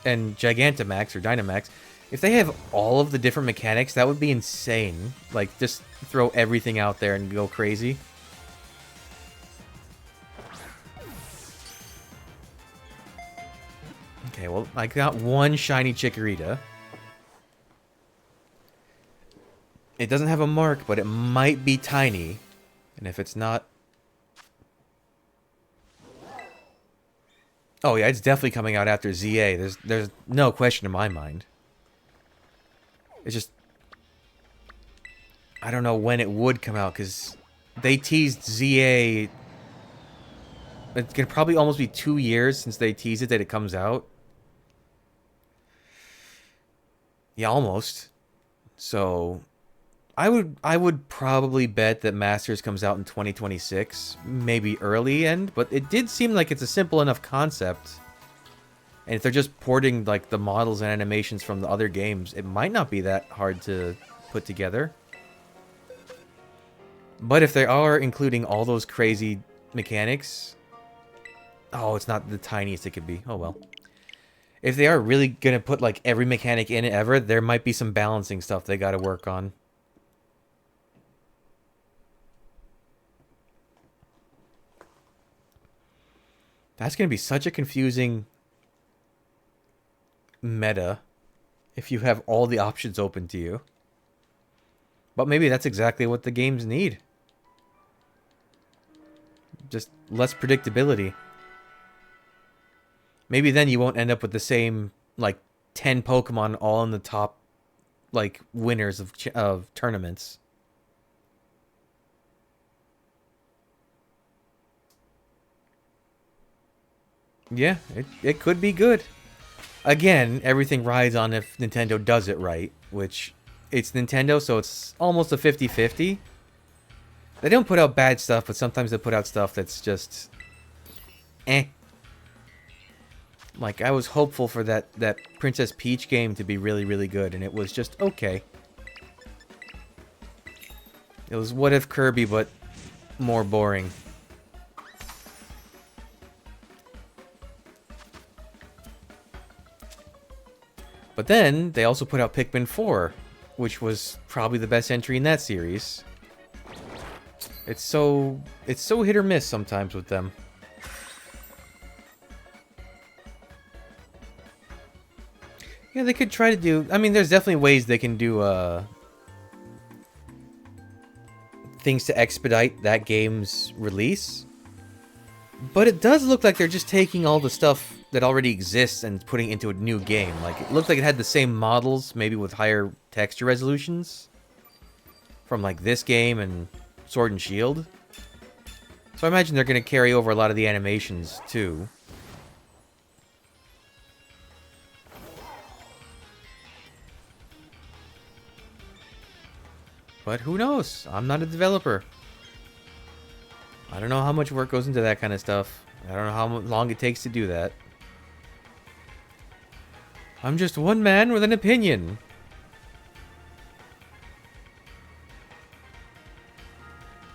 and Gigantamax or Dynamax? If they have all of the different mechanics, that would be insane. Like, just throw everything out there and go crazy. Okay, well, I got one shiny Chikorita. It doesn't have a mark, but it might be tiny. And if it's not... Oh yeah, it's definitely coming out after ZA. There's no question in my mind. It's just... I don't know when it would come out, because they teased ZA... It's gonna probably almost be 2 years since they teased it that it comes out. Yeah, almost. So... I would probably bet that Masters comes out in 2026, maybe early end, but it did seem like it's a simple enough concept. And if they're just porting like the models and animations from the other games, it might not be that hard to put together. But if they are including all those crazy mechanics, oh, it's not the tiniest it could be. Oh well. If they are really gonna put like every mechanic in it ever, there might be some balancing stuff they gotta work on. That's gonna be such a confusing meta if you have all the options open to you. But maybe that's exactly what the games need. Just less predictability. Maybe then you won't end up with the same, like, 10 Pokemon all in the top, like, winners of tournaments. Yeah, it could be good. Again, everything rides on if Nintendo does it right, which it's Nintendo, so it's almost a 50-50. They don't put out bad stuff, but sometimes they put out stuff that's just eh. Like, I was hopeful for that Princess Peach game to be really, really good, and it was just okay. It was What If Kirby, but more boring. But then, they also put out Pikmin 4, which was probably the best entry in that series. It's so hit or miss sometimes with them. Yeah, they could try to do... I mean, there's definitely ways they can do things to expedite that game's release. But it does look like they're just taking all the stuff that already exists and putting it into a new game. Like, it looked like it had the same models, maybe with higher texture resolutions, from, like, this game and Sword and Shield. So I imagine they're going to carry over a lot of the animations, too. But who knows? I'm not a developer. I don't know how much work goes into that kind of stuff. I don't know how long it takes to do that. I'm just one man with an opinion.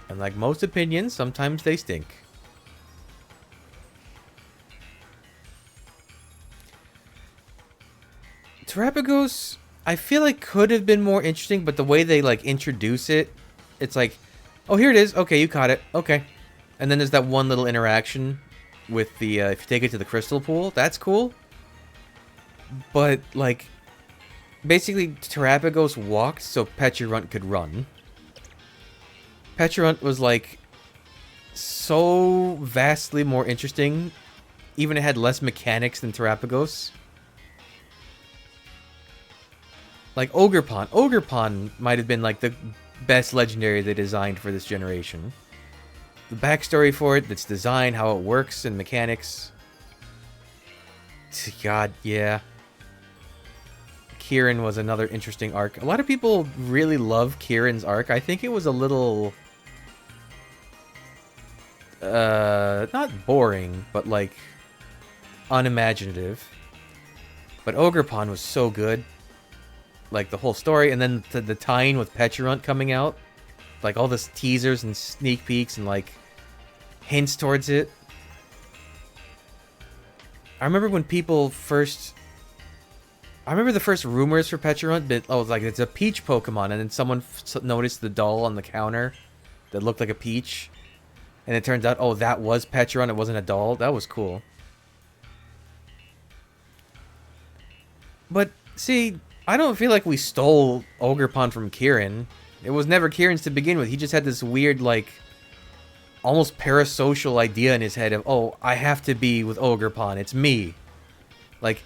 And like most opinions, sometimes they stink. Terrapagos, I feel like could have been more interesting, but the way they like introduce it, it's like, oh, here it is. Okay, you caught it. Okay. And then there's that one little interaction with the, if you take it to the crystal pool, that's cool. But, like, basically, Terrapagos walked so Peturunt could run. Peturunt was, like, so vastly more interesting. Even it had less mechanics than Terrapagos. Like, Ogerpon. Ogerpon might have been, like, the best legendary they designed for this generation. The backstory for it, its design, how it works, and mechanics. God, yeah. Kieran was another interesting arc. A lot of people really love Kieran's arc. I think it was a little... not boring, but, like, unimaginative. But Ogerpon was so good. Like, the whole story, and then the tie-in with Peturunt coming out. Like, all this teasers and sneak peeks and, like, hints towards it. I remember when people first... I remember the first rumors for Peturunt, but, oh, like, it's a peach Pokemon, and then someone noticed the doll on the counter that looked like a peach. And it turns out, oh, that was Peturunt, it wasn't a doll. That was cool. But, see, I don't feel like we stole Ogerpon from Kieran. It was never Kieran's to begin with. He just had this weird, like, almost parasocial idea in his head of, oh, I have to be with Ogerpon. It's me. Like,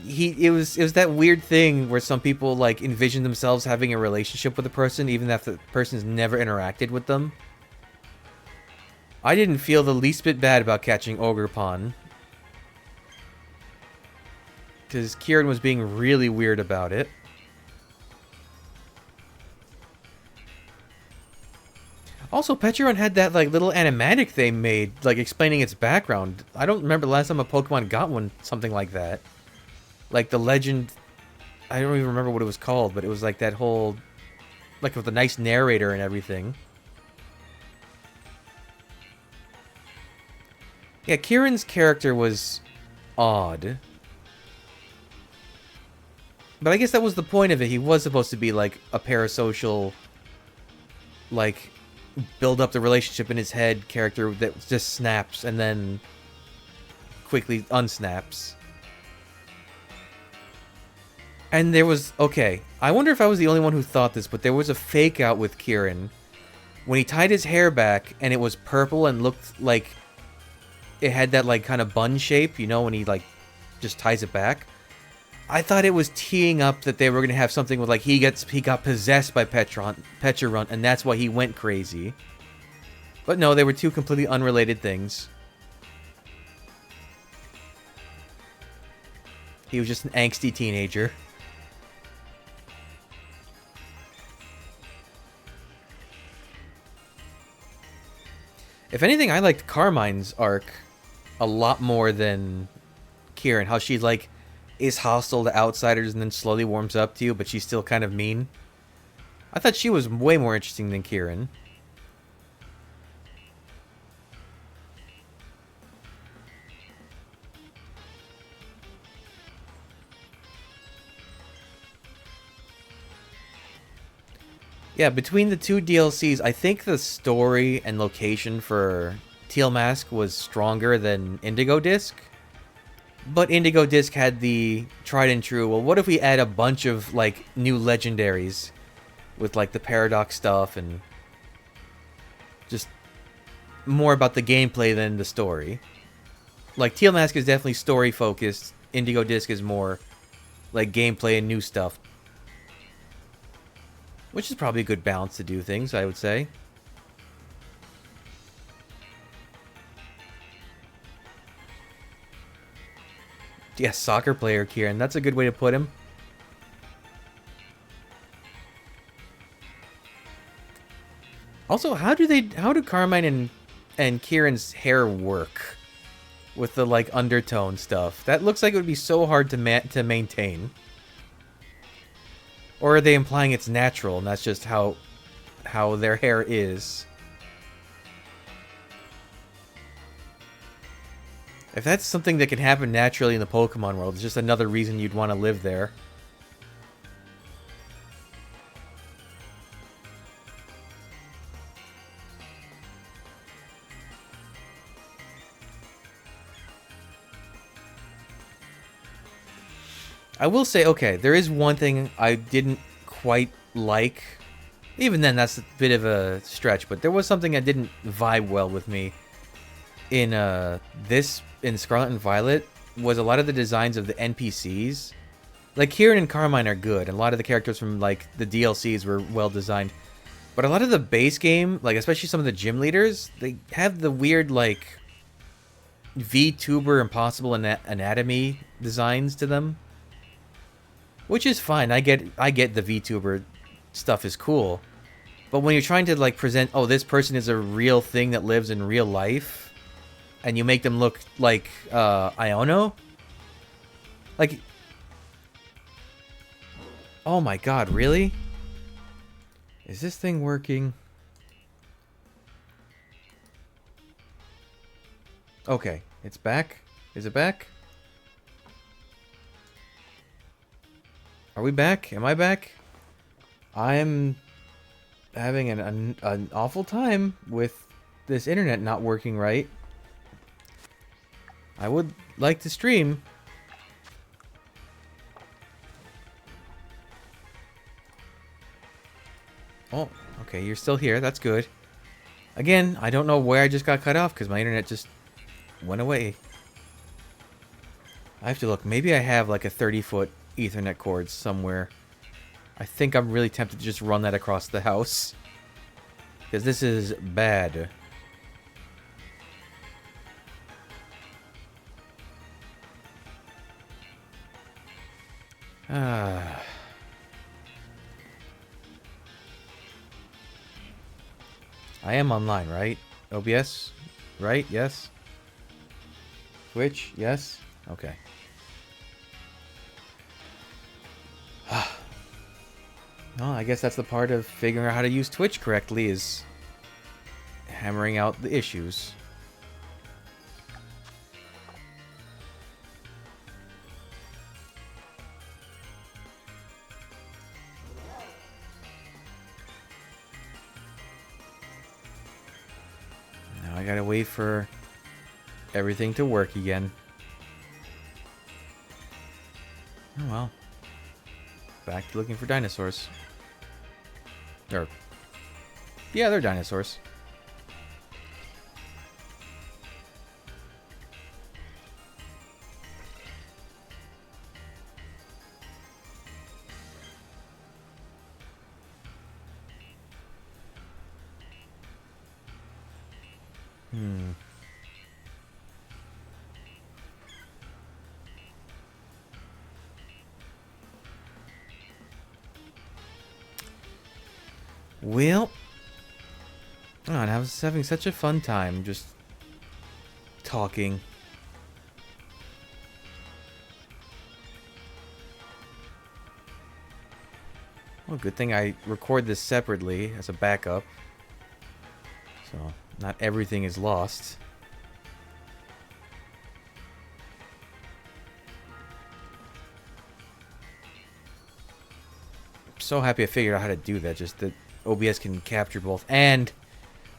it was that weird thing where some people, like, envision themselves having a relationship with a person, even if the person's never interacted with them. I didn't feel the least bit bad about catching Ogerpon. Because Kieran was being really weird about it. Also, Petron had that like little animatic they made, like explaining its background. I don't remember the last time a Pokemon got one something like that. Like the legend, I don't even remember what it was called, but it was like that whole, like with a nice narrator and everything. Yeah, Kieran's character was odd. But I guess that was the point of it. He was supposed to be like a parasocial, like, build up the relationship in his head character that just snaps and then quickly unsnaps. And there was, okay, I wonder if I was the only one who thought this, but there was a fake out with Kieran when he tied his hair back and it was purple and looked like it had that like kind of bun shape, you know, when he like just ties it back. I thought it was teeing up that they were going to have something with like he got possessed by Pecharunt and that's why he went crazy. But no, they were two completely unrelated things. He was just an angsty teenager. If anything, I liked Carmine's arc a lot more than Kieran. How she like is hostile to outsiders and then slowly warms up to you, but she's still kind of mean. I thought she was way more interesting than Kieran. Yeah, between the two DLCs, I think the story and location for Teal Mask was stronger than Indigo Disc. But Indigo Disc had the tried and true, well, what if we add a bunch of, like, new legendaries with, like, the Paradox stuff and just more about the gameplay than the story. Like, Teal Mask is definitely story-focused. Indigo Disc is more, like, gameplay and new stuff. Which is probably a good balance to do things, I would say. Yeah, soccer player Kieran. That's a good way to put him. Also, how do Carmine and Kieran's hair work with the like undertone stuff? That looks like it would be so hard to maintain. Or are they implying it's natural and that's just how their hair is? If that's something that can happen naturally in the Pokemon world, it's just another reason you'd want to live there. I will say, okay, there is one thing I didn't quite like. Even then, that's a bit of a stretch, but there was something that didn't vibe well with me in in Scarlet and Violet was a lot of the designs of the NPCs. Like Kieran and Carmine are good, and a lot of the characters from like the DLCs were well designed. But a lot of the base game, like especially some of the gym leaders, they have the weird like VTuber Impossible Anatomy designs to them. Which is fine. I get the VTuber stuff is cool. But when you're trying to like present, oh, this person is a real thing that lives in real life, and you make them look like Iono, like, oh my god, really? Is this thing working? Okay, it's back. Is it back? Are we back? Am I back? I'm having an awful time with this internet not working right. I would like to stream. Oh, okay, you're still here. That's good. Again, I don't know where I just got cut off because my internet just went away. I have to look. Maybe I have like a 30-foot Ethernet cord somewhere. I think I'm really tempted to just run that across the house. Because this is bad. Ah. I am online, right? OBS? Right? Yes? Twitch? Yes? Okay. Well, I guess that's the part of figuring out how to use Twitch correctly, is hammering out the issues. Now I gotta wait for everything to work again. Oh well. Back to looking for dinosaurs. Or, yeah, they're dinosaurs. Well, oh, and I was having such a fun time just talking. Well, good thing I record this separately as a backup, so not everything is lost. I'm so happy I figured out how to do that, just that OBS can capture both, and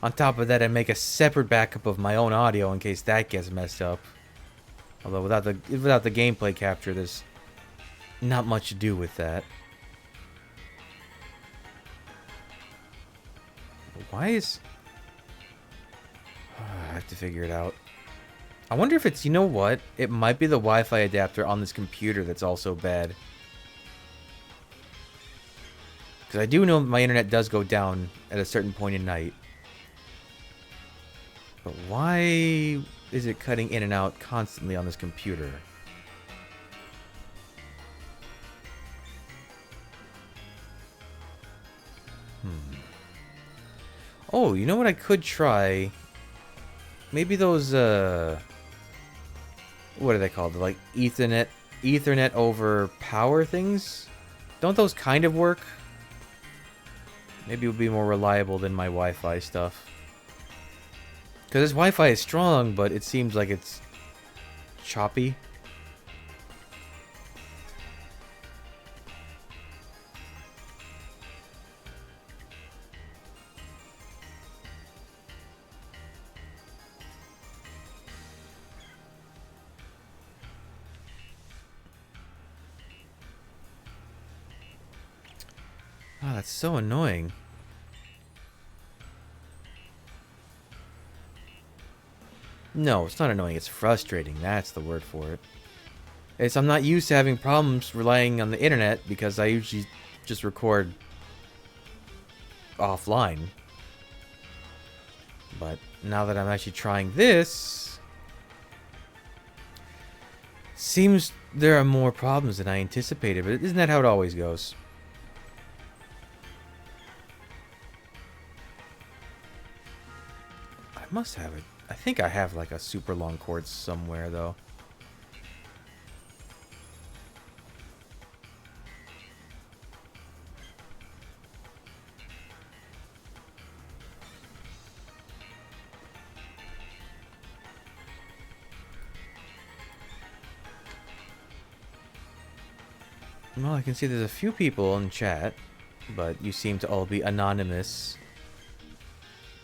on top of that I make a separate backup of my own audio in case that gets messed up. Although without the gameplay capture, there's not much to do with that. Why is... I have to figure it out. I wonder if it's, you know what? It might be the Wi-Fi adapter on this computer that's also bad. Because I do know my internet does go down at a certain point in night. But why is it cutting in and out constantly on this computer? Oh, you know what I could try? Maybe those, what are they called? Like Ethernet over power things? Don't those kind of work? Maybe it would be more reliable than my Wi-Fi stuff. Because this Wi-Fi is strong, but it seems like it's choppy. Oh, that's so annoying. No, it's not annoying. It's frustrating. That's the word for it. I'm not used to having problems relying on the internet because I usually just record offline. But now that I'm actually trying this, seems there are more problems than I anticipated. But isn't that how it always goes? I must have it. I think I have like a super long cord somewhere though. Well, I can see there's a few people in chat, but you seem to all be anonymous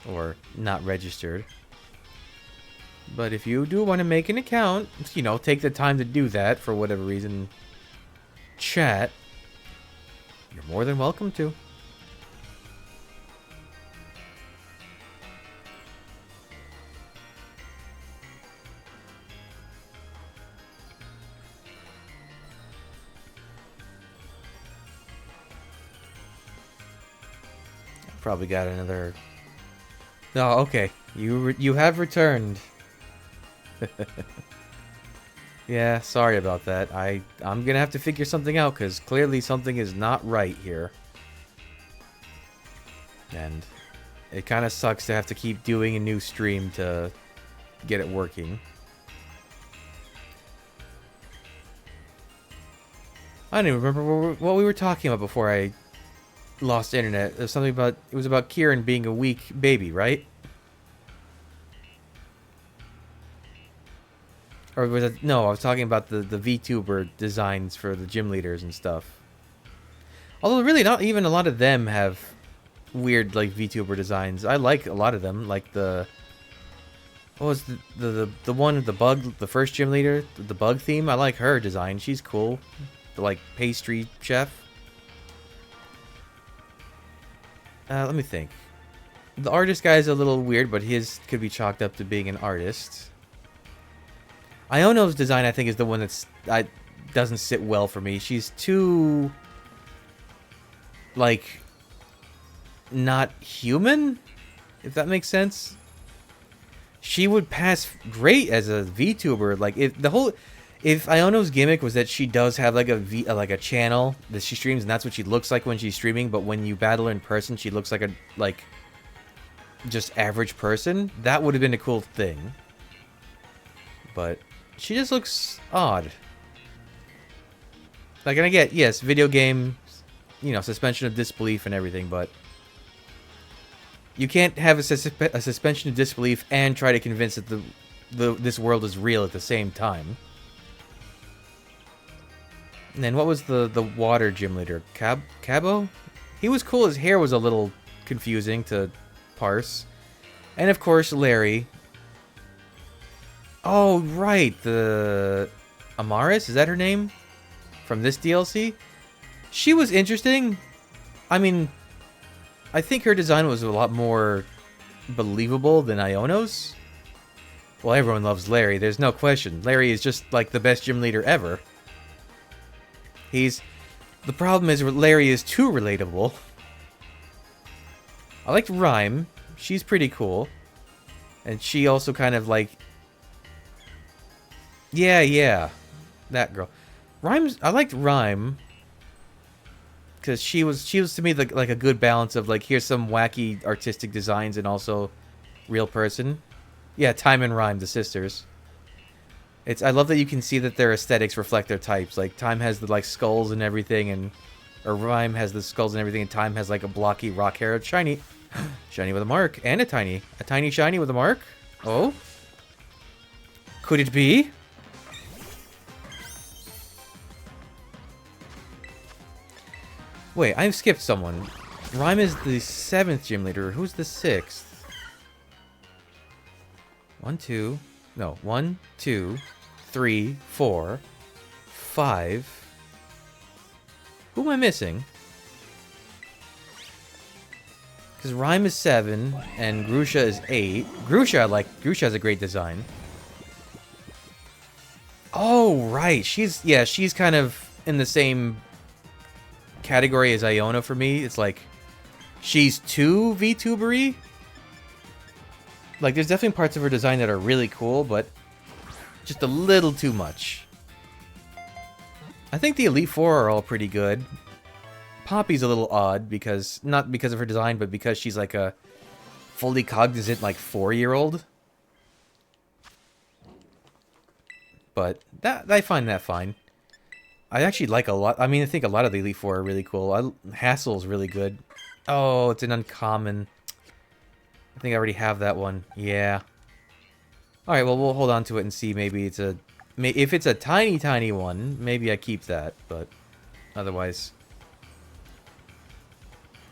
or not registered. But if you do want to make an account, you know, take the time to do that for whatever reason, chat, you're more than welcome to. Probably got another... Oh, okay. You have returned. Yeah, sorry about that. I'm gonna have to figure something out because clearly something is not right here. And It kind of sucks to have to keep doing a new stream to get it working. I don't even remember what we were talking about before I lost internet. It was something about, it was about Kieran being a weak baby, right? Or was it, no, I was talking about the VTuber designs for the gym leaders and stuff. Although really not even a lot of them have weird like VTuber designs. I like a lot of them, like the, what was the one with the bug, the first gym leader, the bug theme. I like her design. She's cool. The like pastry chef. Let me think. The artist guy is a little weird, but his could be chalked up to being an artist. Iono's design, I think, is the one that's doesn't sit well for me. She's too like not human, if that makes sense. She would pass great as a VTuber. Like if Iono's gimmick was that she does have like a channel that she streams, and that's what she looks like when she's streaming. But when you battle her in person, she looks like a just average person. That would have been a cool thing. But she just looks odd. Like, and I get, yes, video game, you know, suspension of disbelief and everything, but you can't have a suspension of disbelief and try to convince that this world is real at the same time. And then what was the water gym leader? Cabo? He was cool. His hair was a little confusing to parse. And of course, Larry. Oh, right. The Amaris? Is that her name? From this DLC? She was interesting. I mean, I think her design was a lot more believable than Iono's. Well, everyone loves Larry. There's no question. Larry is just like the best gym leader ever. The problem is Larry is too relatable. I liked Rhyme. She's pretty cool. And she also kind of like... Yeah. That girl. I liked Rhyme. Because she was to me like a good balance of like, here's some wacky artistic designs and also real person. Yeah, Time and Rhyme, the sisters. I love that you can see that their aesthetics reflect their types. Like, Time has the, like, skulls and everything, or Rhyme has the skulls and everything, and Time has, like, a blocky rock hair. Shiny. Shiny with a mark. And a tiny shiny with a mark. Oh? Could it be? Wait, I've skipped someone. Rhyme is the 7th gym leader. Who's the 6th? 1, 2... No, 1, 2, 3, 4, 5. Who am I missing? Because Rhyme is 7 and Grusha is 8. Grusha, I like. Grusha has a great design. Oh, right. She's kind of in the same category as Iona for me. It's like she's too VTuber-y. Like, there's definitely parts of her design that are really cool, but just a little too much. I think the Elite Four are all pretty good. Poppy's a little odd, not because of her design, but because she's like a fully cognizant, like, 4-year-old. But I find that fine. I actually like a lot. I mean, I think a lot of the Elite Four are really cool. Hassel's really good. Oh, it's an uncommon. I think I already have that one. Yeah. Alright, well, we'll hold on to it and see. Maybe it's if it's a tiny one, maybe I keep that, but otherwise...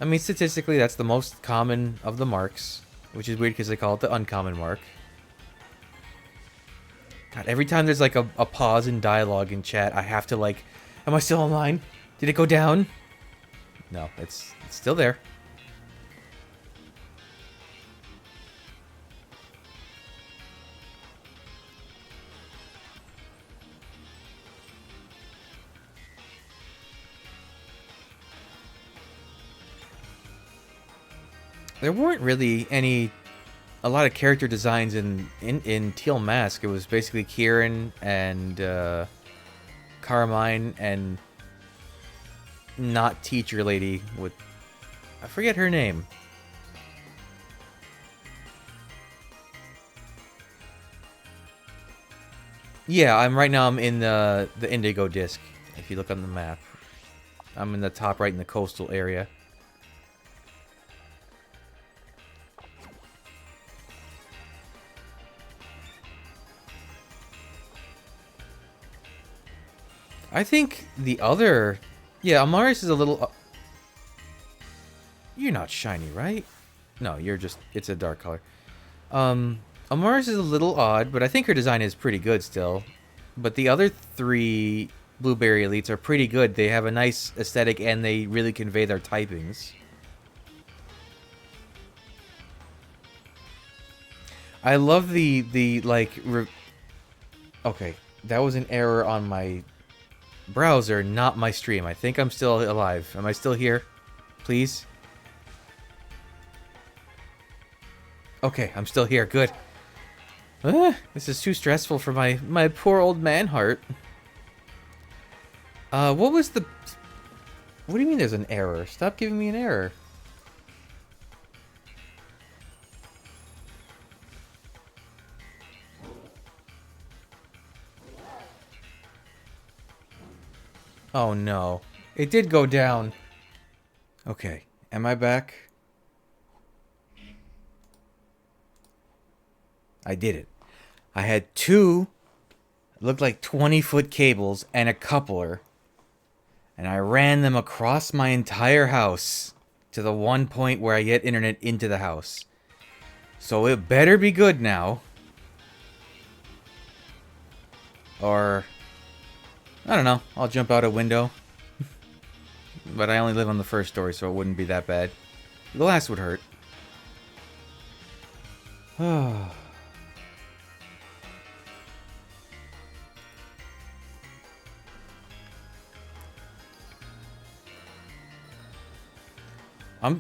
I mean, statistically, that's the most common of the marks, which is weird because they call it the uncommon mark. God, every time there's like a pause in dialogue in chat, I have to like, am I still online? Did it go down? No, it's still there. There weren't really a lot of character designs in Teal Mask. It was basically Kieran and Carmine and not teacher lady with, I forget her name. Yeah, I'm in the Indigo Disc. If you look on the map, I'm in the top right in the coastal area. I think the other... Yeah, Amaris is a little... You're not shiny, right? No, you're just... It's a dark color. Amaris is a little odd, but I think her design is pretty good still. But the other three Blueberry Elites are pretty good. They have a nice aesthetic, and they really convey their typings. I love the like... Okay, that was an error on my browser, not my stream. I think I'm still alive. Am I still here? Please? Okay, I'm still here. Good. This is too stressful for my poor old man heart. What was the... What do you mean there's an error? Stop giving me an error. Oh no. It did go down. Okay. Am I back? I did it. I had two, looked like 20-foot cables and a coupler. And I ran them across my entire house to the one point where I get internet into the house. So it better be good now. Or... I don't know. I'll jump out a window. But I only live on the first story, so it wouldn't be that bad. The last would hurt.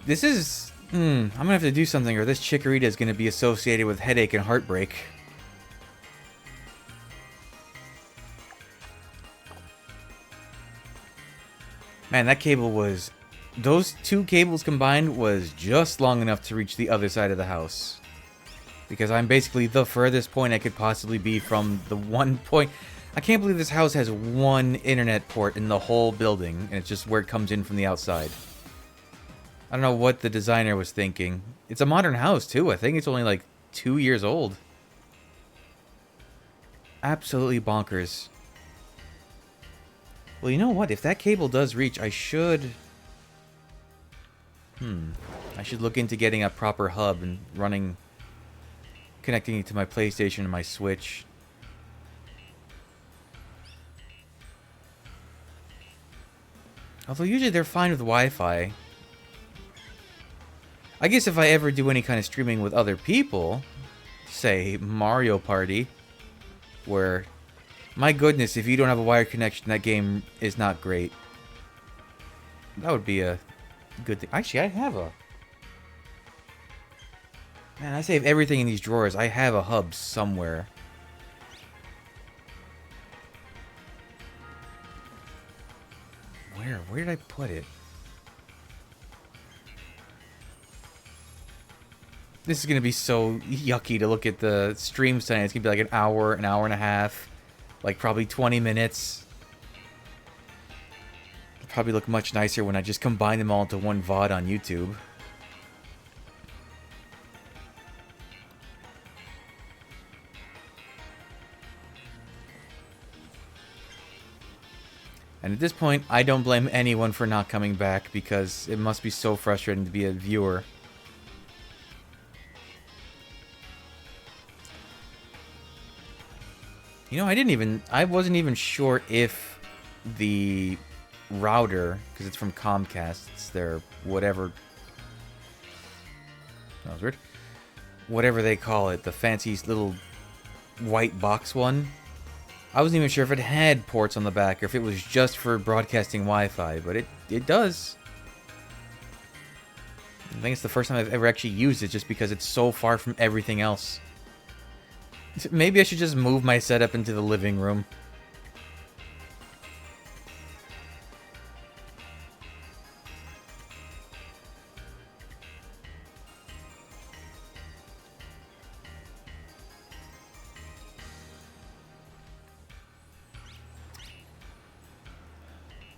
This is... I'm gonna have to do something, or this chikorita is gonna be associated with headache and heartbreak. Man, that cable was... Those two cables combined was just long enough to reach the other side of the house. Because I'm basically the furthest point I could possibly be from the one point... I can't believe this house has one internet port in the whole building, and it's just where it comes in from the outside. I don't know what the designer was thinking. It's a modern house, too. I think it's only like 2 years old. Absolutely bonkers. Well, you know what? If that cable does reach, I should... I should look into getting a proper hub and running... Connecting it to my PlayStation and my Switch. Although usually they're fine with Wi-Fi. I guess if I ever do any kind of streaming with other people, say Mario Party, where... My goodness, if you don't have a wired connection, that game is not great. That would be a good thing. Actually, I have a... Man, I save everything in these drawers. I have a hub somewhere. Where? Where did I put it? This is going to be so yucky to look at the stream tonight. It's going to be like an hour and a half. Like, probably 20 minutes. It'll probably look much nicer when I just combine them all into one VOD on YouTube. And at this point, I don't blame anyone for not coming back, because it must be so frustrating to be a viewer. You know, I wasn't even sure if the router, because it's from Comcast, it's their whatever, that was weird, whatever they call it, the fancy little white box one. I wasn't even sure if it had ports on the back, or if it was just for broadcasting Wi-Fi, but it does. I think it's the first time I've ever actually used it, just because it's so far from everything else. Maybe I should just move my setup into the living room.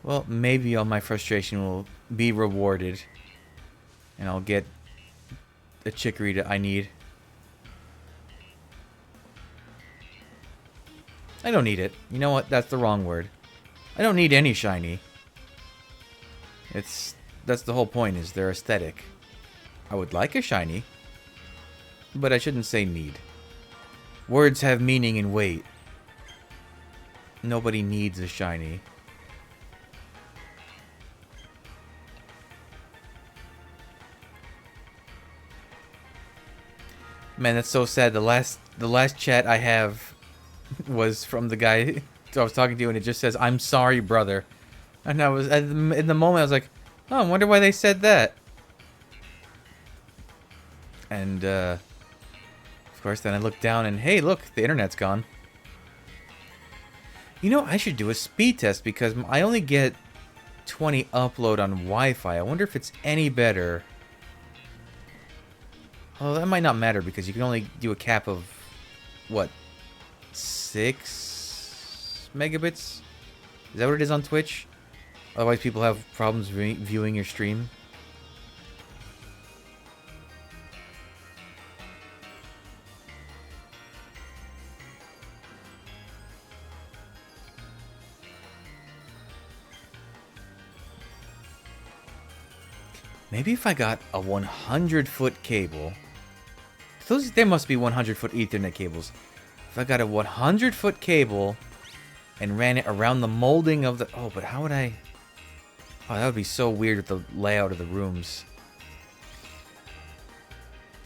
Well, maybe all my frustration will be rewarded. And I'll get the chicory that I need. I don't need it. You know what? That's the wrong word. I don't need any shiny. That's the whole point, is their aesthetic. I would like a shiny, but I shouldn't say need. Words have meaning and weight. Nobody needs a shiny. Man, that's so sad. The last chat I have was from the guy I was talking to, and it just says, "I'm sorry, brother." And I was in the moment I was like, "Oh, I wonder why they said that." And of course, then I looked down and hey, look, the internet's gone. You know, I should do a speed test because I only get 20 upload on Wi-Fi. I wonder if it's any better. Oh, that might not matter because you can only do a cap of what, 6 megabits? Is that what it is on Twitch? Otherwise, people have problems viewing your stream. Maybe if I got a 100-foot cable. There must be 100-foot Ethernet cables. If I got a 100-foot cable and ran it around the molding of the... Oh, but how would I... Oh, that would be so weird with the layout of the rooms.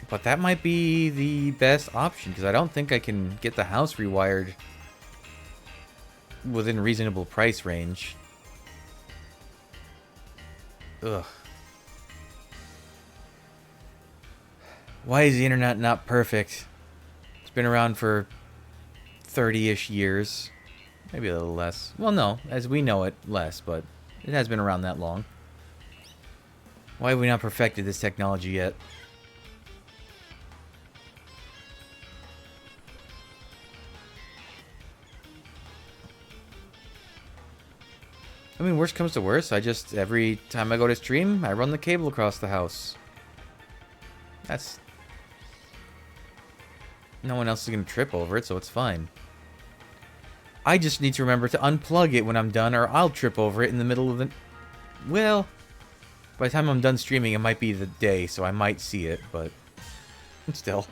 But that might be the best option, because I don't think I can get the house rewired within reasonable price range. Ugh. Why is the internet not perfect? It's been around for 30-ish years. Maybe a little less. Well, no, as we know it, less, but it has been around that long. Why have we not perfected this technology yet? I mean, worst comes to worst, every time I go to stream, I run the cable across the house. That's... No one else is going to trip over it, so it's fine. I just need to remember to unplug it when I'm done, or I'll trip over it in the middle of the... Well, by the time I'm done streaming, it might be the day, so I might see it, but... Still.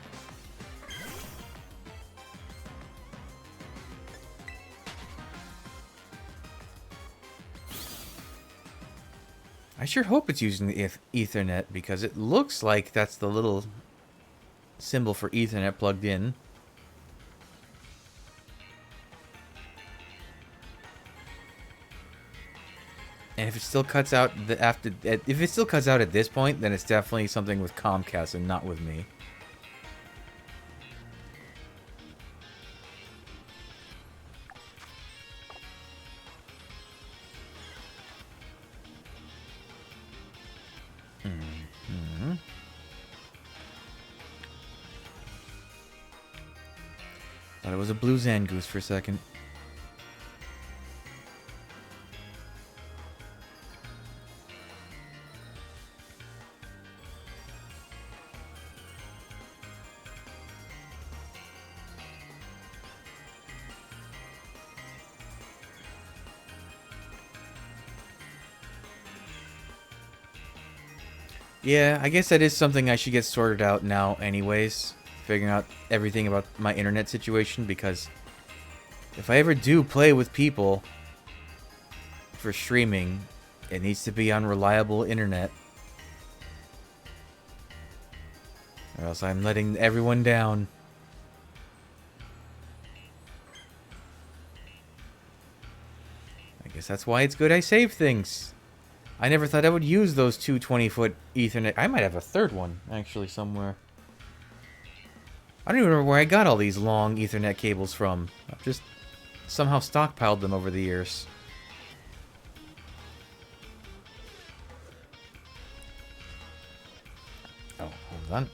I sure hope it's using the Ethernet, because it looks like that's the little symbol for Ethernet plugged in. And if it still cuts out if it still cuts out at this point, then it's definitely something with Comcast and not with me. Thought it was a blue Zangoose for a second. Yeah, I guess that is something I should get sorted out now anyways. Figuring out everything about my internet situation, because if I ever do play with people for streaming, it needs to be on reliable internet. Or else I'm letting everyone down. I guess that's why it's good I save things. I never thought I would use those two 20-foot Ethernet. I might have a third one, actually, somewhere. I don't even remember where I got all these long Ethernet cables from. I've just somehow stockpiled them over the years. Oh, hold on.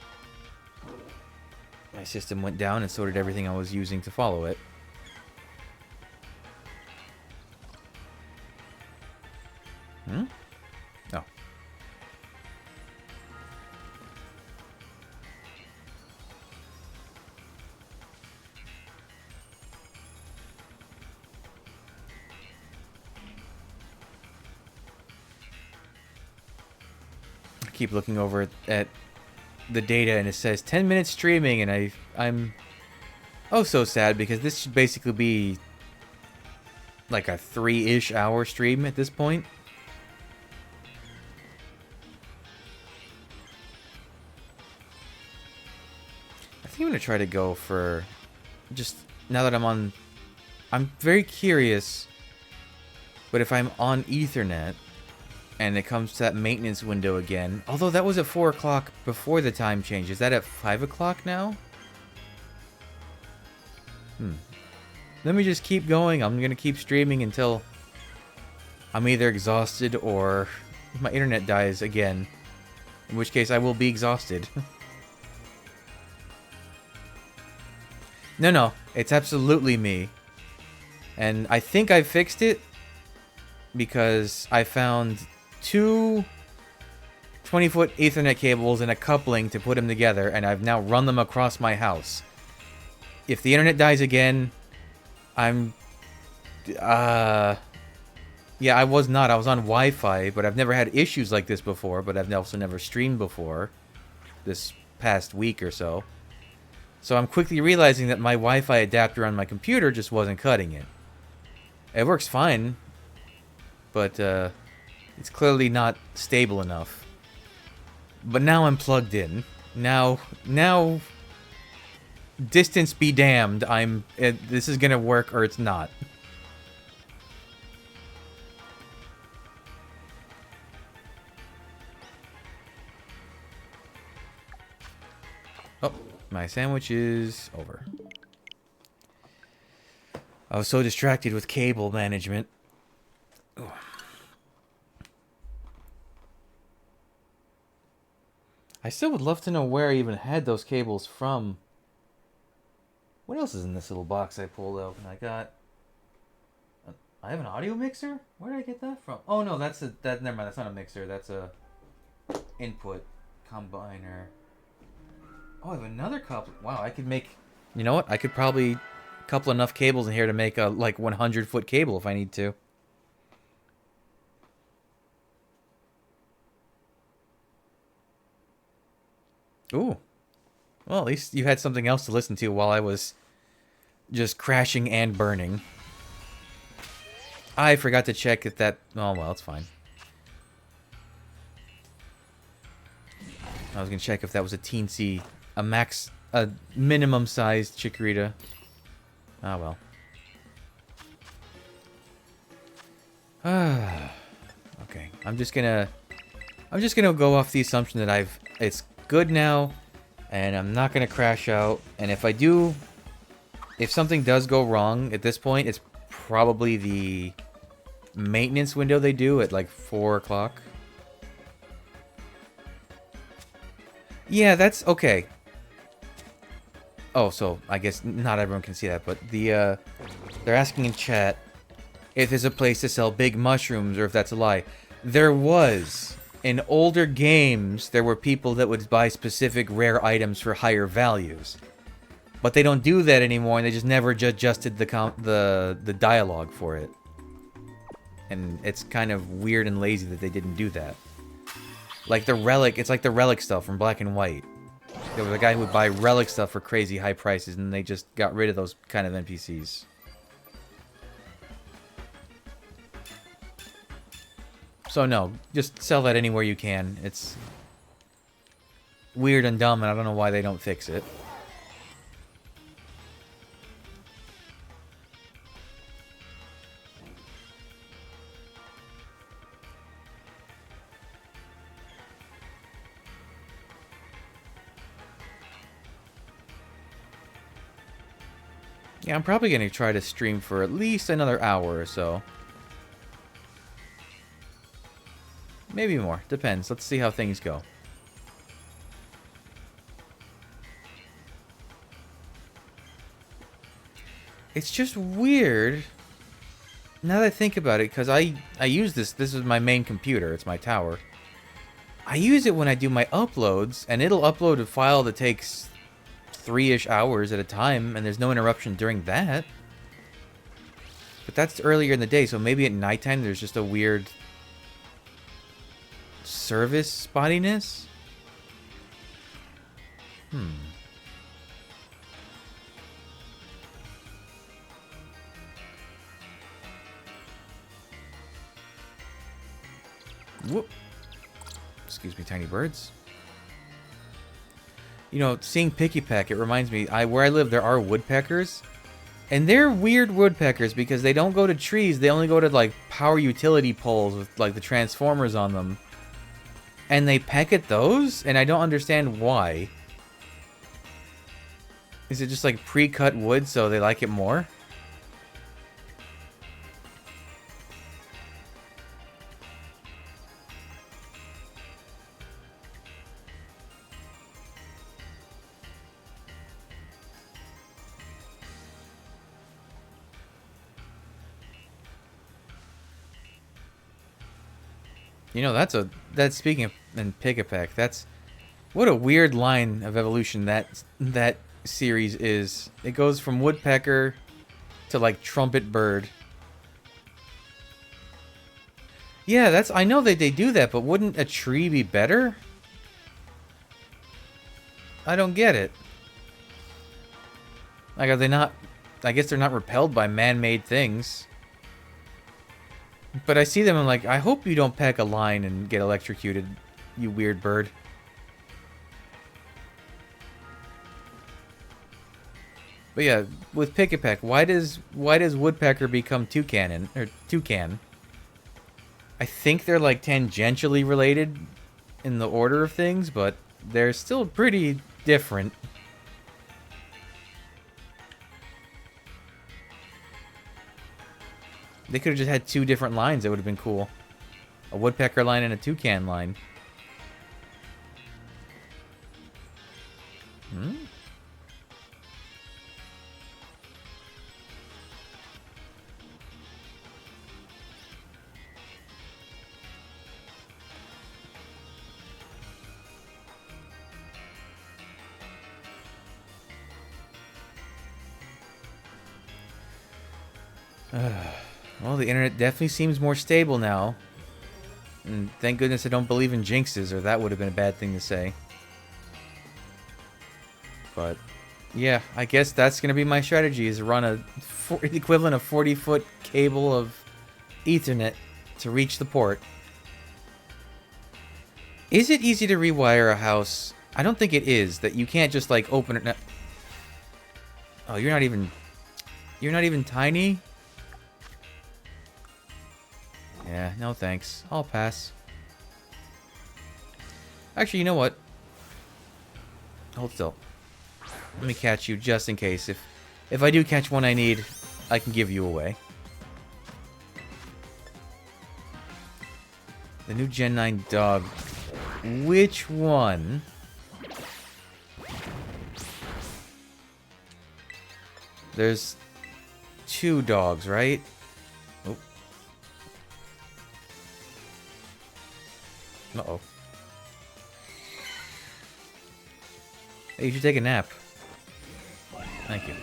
My system went down and so did everything I was using to follow it. Hmm? No. I keep looking over at the data and it says 10 minutes streaming, and I'm oh so sad because this should basically be like a 3-ish hour stream at this point. I think I'm gonna try to go for just now that I'm very curious, but if I'm on Ethernet and it comes to that maintenance window again, although that was at 4 o'clock before the time change, is that at 5 o'clock now? Let me just keep going. I'm gonna keep streaming until I'm either exhausted or my internet dies again, in which case I will be exhausted. No, it's absolutely me. And I think I fixed it because I found 2 20-foot Ethernet cables and a coupling to put them together, and I've now run them across my house. If the internet dies again, I'm... yeah, I was on Wi-Fi, but I've never had issues like this before, but I've also never streamed before this past week or so. So I'm quickly realizing that my Wi-Fi adapter on my computer just wasn't cutting it. It works fine, but it's clearly not stable enough. But now I'm plugged in. Now, distance be damned. This is gonna work or it's not. Oh, my sandwich is over. I was so distracted with cable management. Ugh. I still would love to know where I even had those cables from. What else is in this little box I pulled out? And I have an audio mixer? Where did I get that from? Oh no, never mind, that's not a mixer, that's a input combiner. Oh, I have another couple. Wow, I could make... You know what? I could probably couple enough cables in here to make a, like, 100-foot cable if I need to. Ooh. Well, at least you had something else to listen to while I was just crashing and burning. I forgot to check if that... Oh, well, it's fine. I was going to check if that was a minimum-sized chikorita. Ah, well. Okay, I'm just gonna go off the assumption that it's good now, and I'm not gonna crash out. And if something does go wrong at this point, it's probably the maintenance window they do at like 4 o'clock. Yeah, that's okay. Oh, so I guess not everyone can see that, but they're asking in chat if there's a place to sell big mushrooms or if that's a lie. There was. In older games, there were people that would buy specific rare items for higher values. But they don't do that anymore, and they just never adjusted the dialogue for it. And it's kind of weird and lazy that they didn't do that. Like the relic, it's like the relic stuff from Black and White. There was a guy who would buy relic stuff for crazy high prices, and they just got rid of those kind of NPCs. So no, just sell that anywhere you can. It's weird and dumb, and I don't know why they don't fix it. Yeah, I'm probably going to try to stream for at least another hour or so. Maybe more. Depends. Let's see how things go. It's just weird Now that I think about it, because I use this is my main computer, it's my tower. I use it when I do my uploads, and it'll upload a file that takes 3-ish hours at a time, and there's no interruption during that. But that's earlier in the day, so maybe at nighttime there's just a weird service spottiness? Whoop. Excuse me, tiny birds. You know, seeing Picky Peck, it reminds me, where I live there are woodpeckers. And they're weird woodpeckers because they don't go to trees, they only go to like power utility poles with like the transformers on them. And they peck at those, and I don't understand why. Is it just like pre-cut wood so they like it more? You know, that's speaking of and Pick-a-Peck, that's what a weird line of evolution that series is. It goes from woodpecker to like trumpet bird. Yeah, I know that they do that, but wouldn't a tree be better? I don't get it. Like, are they not... I guess they're not repelled by man-made things. But I see them and I'm like, I hope you don't peck a line and get electrocuted, you weird bird. But yeah, with Pick-a-Peck, why does woodpecker become toucan? I think they're like tangentially related in the order of things, but they're still pretty different. They could have just had 2 different lines. That would have been cool. A woodpecker line and a toucan line. Hmm? Well, the internet definitely seems more stable now. And thank goodness I don't believe in jinxes, or that would have been a bad thing to say. But, yeah, I guess that's going to be my strategy, is run the equivalent of 40-foot cable of Ethernet to reach the port. Is it easy to rewire a house? I don't think it is, that you can't just, like, open it... Oh, you're not even tiny? Yeah, no thanks. I'll pass. Actually, you know what? Hold still. Let me catch you just in case. If I do catch one I need, I can give you away. The new Gen 9 dog. Which one? There's 2 dogs, right? Oh. Uh-oh. Hey, you should take a nap. Thank you.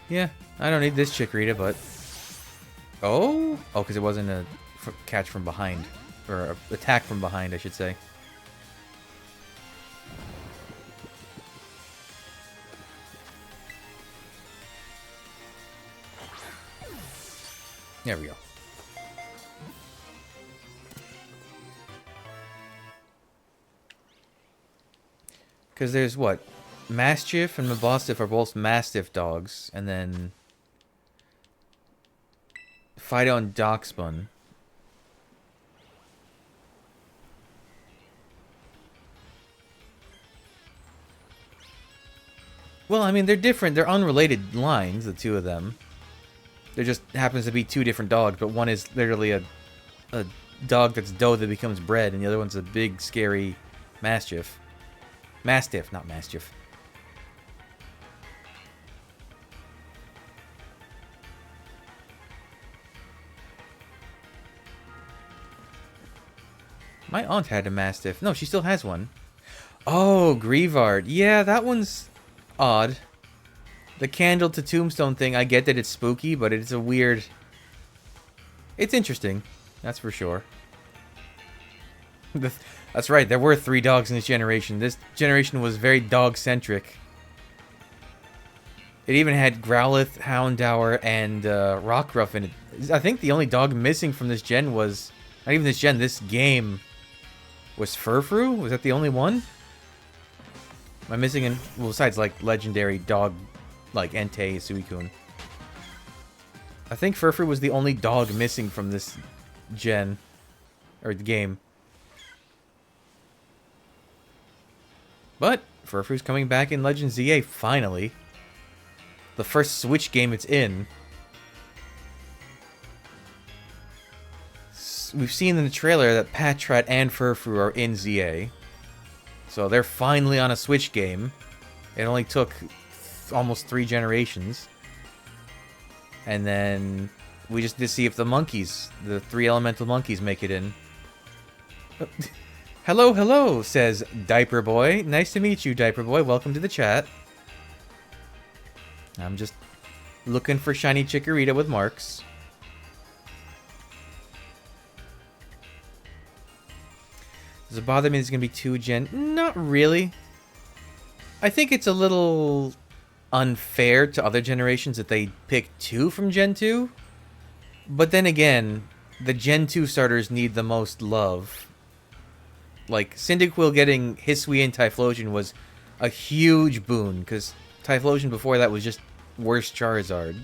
Yeah, I don't need this chikorita, but... Oh? Oh, because it wasn't a catch from behind. Or a attack from behind, I should say. There we go. Because there's what? Mastiff and Mabostiff are both Mastiff dogs, and then Fido and Dachshund. Well, I mean, they're different. They're unrelated lines, the 2 of them. There just happens to be two different dogs, but one is literally a dog that's dough that becomes bread, and the other one's a big, scary mastiff. Mastiff, not mastiff. My aunt had a mastiff. No, she still has one. Oh, Grievard. Yeah, that one's odd. The candle to tombstone thing, I get that it's spooky, but it's a weird... It's interesting. That's for sure. That's right, there were 3 dogs in this generation. This generation was very dog-centric. It even had Growlithe, Houndour, and Rockruff in it. I think the only dog missing from this gen was... Not even this gen, this game... Was Furfrou? Was that the only one? Am I missing an... Well, besides, like, legendary dog... Like, Entei, Suicune. I think Furfrou was the only dog missing from this gen. Or the game. But, Furfrou's coming back in Legend ZA, finally. The first Switch game it's in. We've seen in the trailer that Patrat and Furfrou are in ZA. So they're finally on a Switch game. It only took almost 3 generations. And then we just need to see if the monkeys, the 3 elemental monkeys, make it in. Hello, hello, says Diaper Boy. Nice to meet you, Diaper Boy. Welcome to the chat. I'm just looking for shiny Chikorita with marks. Does it bother me there's going to be 2 gen? Not really. I think it's a little unfair to other generations that they pick 2 from Gen 2. But then again, the Gen 2 starters need the most love. Like, Cyndaquil getting Hisuian and Typhlosion was a huge boon, because Typhlosion before that was just worse Charizard.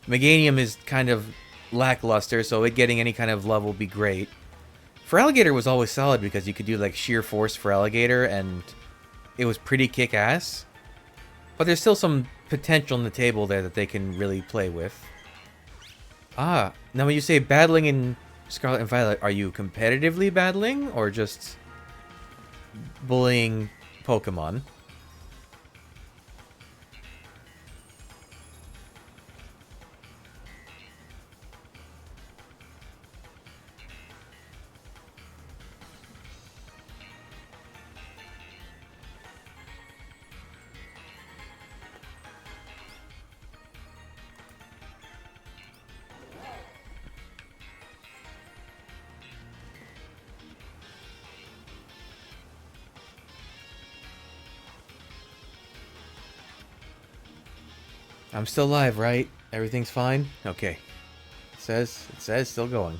Meganium is kind of lackluster, so it getting any kind of love will be great. Feraligatr was always solid because you could do like sheer force Feraligatr and it was pretty kick-ass. But there's still some potential on the table there that they can really play with. Ah, now when you say battling in Scarlet and Violet, are you competitively battling or just bullying Pokemon? I'm still live, right? Everything's fine? Okay. It says still going.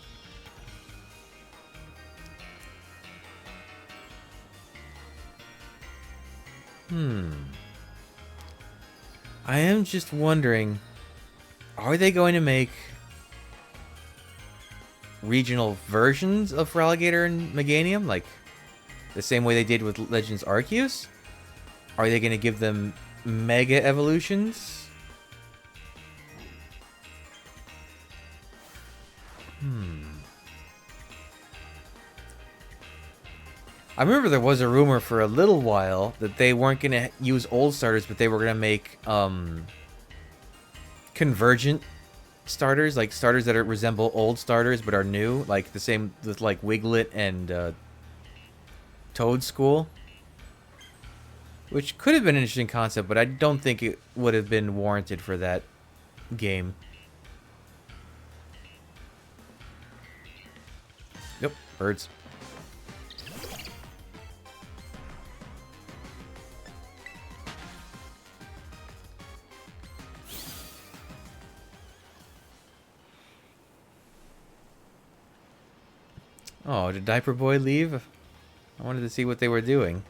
I am just wondering, are they going to make regional versions of Feraligatr and Meganium? Like, the same way they did with Legends Arceus? Are they going to give them Mega Evolutions? I remember there was a rumor for a little while that they weren't going to use old starters, but they were going to make convergent starters, like starters that resemble old starters but are new, like the same with like Wiglet and Toad School, which could have been an interesting concept, but I don't think it would have been warranted for that game. Yep, birds. Oh, did Diaper Boy leave? I wanted to see what they were doing.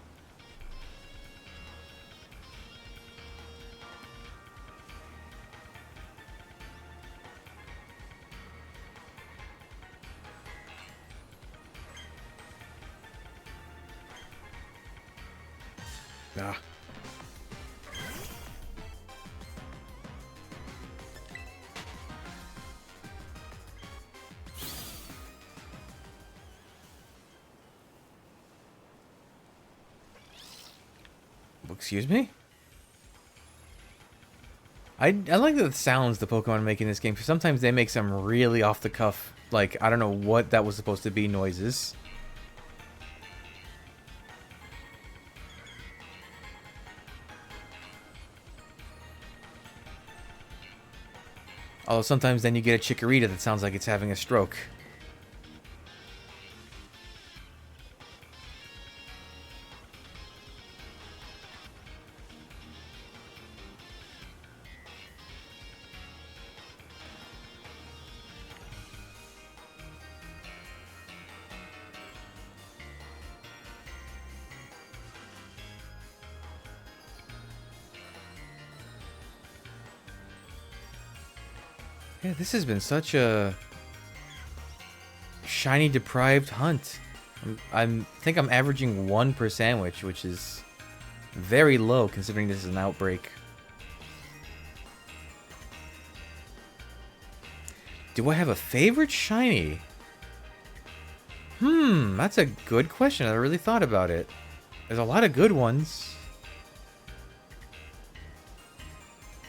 Ah. Excuse me? I like the sounds the Pokemon make in this game, because sometimes they make some really off the cuff, like, I don't know what that was supposed to be, noises. Although sometimes then you get a Chikorita that sounds like it's having a stroke. Yeah, this has been such a shiny deprived hunt. I think I'm averaging 1 per sandwich, which is very low considering this is an outbreak. Do I have a favorite shiny? That's a good question. I really thought about it. There's a lot of good ones.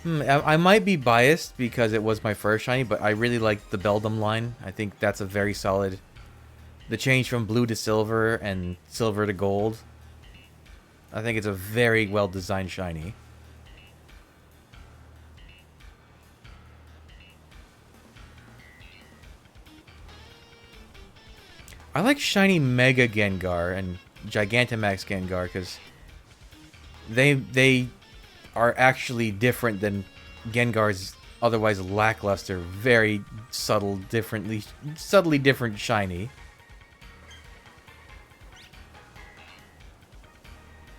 I might be biased because it was my first shiny, but I really like the Beldum line. I think that's a very solid... The change from blue to silver and silver to gold. I think it's a very well-designed shiny. I like shiny Mega Gengar and Gigantamax Gengar because they are actually different than Gengar's otherwise lackluster, very subtly different shiny.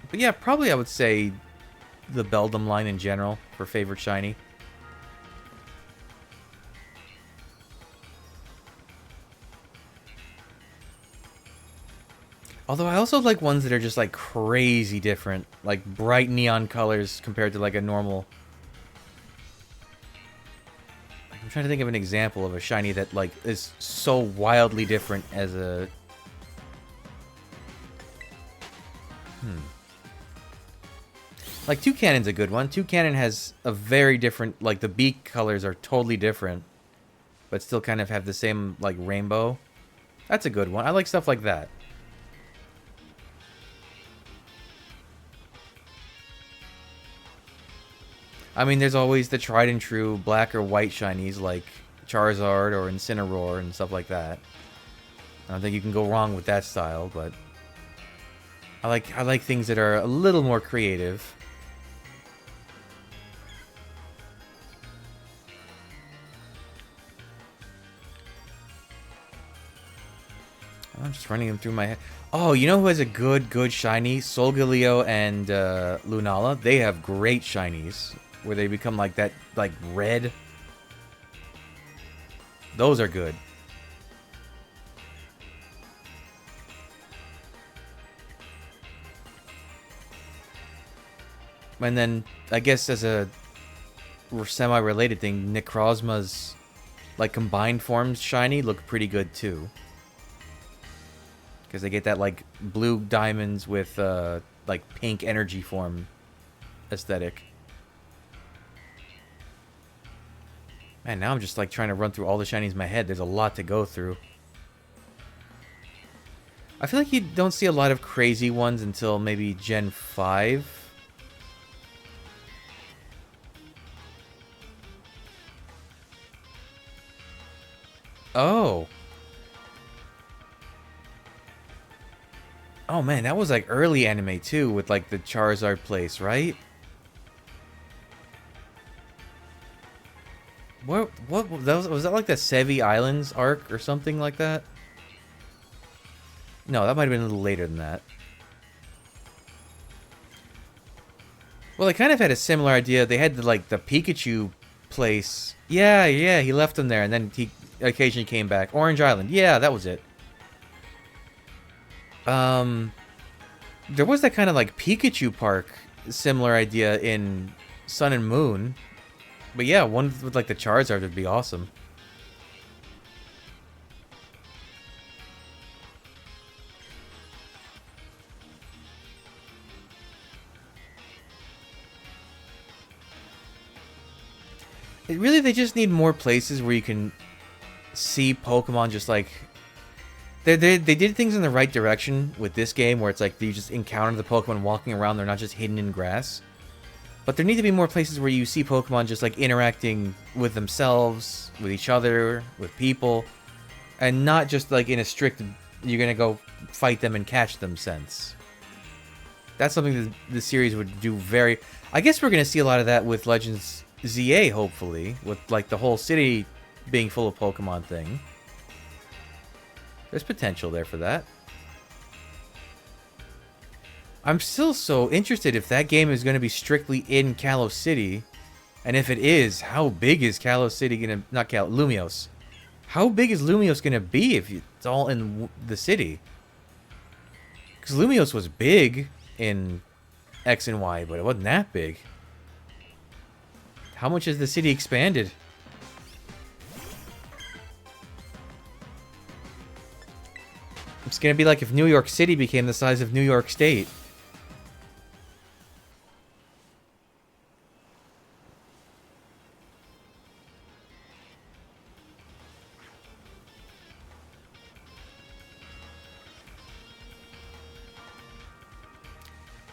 But yeah, probably I would say the Beldum line in general for favorite shiny. Although I also like ones that are just like crazy different, like bright neon colors compared to like a normal. I'm trying to think of an example of a shiny that like is so wildly different as a. Like Toucannon's a good one. Toucannon has a very different, like the beak colors are totally different, but still kind of have the same like rainbow. That's a good one. I like stuff like that. I mean, there's always the tried and true black or white shinies like Charizard or Incineroar and stuff like that. I don't think you can go wrong with that style, but I like things that are a little more creative. I'm just running them through my head. Oh, you know who has a good shiny? Solgaleo and Lunala. They have great shinies where they become like that, like red. Those are good. And then, I guess as a semi-related thing, Necrozma's like combined forms shiny look pretty good too. Because they get that like blue diamonds with like pink energy form aesthetic. Man, now I'm just like trying to run through all the shinies in my head. There's a lot to go through. I feel like you don't see a lot of crazy ones until maybe Gen 5. Oh. Oh man, that was like early anime too, with like the Charizard place, right? What was that like the Sevi Islands arc or something like that? No, that might have been a little later than that. Well, they kind of had a similar idea. They had like the Pikachu place. Yeah, he left them there, and then he occasionally came back. Orange Island. Yeah, that was it. There was that kind of like Pikachu park, similar idea in Sun and Moon. But yeah, one with like the Charizard would be awesome. really, they just need more places where you can see Pokemon just like... They did things in the right direction with this game, where it's like you just encounter the Pokemon walking around, they're not just hidden in grass. But there need to be more places where you see Pokemon just like interacting with themselves, with each other, with people, and not just like in a strict, you're gonna go fight them and catch them sense. That's something that the series would do very... I guess we're gonna see a lot of that with Legends ZA, hopefully, with like the whole city being full of Pokemon thing. There's potential there for that. I'm still so interested if that game is going to be strictly in Kalos City. And if it is, how big is Kalos City going to... Not Kalos, Lumios. How big is Lumios going to be if it's all in the city? Because Lumios was big in X and Y, but it wasn't that big. How much has the city expanded? It's going to be like if New York City became the size of New York State.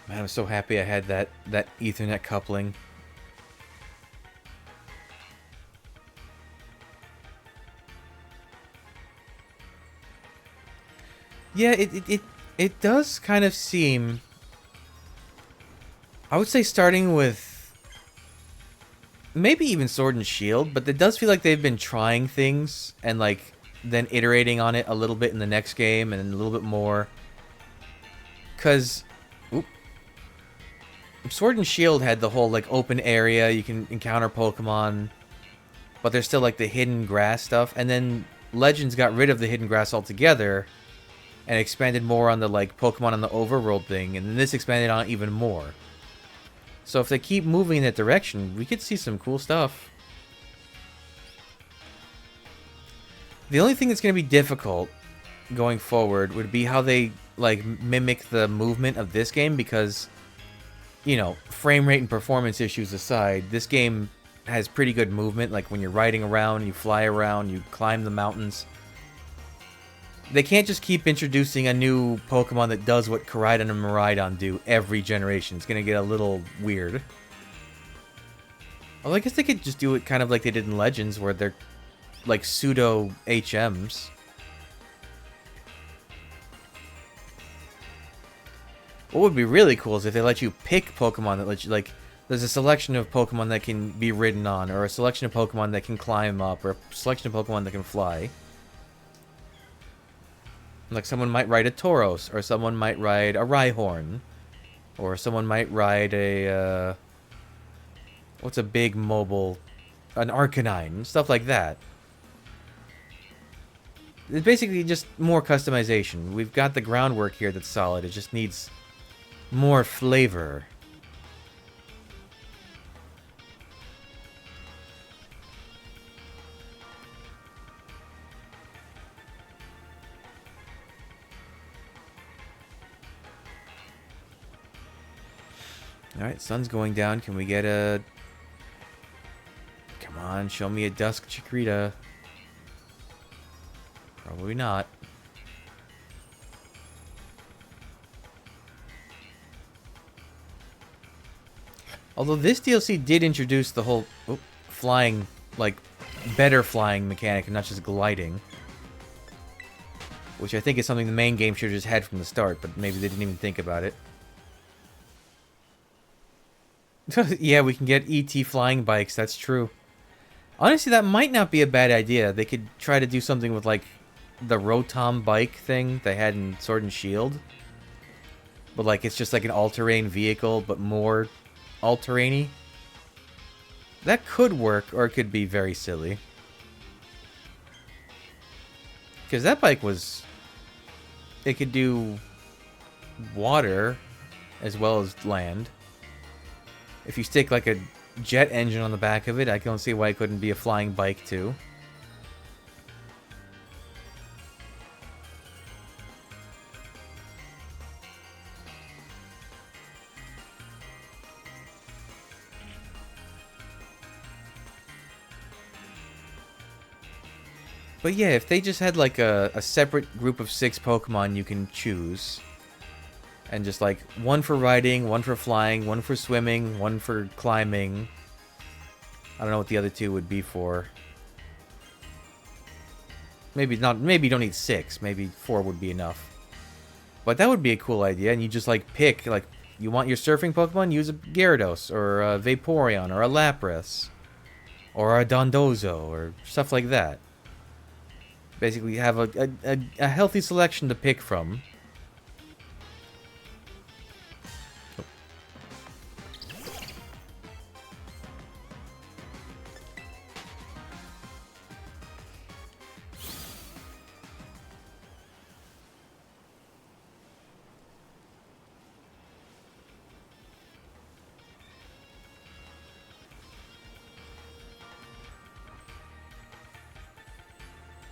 Man, I'm so happy I had that Ethernet coupling. Yeah, it does kind of seem... I would say starting with... maybe even Sword and Shield, but it does feel like they've been trying things and like then iterating on it a little bit in the next game and a little bit more. Because... Sword and Shield had the whole like open area, you can encounter Pokemon, but there's still like the hidden grass stuff, and then Legends got rid of the hidden grass altogether and expanded more on the like Pokemon on the overworld thing, and then this expanded on it even more. So if they keep moving in that direction, we could see some cool stuff. The only thing that's going to be difficult going forward would be how they like mimic the movement of this game, because you know, frame rate and performance issues aside, this game has pretty good movement. Like when you're riding around, you fly around, you climb the mountains. They can't just keep introducing a new Pokemon that does what Koraidon and Miraidon do every generation. It's going to get a little weird. Well, I guess they could just do it kind of like they did in Legends, where they're like pseudo HMs. What would be really cool is if they let you pick Pokemon that let you, like, there's a selection of Pokemon that can be ridden on, or a selection of Pokemon that can climb up, or a selection of Pokemon that can fly. Like, someone might ride a Tauros, or someone might ride a Rhyhorn, or someone might ride a, what's a big mobile, an Arcanine, stuff like that. It's basically just more customization. We've got the groundwork here that's solid, it just needs more flavor. Alright, sun's going down. Can we get a... Come on, show me a Dusk Chikorita. Probably not. Although this DLC did introduce the whole flying, like, better flying mechanic and not just gliding. Which I think is something the main game should have just had from the start, but maybe they didn't even think about it. Yeah, we can get ET flying bikes, that's true. Honestly, that might not be a bad idea. They could try to do something with, like, the Rotom bike thing they had in Sword and Shield. But, like, it's just like an all-terrain vehicle, but more all-terrainy. That could work, or it could be very silly. Because that bike was... It could do water as well as land. If you stick like a jet engine on the back of it, I don't see why it couldn't be a flying bike too. But yeah, if they just had like a separate group of 6 Pokemon you can choose, and just like one for riding, one for flying, one for swimming, one for climbing. I don't know what the other 2 would be for. Maybe not. Maybe you don't need 6. Maybe 4 would be enough. But that would be a cool idea. And you just like pick, like, you want your surfing Pokemon, use a Gyarados or a Vaporeon or a Lapras or a Dondozo or stuff like that. Basically, you have a healthy selection to pick from.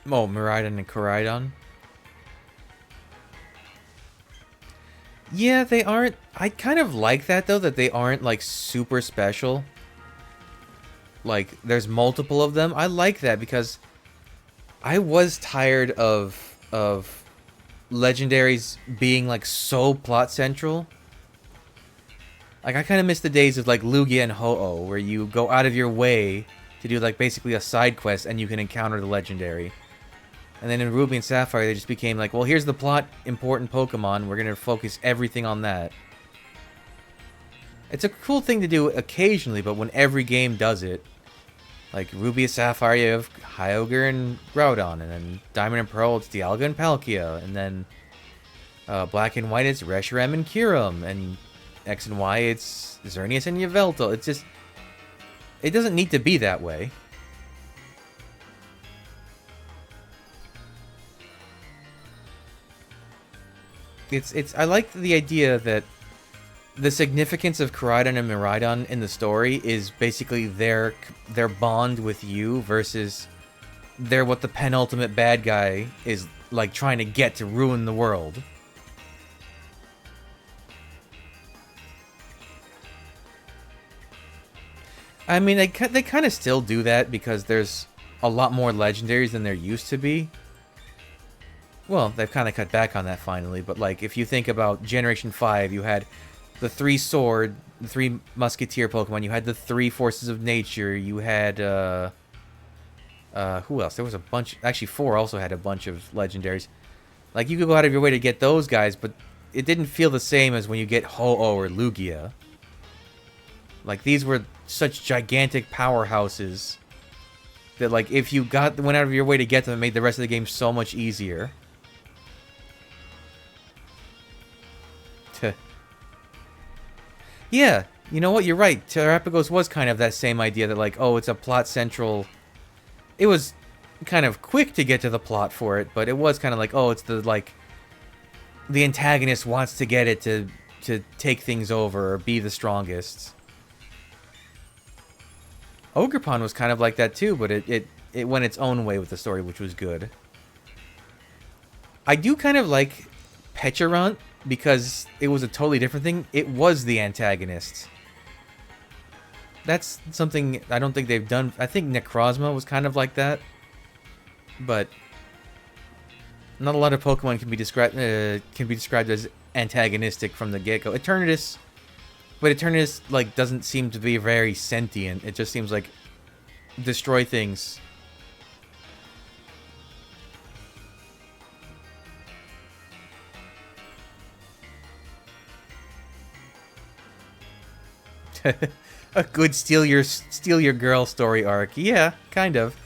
Oh, Miraidon and Koraidon. Yeah, they aren't... I kind of like that, though, that they aren't, like, super special. Like, there's multiple of them. I like that because I was tired of legendaries being, like, so plot central. Like, I kind of miss the days of, like, Lugia and Ho-Oh, where you go out of your way to do, like, basically a side quest and you can encounter the legendary. And then in Ruby and Sapphire, they just became like, well, here's the plot important Pokemon. We're going to focus everything on that. It's a cool thing to do occasionally, but when every game does it, like Ruby and Sapphire, you have Kyogre and Groudon, and then Diamond and Pearl, it's Dialga and Palkia, and then Black and White, it's Reshiram and Kyurem, and X and Y, it's Xerneas and Yveltal. It's just, it doesn't need to be that way. I like the idea that the significance of Koraidon and Miraidon in the story is basically their bond with you versus they're what the penultimate bad guy is like trying to get to ruin the world. I mean, they kind of still do that because there's a lot more legendaries than there used to be. Well, they've kind of cut back on that finally, but like if you think about Generation 5, you had the 3 sword, the 3 musketeer Pokemon, you had the 3 forces of nature, you had who else? There was a bunch, actually 4 also had a bunch of legendaries. Like you could go out of your way to get those guys, but it didn't feel the same as when you get Ho-Oh or Lugia. Like these were such gigantic powerhouses that like if you went out of your way to get them, it made the rest of the game so much easier. Yeah, you know what? You're right. Terrapagos was kind of that same idea that, like, oh, it's a plot central. It was kind of quick to get to the plot for it, but it was kind of like, oh, it's the, like, the antagonist wants to get it to take things over or be the strongest. Ogerpon was kind of like that too, but it went its own way with the story, which was good. I do kind of like Pecharunt because it was a totally different thing. It was the antagonist. That's something I don't think they've done. I think Necrozma was kind of like that, but not a lot of Pokemon can be described as antagonistic from the get-go. Eternatus, but Eternatus like doesn't seem to be very sentient. It just seems like destroy things. A good steal your girl story arc. Yeah, kind of.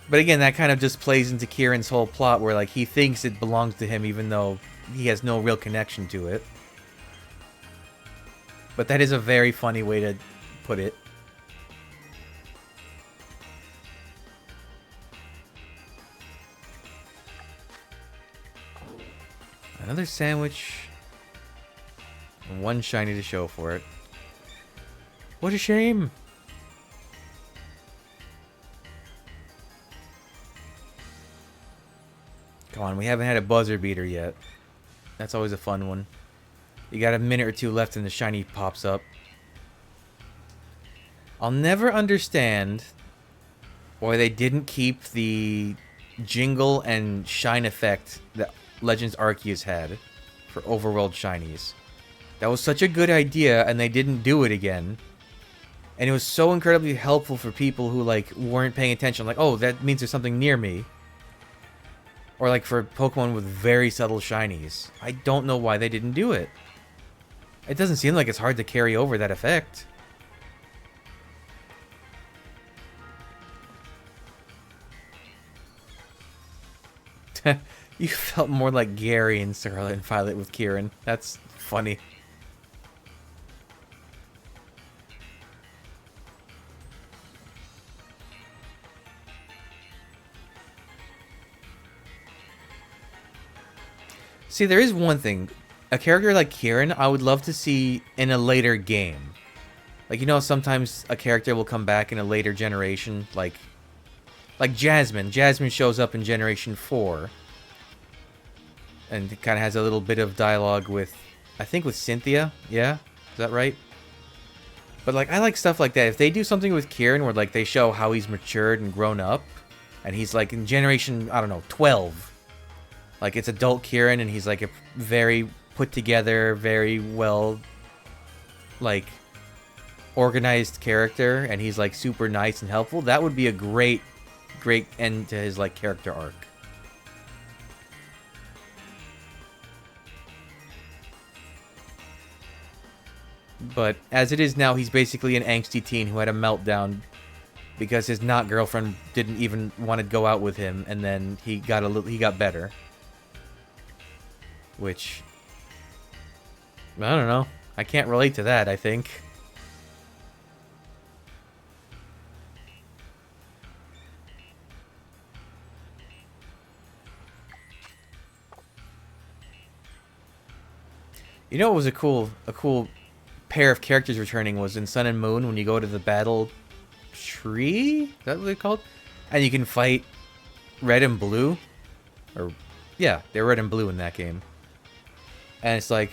But again, that kind of just plays into Kieran's whole plot where like he thinks it belongs to him even though he has no real connection to it. But that is a very funny way to put it. Another sandwich. And one shiny to show for it. What a shame. Come on, we haven't had a buzzer beater yet. That's always a fun one. You got a minute or two left and the shiny pops up. I'll never understand Boy, they didn't keep the jingle and shine effect that Legends Arceus had for overworld shinies. That was such a good idea, and they didn't do it again. And it was so incredibly helpful for people who, like, weren't paying attention. Like, oh, that means there's something near me. Or, like, for Pokemon with very subtle shinies. I don't know why they didn't do it. It doesn't seem like it's hard to carry over that effect. You felt more like Gary in Scarlet and Violet with Kieran. That's funny. See, there is one thing. A character like Kieran, I would love to see in a later game. Like, you know, sometimes a character will come back in a later generation. Like Jasmine. Jasmine shows up in Generation 4. And kind of has a little bit of dialogue with, I think with Cynthia. Yeah? Is that right? But, like, I like stuff like that. If they do something with Kieran where, like, they show how he's matured and grown up. And he's, like, in Generation, I don't know, 12. Like, it's adult Kieran, and he's, like, a very put together, very well, like, organized character. And he's, like, super nice and helpful. That would be a great end to his, like, character arc. But as it is now, he's basically an angsty teen who had a meltdown because his not girlfriend didn't even want to go out with him, and then he got better. Which, I don't know. I can't relate to that, I think. You know what was a cool pair of characters returning was in Sun and Moon when you go to the battle tree? Is that what they're called? And you can fight Red and Blue. Or, yeah, they're Red and Blue in that game. And it's like,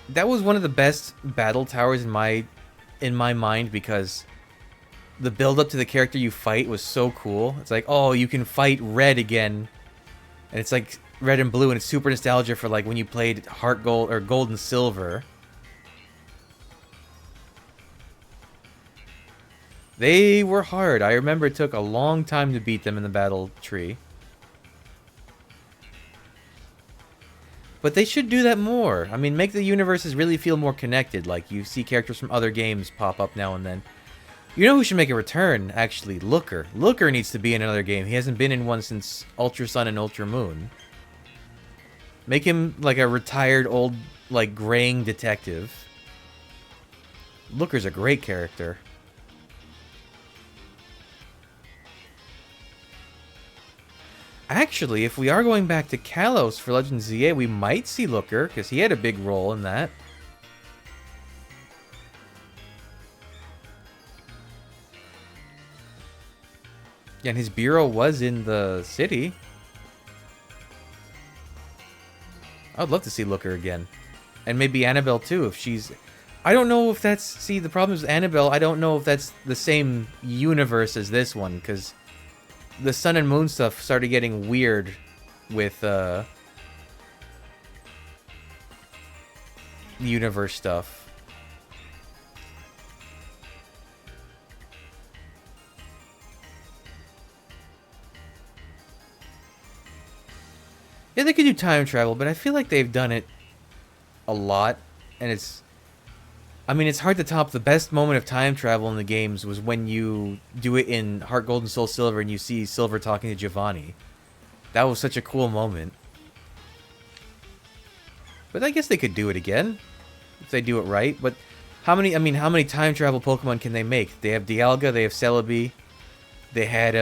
that was one of the best battle towers in my mind because the build up to the character you fight was so cool. It's like, oh, you can fight Red again. And it's like Red and Blue, and it's super nostalgia for like when you played Heart Gold or Gold and Silver. They were hard. I remember it took a long time to beat them in the battle tree. But they should do that more. I mean, make the universes really feel more connected. Like, you see characters from other games pop up now and then. You know who should make a return, actually? Looker. Looker needs to be in another game. He hasn't been in one since Ultra Sun and Ultra Moon. Make him, like, a retired old, like, graying detective. Looker's a great character. Actually, if we are going back to Kalos for Legends ZA, we might see Looker, because he had a big role in that. Yeah, and his bureau was in the city. I'd love to see Looker again. And maybe Annabelle too, if she's... I don't know if that's... See, the problem is Annabelle, I don't know if that's the same universe as this one, because the Sun and Moon stuff started getting weird with universe stuff. Yeah, they could do time travel, but I feel like they've done it a lot, and it's... I mean, it's hard to top. The best moment of time travel in the games was when you do it in Heart Gold and Soul Silver and you see Silver talking to Giovanni. That was such a cool moment. But I guess they could do it again if they do it right. But how many time travel Pokemon can they make? They have Dialga, they have Celebi. They had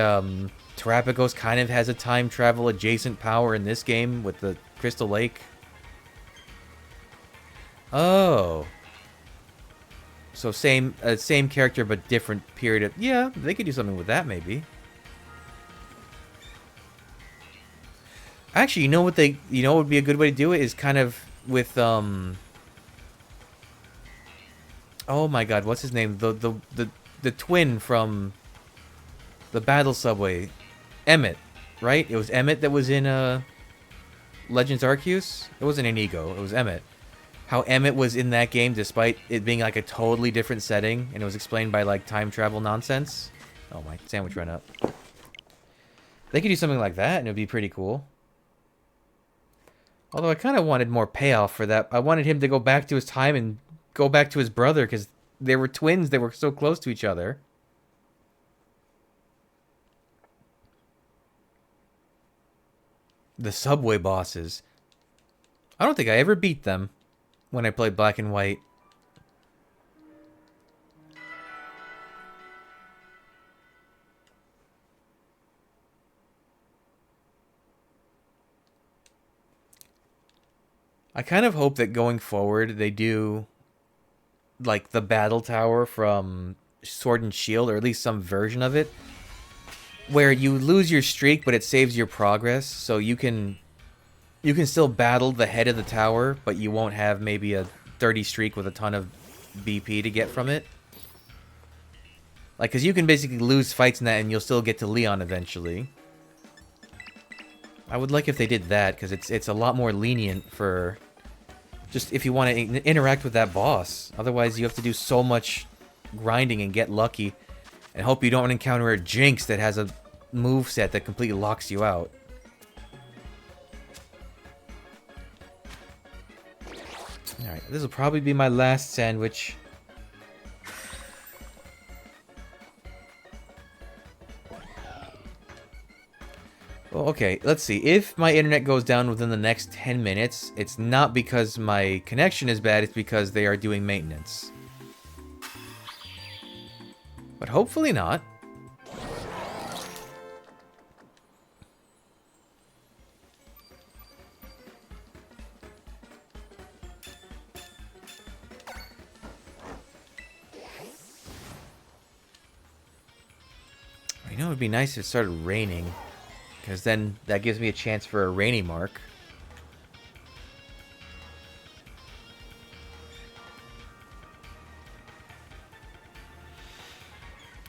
Terrapagos kind of has a time travel adjacent power in this game with the Crystal Lake. Oh. So same character but different period of... Yeah, they could do something with that maybe. Actually, you know what would be a good way to do it is kind of with oh my god, what's his name? The twin from The battle subway. Emmett, right? It was Emmett that was in Legends Arceus? It wasn't Inigo, it was Emmett. How Emmett was in that game despite it being like a totally different setting, and it was explained by like time travel nonsense. Oh, my sandwich ran up. They could do something like that, and it would be pretty cool. Although I kind of wanted more payoff for that. I wanted him to go back to his time and go back to his brother, because they were twins. They were so close to each other. The subway bosses. I don't think I ever beat them when I played Black and White. I kind of hope that going forward they do like the battle tower from Sword and Shield, or at least some version of it, where you lose your streak but it saves your progress, so you can still battle the head of the tower, but you won't have maybe a 30 streak with a ton of BP to get from it. Like, because you can basically lose fights in that and you'll still get to Leon eventually. I would like if they did that, because it's a lot more lenient for just if you want to interact with that boss. Otherwise, you have to do so much grinding and get lucky and hope you don't encounter a Jinx that has a moveset that completely locks you out. Alright, this will probably be my last sandwich. Well, okay, let's see. If my internet goes down within the next 10 minutes, it's not because my connection is bad, it's because they are doing maintenance. But hopefully not. You know, it would be nice if it started raining, because then that gives me a chance for a rainy mark.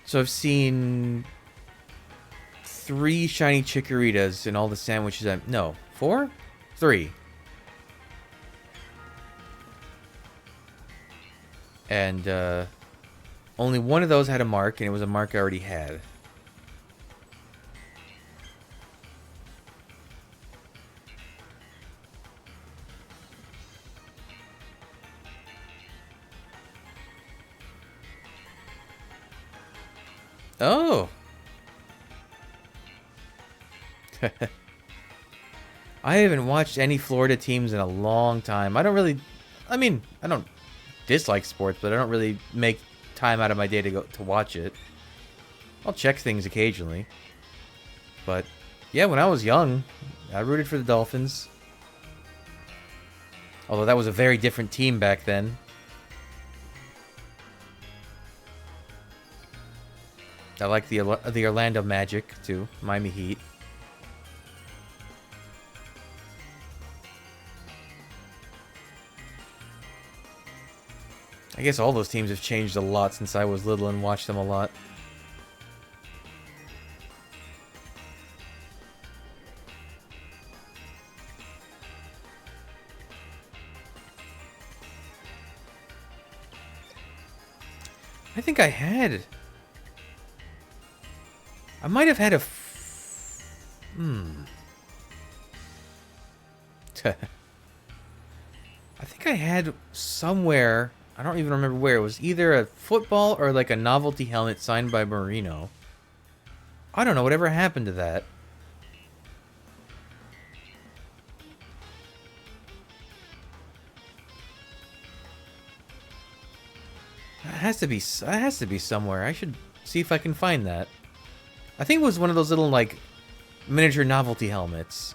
So I've seen 3 shiny chickoritas in all the sandwiches. No, 4? 3. And only one of those had a mark, and it was a mark I already had. Oh! I haven't watched any Florida teams in a long time. I mean, I don't dislike sports, but I don't really make time out of my day to go to watch it. I'll check things occasionally. But, yeah, when I was young, I rooted for the Dolphins. Although that was a very different team back then. I like the Orlando Magic, too. Miami Heat. I guess all those teams have changed a lot since I was little and watched them a lot. I think I had... I might have had a... I think I had somewhere... I don't even remember where. It was either a football or like a novelty helmet signed by Marino. I don't know whatever happened to that. It has to be somewhere. I should see if I can find that. I think it was one of those little, like, miniature novelty helmets.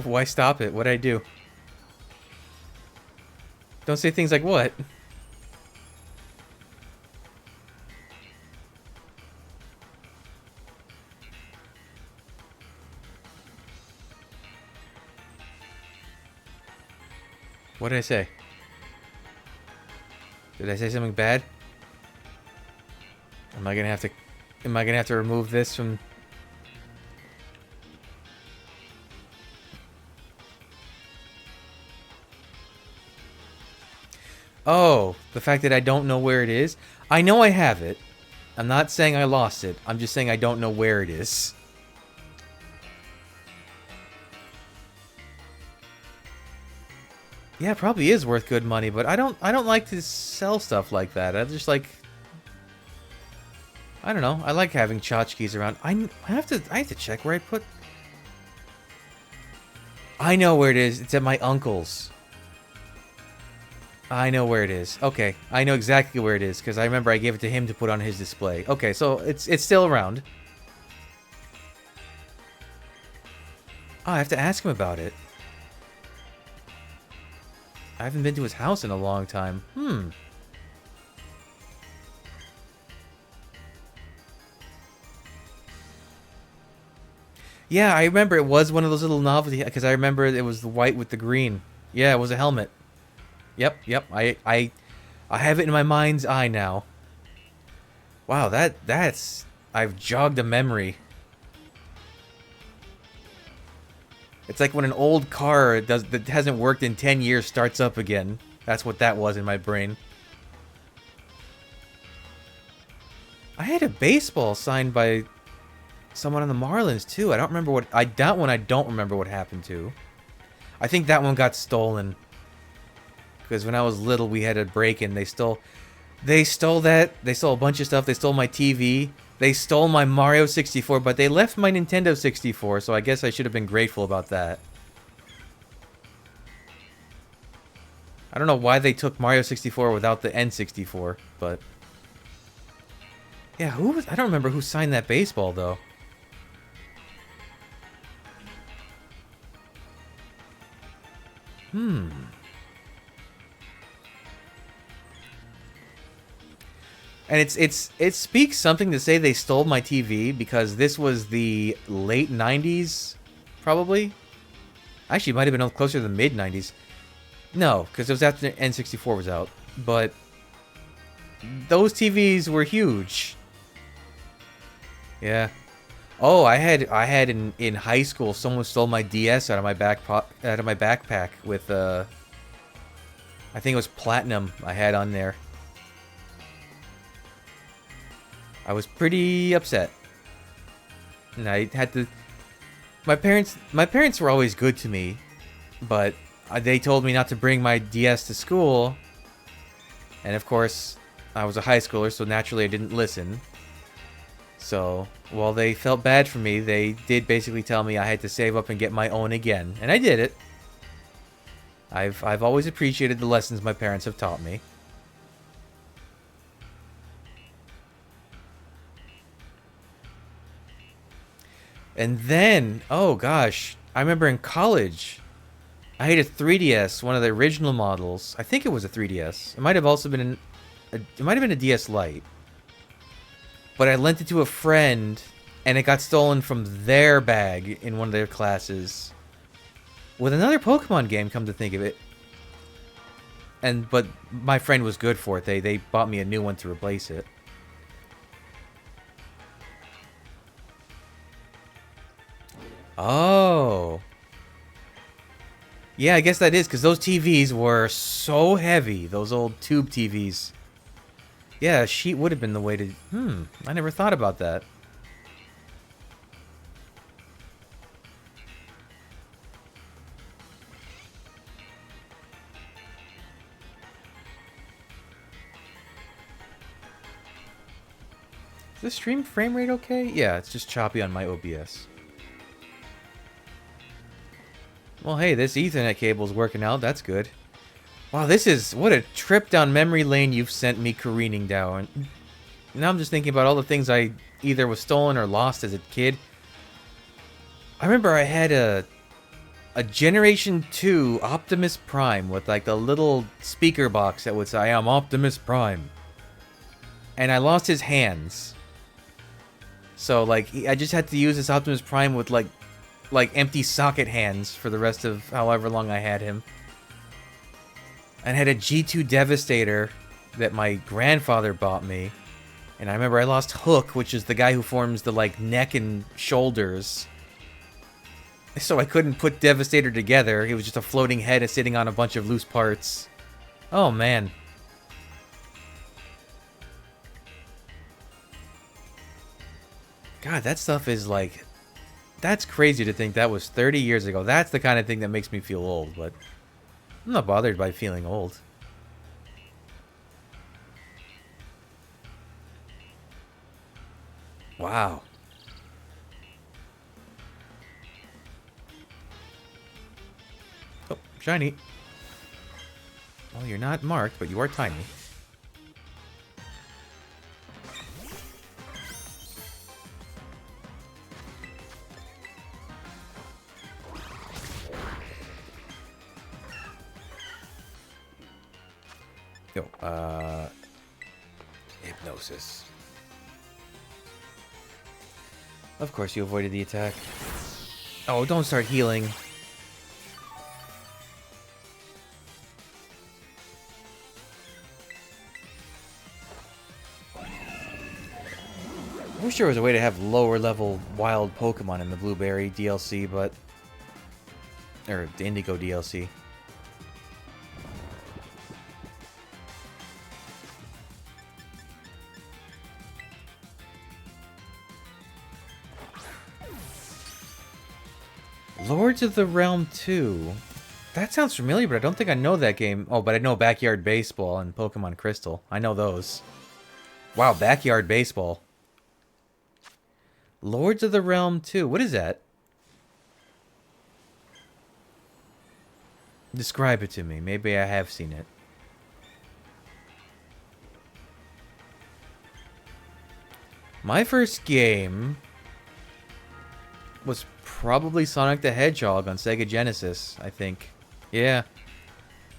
Why stop it? What'd I do? Don't say things like what? What did I say? Did I say something bad? Am I gonna have to... Am I gonna have to remove this from... Oh, the fact that I don't know where it is? I know I have it. I'm not saying I lost it. I'm just saying I don't know where it is. Yeah, it probably is worth good money, but I don't like to sell stuff like that. I just like... I don't know. I like having tchotchkes around. I have to check where I put... I know where it is. It's at my uncle's. I know where it is. Okay, I know exactly where it is because I remember I gave it to him to put on his display. Okay, so it's still around. Oh, I have to ask him about it. I haven't been to his house in a long time. Yeah, I remember it was one of those little novelty because I remember it was the white with the green. Yeah, it was a helmet. Yep. I have it in my mind's eye now. Wow, that's I've jogged a memory. It's like when an old car that hasn't worked in 10 years starts up again. That's what that was in my brain. I had a baseball signed by someone on the Marlins too. I don't remember what that one I don't remember what happened to. I think that one got stolen. Because when I was little, we had a break-in. They stole that. They stole a bunch of stuff. They stole my TV. They stole my Mario 64, but they left my Nintendo 64, so I guess I should have been grateful about that. I don't know why they took Mario 64 without the N64, but... Yeah, I don't remember who signed that baseball, though. And it speaks something to say they stole my TV because this was the late 90s, probably. Actually, it might have been closer to the mid 90s. No, because it was after N64 was out. But those TVs were huge. Yeah. Oh, I had in high school someone stole my DS out of my backpack with I think it was Platinum I had on there. I was pretty upset. And I had to... My parents were always good to me, but they told me not to bring my DS to school. And of course, I was a high schooler, so naturally I didn't listen. So, while they felt bad for me, they did basically tell me I had to save up and get my own again. And I did it. I've always appreciated the lessons my parents have taught me. And then, oh gosh, I remember in college, I had a 3DS, one of the original models. I think it was a 3DS. It might have also been a DS Lite. But I lent it to a friend, and it got stolen from their bag in one of their classes. With another Pokemon game, come to think of it. But my friend was good for it. They bought me a new one to replace it. Oh. Yeah, I guess that is, because those TVs were so heavy. Those old tube TVs. Yeah, a sheet would have been the way to... I never thought about that. Is the stream frame rate okay? Yeah, it's just choppy on my OBS. Well, hey, this Ethernet cable's working out. That's good. Wow, what a trip down memory lane you've sent me careening down. Now I'm just thinking about all the things I either was stolen or lost as a kid. I remember I had a Generation 2 Optimus Prime with like the little speaker box that would say, "I'm Optimus Prime." And I lost his hands. So like I just had to use this Optimus Prime with like empty socket hands for the rest of however long I had him. And I had a G2 Devastator that my grandfather bought me. And I remember I lost Hook, which is the guy who forms the, like, neck and shoulders. So I couldn't put Devastator together. He was just a floating head and sitting on a bunch of loose parts. Oh, man. God, that stuff is, like... That's crazy to think that was 30 years ago. That's the kind of thing that makes me feel old, but... I'm not bothered by feeling old. Wow. Oh, shiny. Well, you're not marked, but you are tiny. Yo, hypnosis. Of course you avoided the attack. Oh, don't start healing. I wish there was a way to have lower level wild Pokemon in the Blueberry DLC, but... Or the Indigo DLC. Lords of the Realm 2. That sounds familiar, but I don't think I know that game. Oh, but I know Backyard Baseball and Pokemon Crystal. I know those. Wow, Backyard Baseball. Lords of the Realm 2. What is that? Describe it to me. Maybe I have seen it. My first game was probably Sonic the Hedgehog on Sega Genesis, I think. Yeah.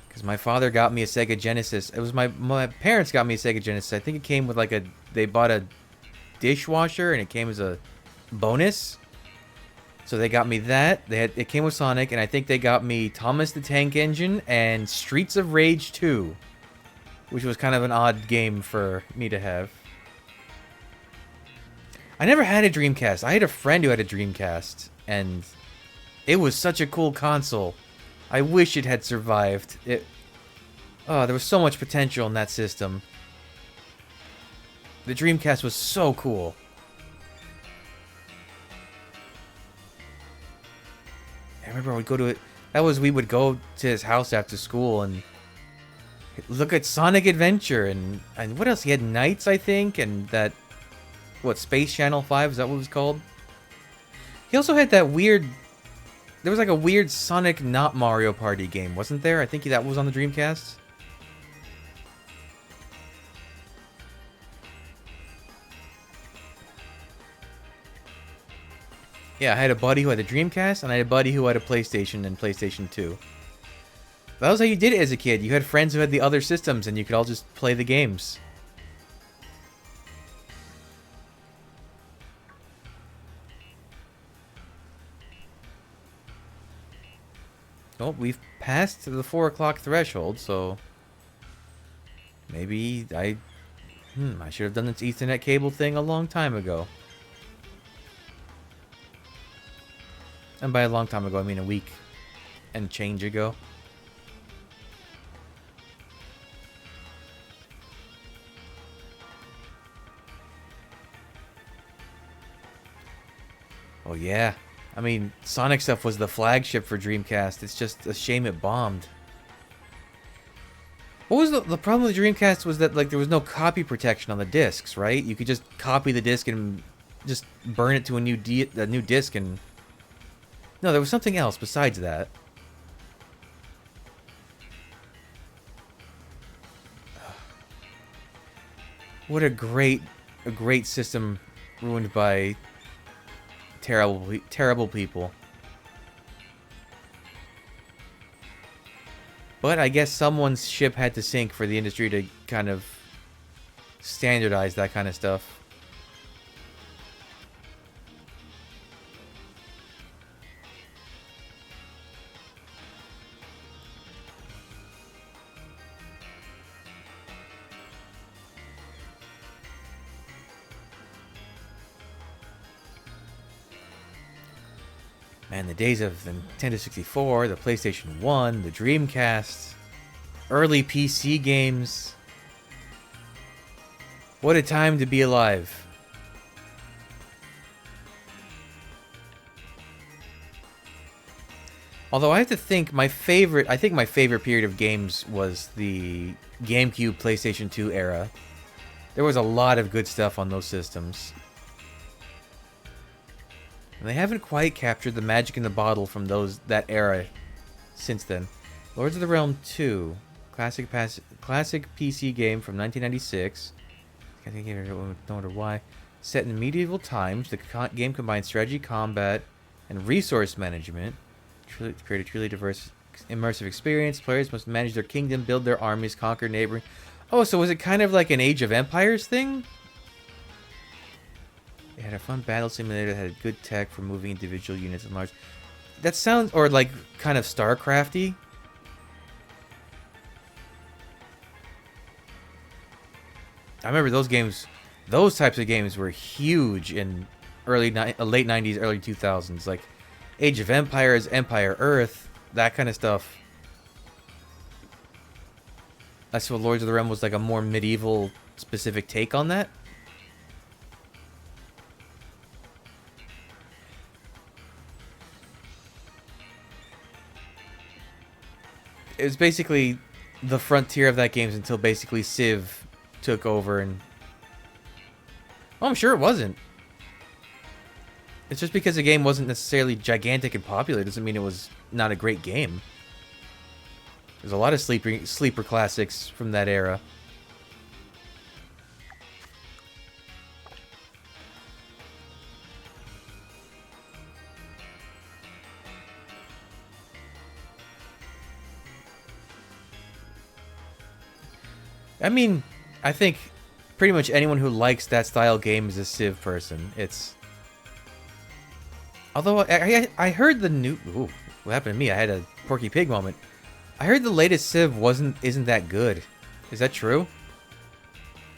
Because my father got me a Sega Genesis. It was my parents got me a Sega Genesis. I think it came with like a... They bought a dishwasher and it came as a bonus. So they got me that. It came with Sonic, and I think they got me Thomas the Tank Engine and Streets of Rage 2. Which was kind of an odd game for me to have. I never had a Dreamcast. I had a friend who had a Dreamcast, and it was such a cool console. I wish it had survived. Oh, there was so much potential in that system. The Dreamcast was so cool. I remember I would go to it. We would go to his house after school and look at Sonic Adventure and what else? He had Knights, I think, and that... What, Space Channel 5? Is that what it was called? He also had that weird... There was like a weird Sonic not Mario Party game, wasn't there? I think that was on the Dreamcast. Yeah, I had a buddy who had a Dreamcast, and I had a buddy who had a PlayStation and PlayStation 2. That was how you did it as a kid. You had friends who had the other systems, and you could all just play the games. Well, we've passed the 4 o'clock threshold, so... Maybe I should have done this Ethernet cable thing a long time ago. And by a long time ago, I mean a week and change ago. Oh yeah. I mean, Sonic stuff was the flagship for Dreamcast. It's just a shame it bombed. What was the problem with Dreamcast was that, like, there was no copy protection on the discs, right? You could just copy the disc and just burn it to a new disc and... No, there was something else besides that. What a great system ruined by terrible people. But I guess someone's ship had to sink for the industry to kind of standardize that kind of stuff. Man, the days of the Nintendo 64, the PlayStation 1, the Dreamcast, early PC games. What a time to be alive. Although I have to think my favorite period of games was the GameCube, PlayStation 2 era. There was a lot of good stuff on those systems. And they haven't quite captured the magic in the bottle from that era since then. Lords of the Realm 2, classic PC game from 1996. I think I don't wonder why. Set in medieval times, the game combines strategy, combat, and resource management. To create a truly diverse, immersive experience. Players must manage their kingdom, build their armies, conquer neighboring. Oh, so was it kind of like an Age of Empires thing? It had a fun battle simulator that had good tech for moving individual units and large. That sounds, or like kind of StarCrafty. I remember those games, those types of games were huge in late 90s, early 2000s. Like Age of Empires, Empire Earth, that kind of stuff. That's what Lords of the Realm was, like a more medieval specific take on that. It was basically the frontier of that games until basically Civ took over and... Oh, I'm sure it wasn't. It's just because the game wasn't necessarily gigantic and popular doesn't mean it was not a great game. There's a lot of sleeper classics from that era. I mean, I think pretty much anyone who likes that style game is a Civ person. It's... Although I heard the new... Ooh, what happened to me? I had a Porky Pig moment. I heard the latest Civ isn't that good. Is that true?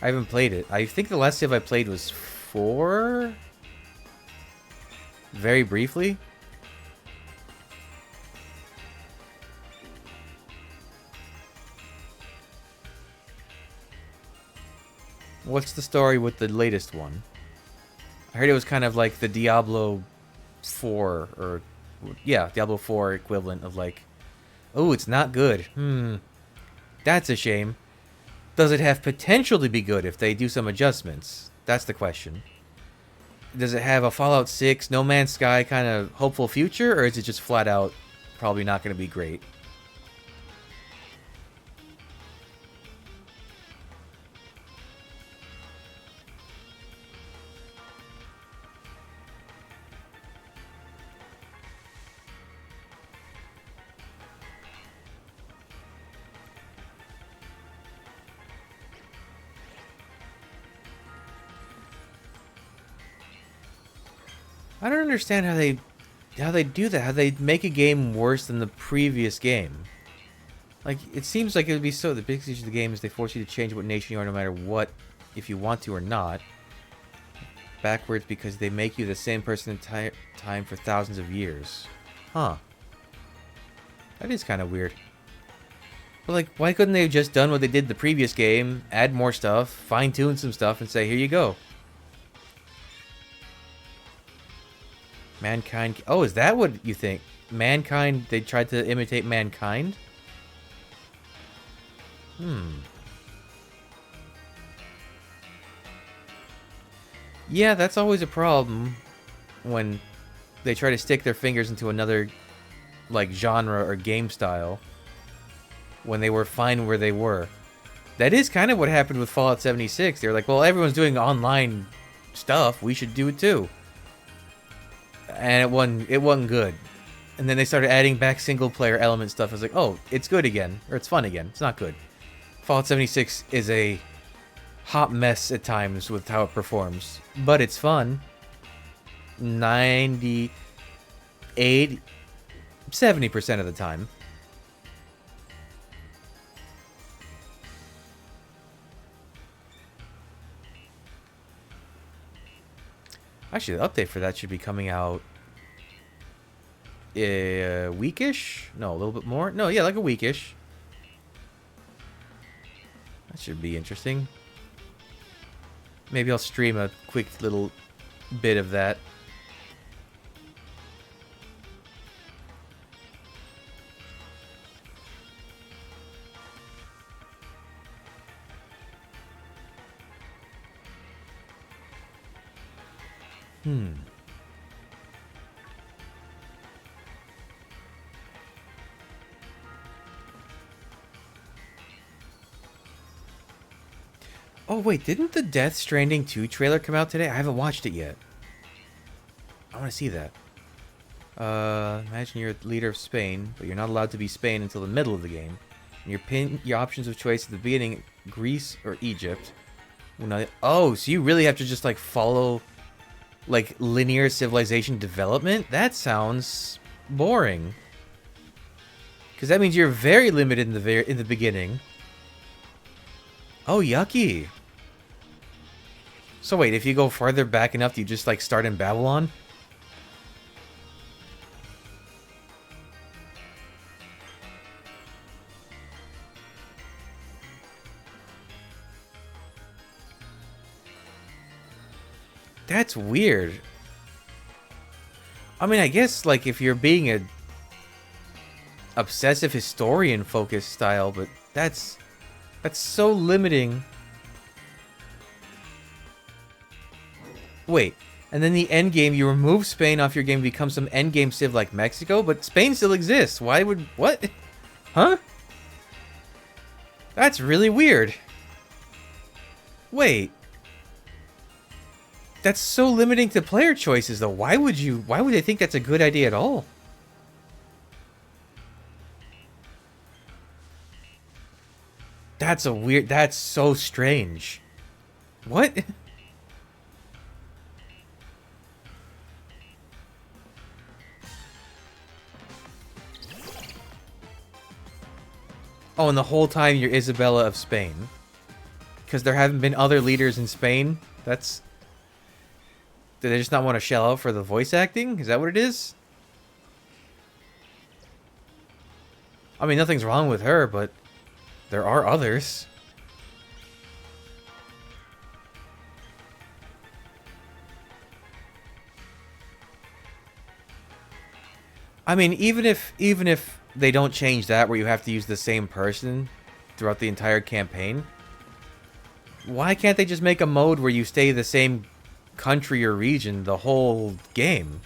I haven't played it. I think the last Civ I played was 4? Very briefly. What's the story with the latest one? I heard it was kind of like the Diablo 4, or... Yeah, Diablo 4 equivalent of like... Oh, it's not good. That's a shame. Does it have potential to be good if they do some adjustments? That's the question. Does it have a Fallout 6, No Man's Sky kind of hopeful future, or is it just flat out probably not going to be great? I don't understand how they do that. How they make a game worse than the previous game. Like, it seems like it would be so. The big issue of the game is they force you to change what nation you are no matter what, if you want to or not. Backwards because they make you the same person entire time for thousands of years. Huh. That is kind of weird. But like, why couldn't they have just done what they did the previous game, add more stuff, fine-tune some stuff, and say, here you go. Mankind... Oh, is that what you think? Mankind, they tried to imitate mankind? Yeah, that's always a problem when they try to stick their fingers into another, like, genre or game style when they were fine where they were. That is kind of what happened with Fallout 76. They were like, well, everyone's doing online stuff. We should do it too. And it wasn't good. And then they started adding back single-player element stuff. I was like, oh, it's good again. Or it's fun again. It's not good. Fallout 76 is a hot mess at times with how it performs. But it's fun. 98... 70% of the time. Actually, the update for that should be coming out weekish? No, a little bit more. No, yeah, like a weekish. That should be interesting. Maybe I'll stream a quick little bit of that. Oh, wait, didn't the Death Stranding 2 trailer come out today? I haven't watched it yet. I want to see that. Imagine you're a leader of Spain, but you're not allowed to be Spain until the middle of the game. And your options of choice at the beginning, Greece or Egypt. Oh, so you really have to just, like, follow, like, linear civilization development? That sounds boring. Because that means you're very limited in the beginning. Oh, yucky. So wait, if you go farther back enough, do you just, like, start in Babylon? That's weird. I mean, I guess, like, if you're being a obsessive historian focused style, but that's so limiting. Wait, and then the end game, you remove Spain off your game, become some end game civ like Mexico, but Spain still exists. Why would... What? Huh? That's really weird. Wait. That's so limiting to player choices, though. Why would they think that's a good idea at all? That's so strange. What? Oh, and the whole time you're Isabella of Spain. Because there haven't been other leaders in Spain? That's... Do they just not want to shell out for the voice acting? Is that what it is? I mean, nothing's wrong with her, but... There are others. I mean, even if they don't change that, where you have to use the same person throughout the entire campaign, why can't they just make a mode where you stay the same country or region the whole game?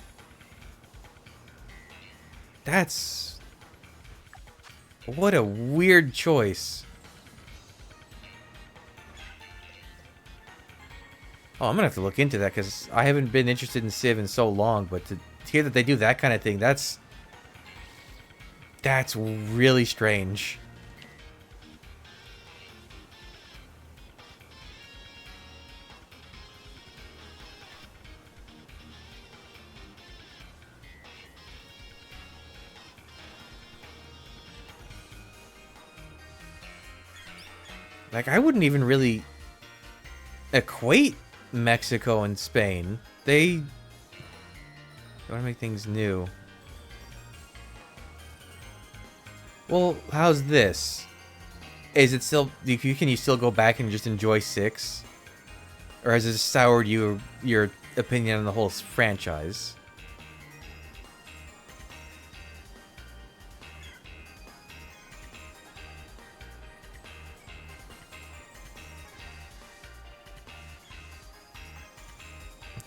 That's... What a weird choice. Oh, I'm gonna have to look into that, because I haven't been interested in Civ in so long, but to hear that they do that kind of thing, that's really strange. Like, I wouldn't even really equate Mexico and Spain. They want to make things new. Well, how's this? Is it still... Can you still go back and just enjoy 6? Or has it soured your opinion on the whole franchise?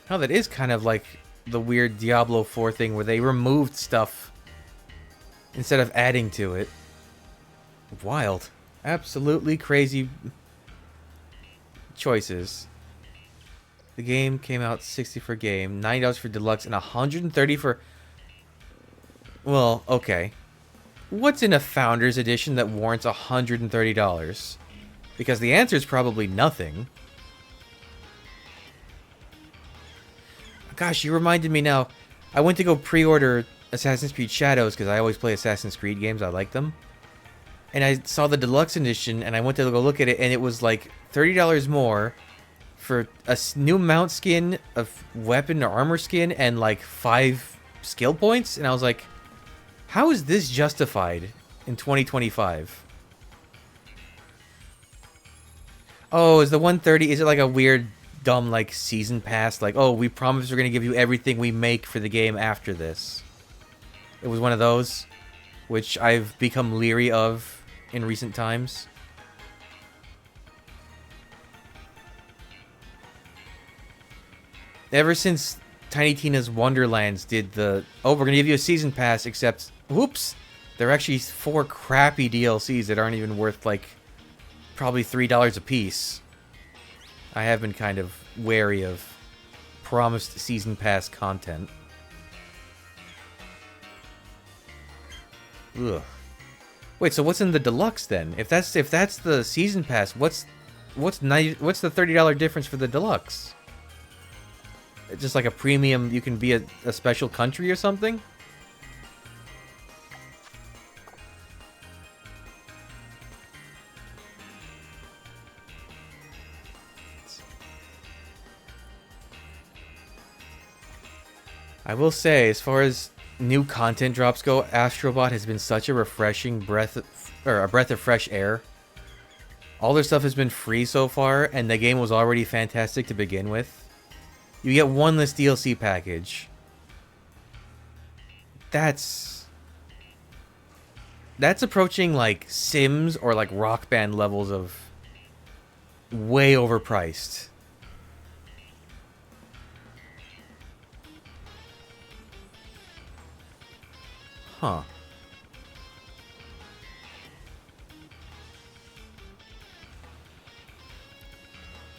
Oh, that is kind of like the weird Diablo 4 thing where they removed stuff instead of adding to it. Wild. Absolutely crazy choices. The game came out 60 for game, $90 for deluxe, and $130 for... Well, okay. What's in a Founders Edition that warrants $130? Because the answer is probably nothing. Gosh, you reminded me now. I went to go pre-order Assassin's Creed Shadows because I always play Assassin's Creed games. I like them. And I saw the deluxe edition, and I went to go look at it, and it was like $30 more for a new mount skin, a weapon or armor skin, and like 5 skill points. And I was like, How is this justified in 2025? Oh, is the 130, is it like a weird, dumb, like, season pass? Like, oh, we promise we're going to give you everything we make for the game after this. It was one of those, which I've become leery of in recent times. Ever since Tiny Tina's Wonderlands did the, oh, we're going to give you a season pass, except, whoops, they're actually 4 crappy DLCs that aren't even worth, like, probably $3 a piece. I have been kind of wary of promised season pass content. Ugh. Wait, so what's in the deluxe then? If that's the season pass, what's the $30 difference for the deluxe? It's just like a premium, you can be a special country or something? I will say, as far as new content drops go, Astrobot has been such a refreshing breath of fresh air. All their stuff has been free so far, and the game was already fantastic to begin with. You get one less DLC package. That's approaching like Sims or like Rock Band levels of way overpriced. Huh.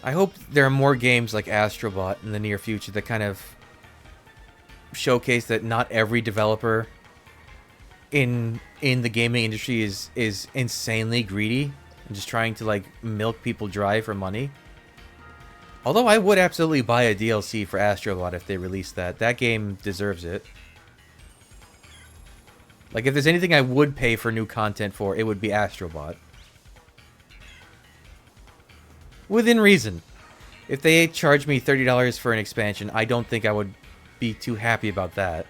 I hope there are more games like Astrobot in the near future that kind of showcase that not every developer in the gaming industry is insanely greedy and just trying to like milk people dry for money. Although I would absolutely buy a DLC for Astrobot if they released that. That game deserves it. Like, if there's anything I would pay for new content for, it would be Astrobot. Within reason. If they charged me $30 for an expansion, I don't think I would be too happy about that.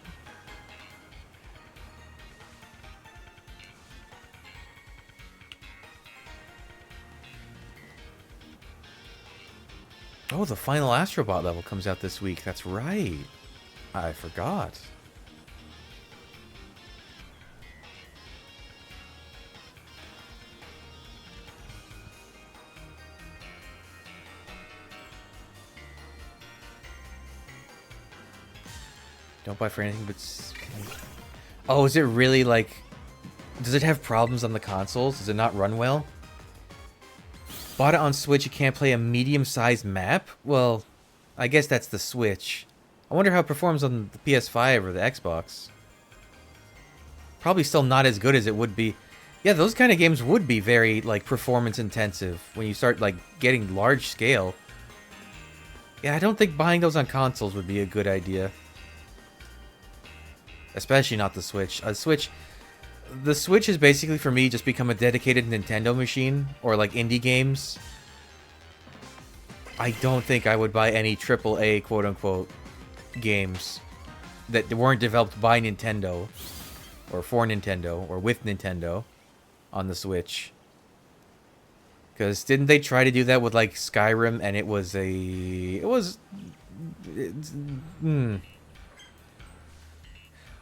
Oh, the final Astrobot level comes out this week. That's right. I forgot. Don't buy for anything but... Oh, is it really like... Does it have problems on the consoles? Does it not run well? Bought it on Switch, you can't play a medium-sized map? Well, I guess that's the Switch. I wonder how it performs on the PS5 or the Xbox. Probably still not as good as it would be. Yeah, those kind of games would be very, like, performance-intensive when you start, like, getting large scale. Yeah, I don't think buying those on consoles would be a good idea. Especially not the Switch. The Switch has basically, for me, just become a dedicated Nintendo machine. Or, like, indie games. I don't think I would buy any AAA, quote-unquote, games that weren't developed by Nintendo. Or for Nintendo. Or with Nintendo. On the Switch. Because didn't they try to do that with, like, Skyrim? And it was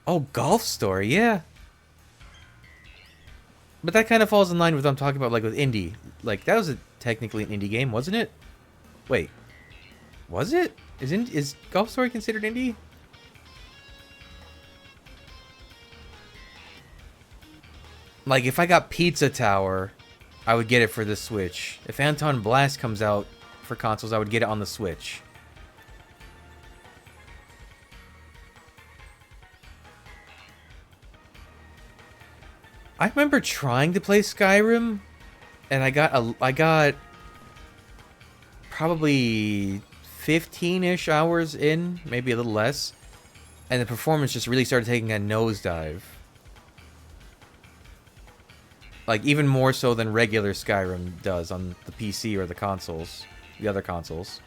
Oh, Golf Story, yeah. But that kind of falls in line with what I'm talking about, like, with indie. Like, that was technically an indie game, wasn't it? Wait. Was it? Is Golf Story considered indie? Like, if I got Pizza Tower, I would get it for the Switch. If Anton Blast comes out for consoles, I would get it on the Switch. I remember trying to play Skyrim, and I got probably 15-ish hours in, maybe a little less, and the performance just really started taking a nosedive. Like, even more so than regular Skyrim does on the PC or the consoles, the other consoles.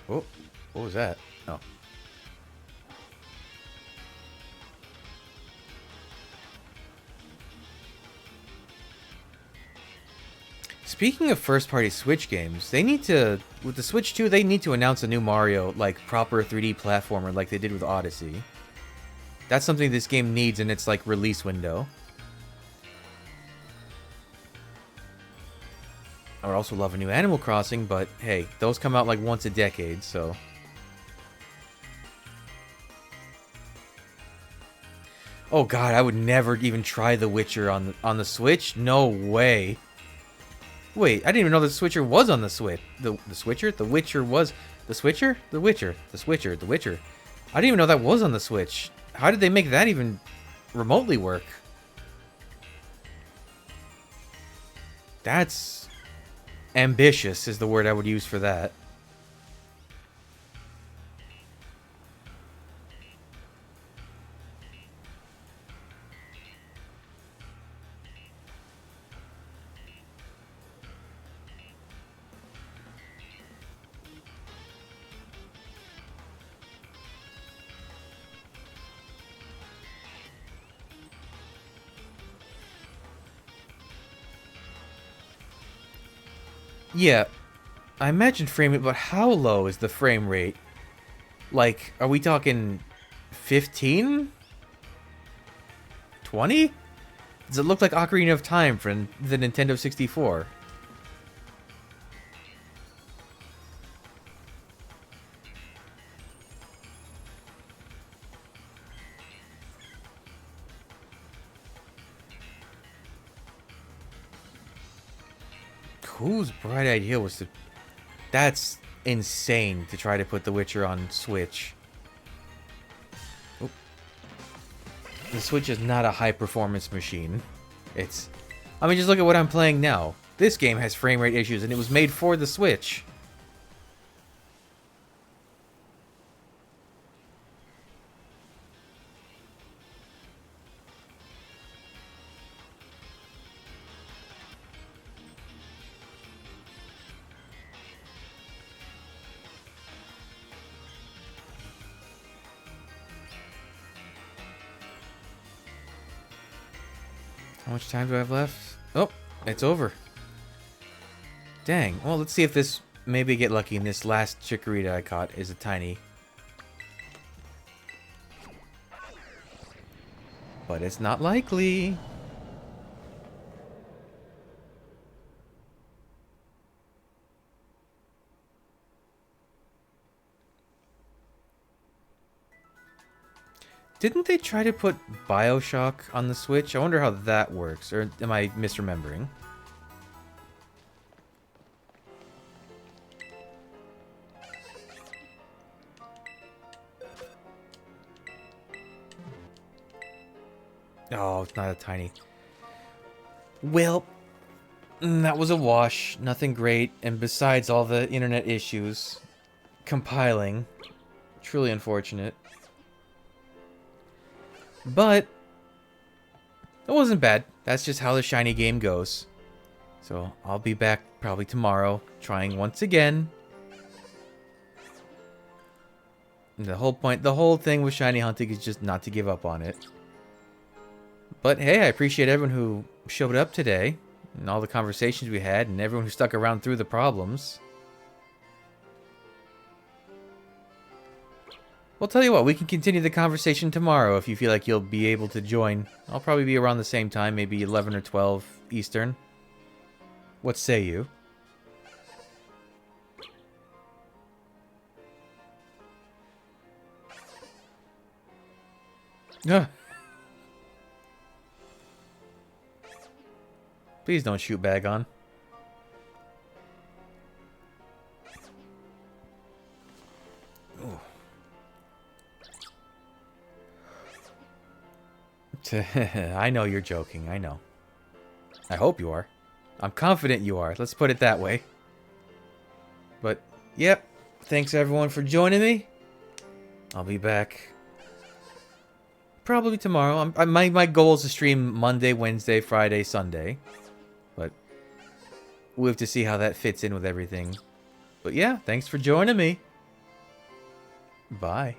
Oh, what was that? Oh. Speaking of first-party Switch games, they need to, with the Switch 2, they need to announce a new Mario, like, proper 3D platformer like they did with Odyssey. That's something this game needs in its, like, release window. I would also love a new Animal Crossing, but hey, those come out like once a decade, so... Oh god, I would never even try The Witcher on the Switch? No way. Wait, I didn't even know the Switcher was on the Switch. The Switcher? The Witcher was... The Switcher? The Witcher. The Switcher. The Witcher. I didn't even know that was on the Switch. How did they make that even remotely work? That's... ambitious is the word I would use for that. Yeah, I imagine frame rate, but how low is the frame rate? Like, are we talking 15? 20? Does it look like Ocarina of Time for the Nintendo 64? Whose bright idea was to... That's insane to try to put The Witcher on Switch. Oop. The Switch is not a high-performance machine. It's... I mean, just look at what I'm playing now. This game has frame rate issues, and it was made for the Switch. How much time do I have left? Oh, it's over. Dang. Well, let's see if this... Maybe get lucky and this last chikorita I caught is a tiny. But it's not likely. Didn't they try to put BioShock on the Switch? I wonder how that works. Or am I misremembering? Oh, it's not a tiny. Well, that was a wash. Nothing great. And besides all the internet issues, compiling. Truly unfortunate. But it wasn't bad. That's just how the shiny game goes. So I'll be back probably tomorrow, trying once again. And the whole thing with shiny hunting is just not to give up on it. But hey, I appreciate everyone who showed up today, and all the conversations we had, and everyone who stuck around through the problems. Well, tell you what, we can continue the conversation tomorrow if you feel like you'll be able to join. I'll probably be around the same time, maybe 11 or 12 Eastern. What say you? Ah. Please don't shoot Bagon. I know you're joking, I know. I hope you are. I'm confident you are, let's put it that way. But, yep, thanks everyone for joining me. I'll be back probably tomorrow. My goal is to stream Monday, Wednesday, Friday, Sunday. But we'll have to see how that fits in with everything. But yeah, thanks for joining me. Bye.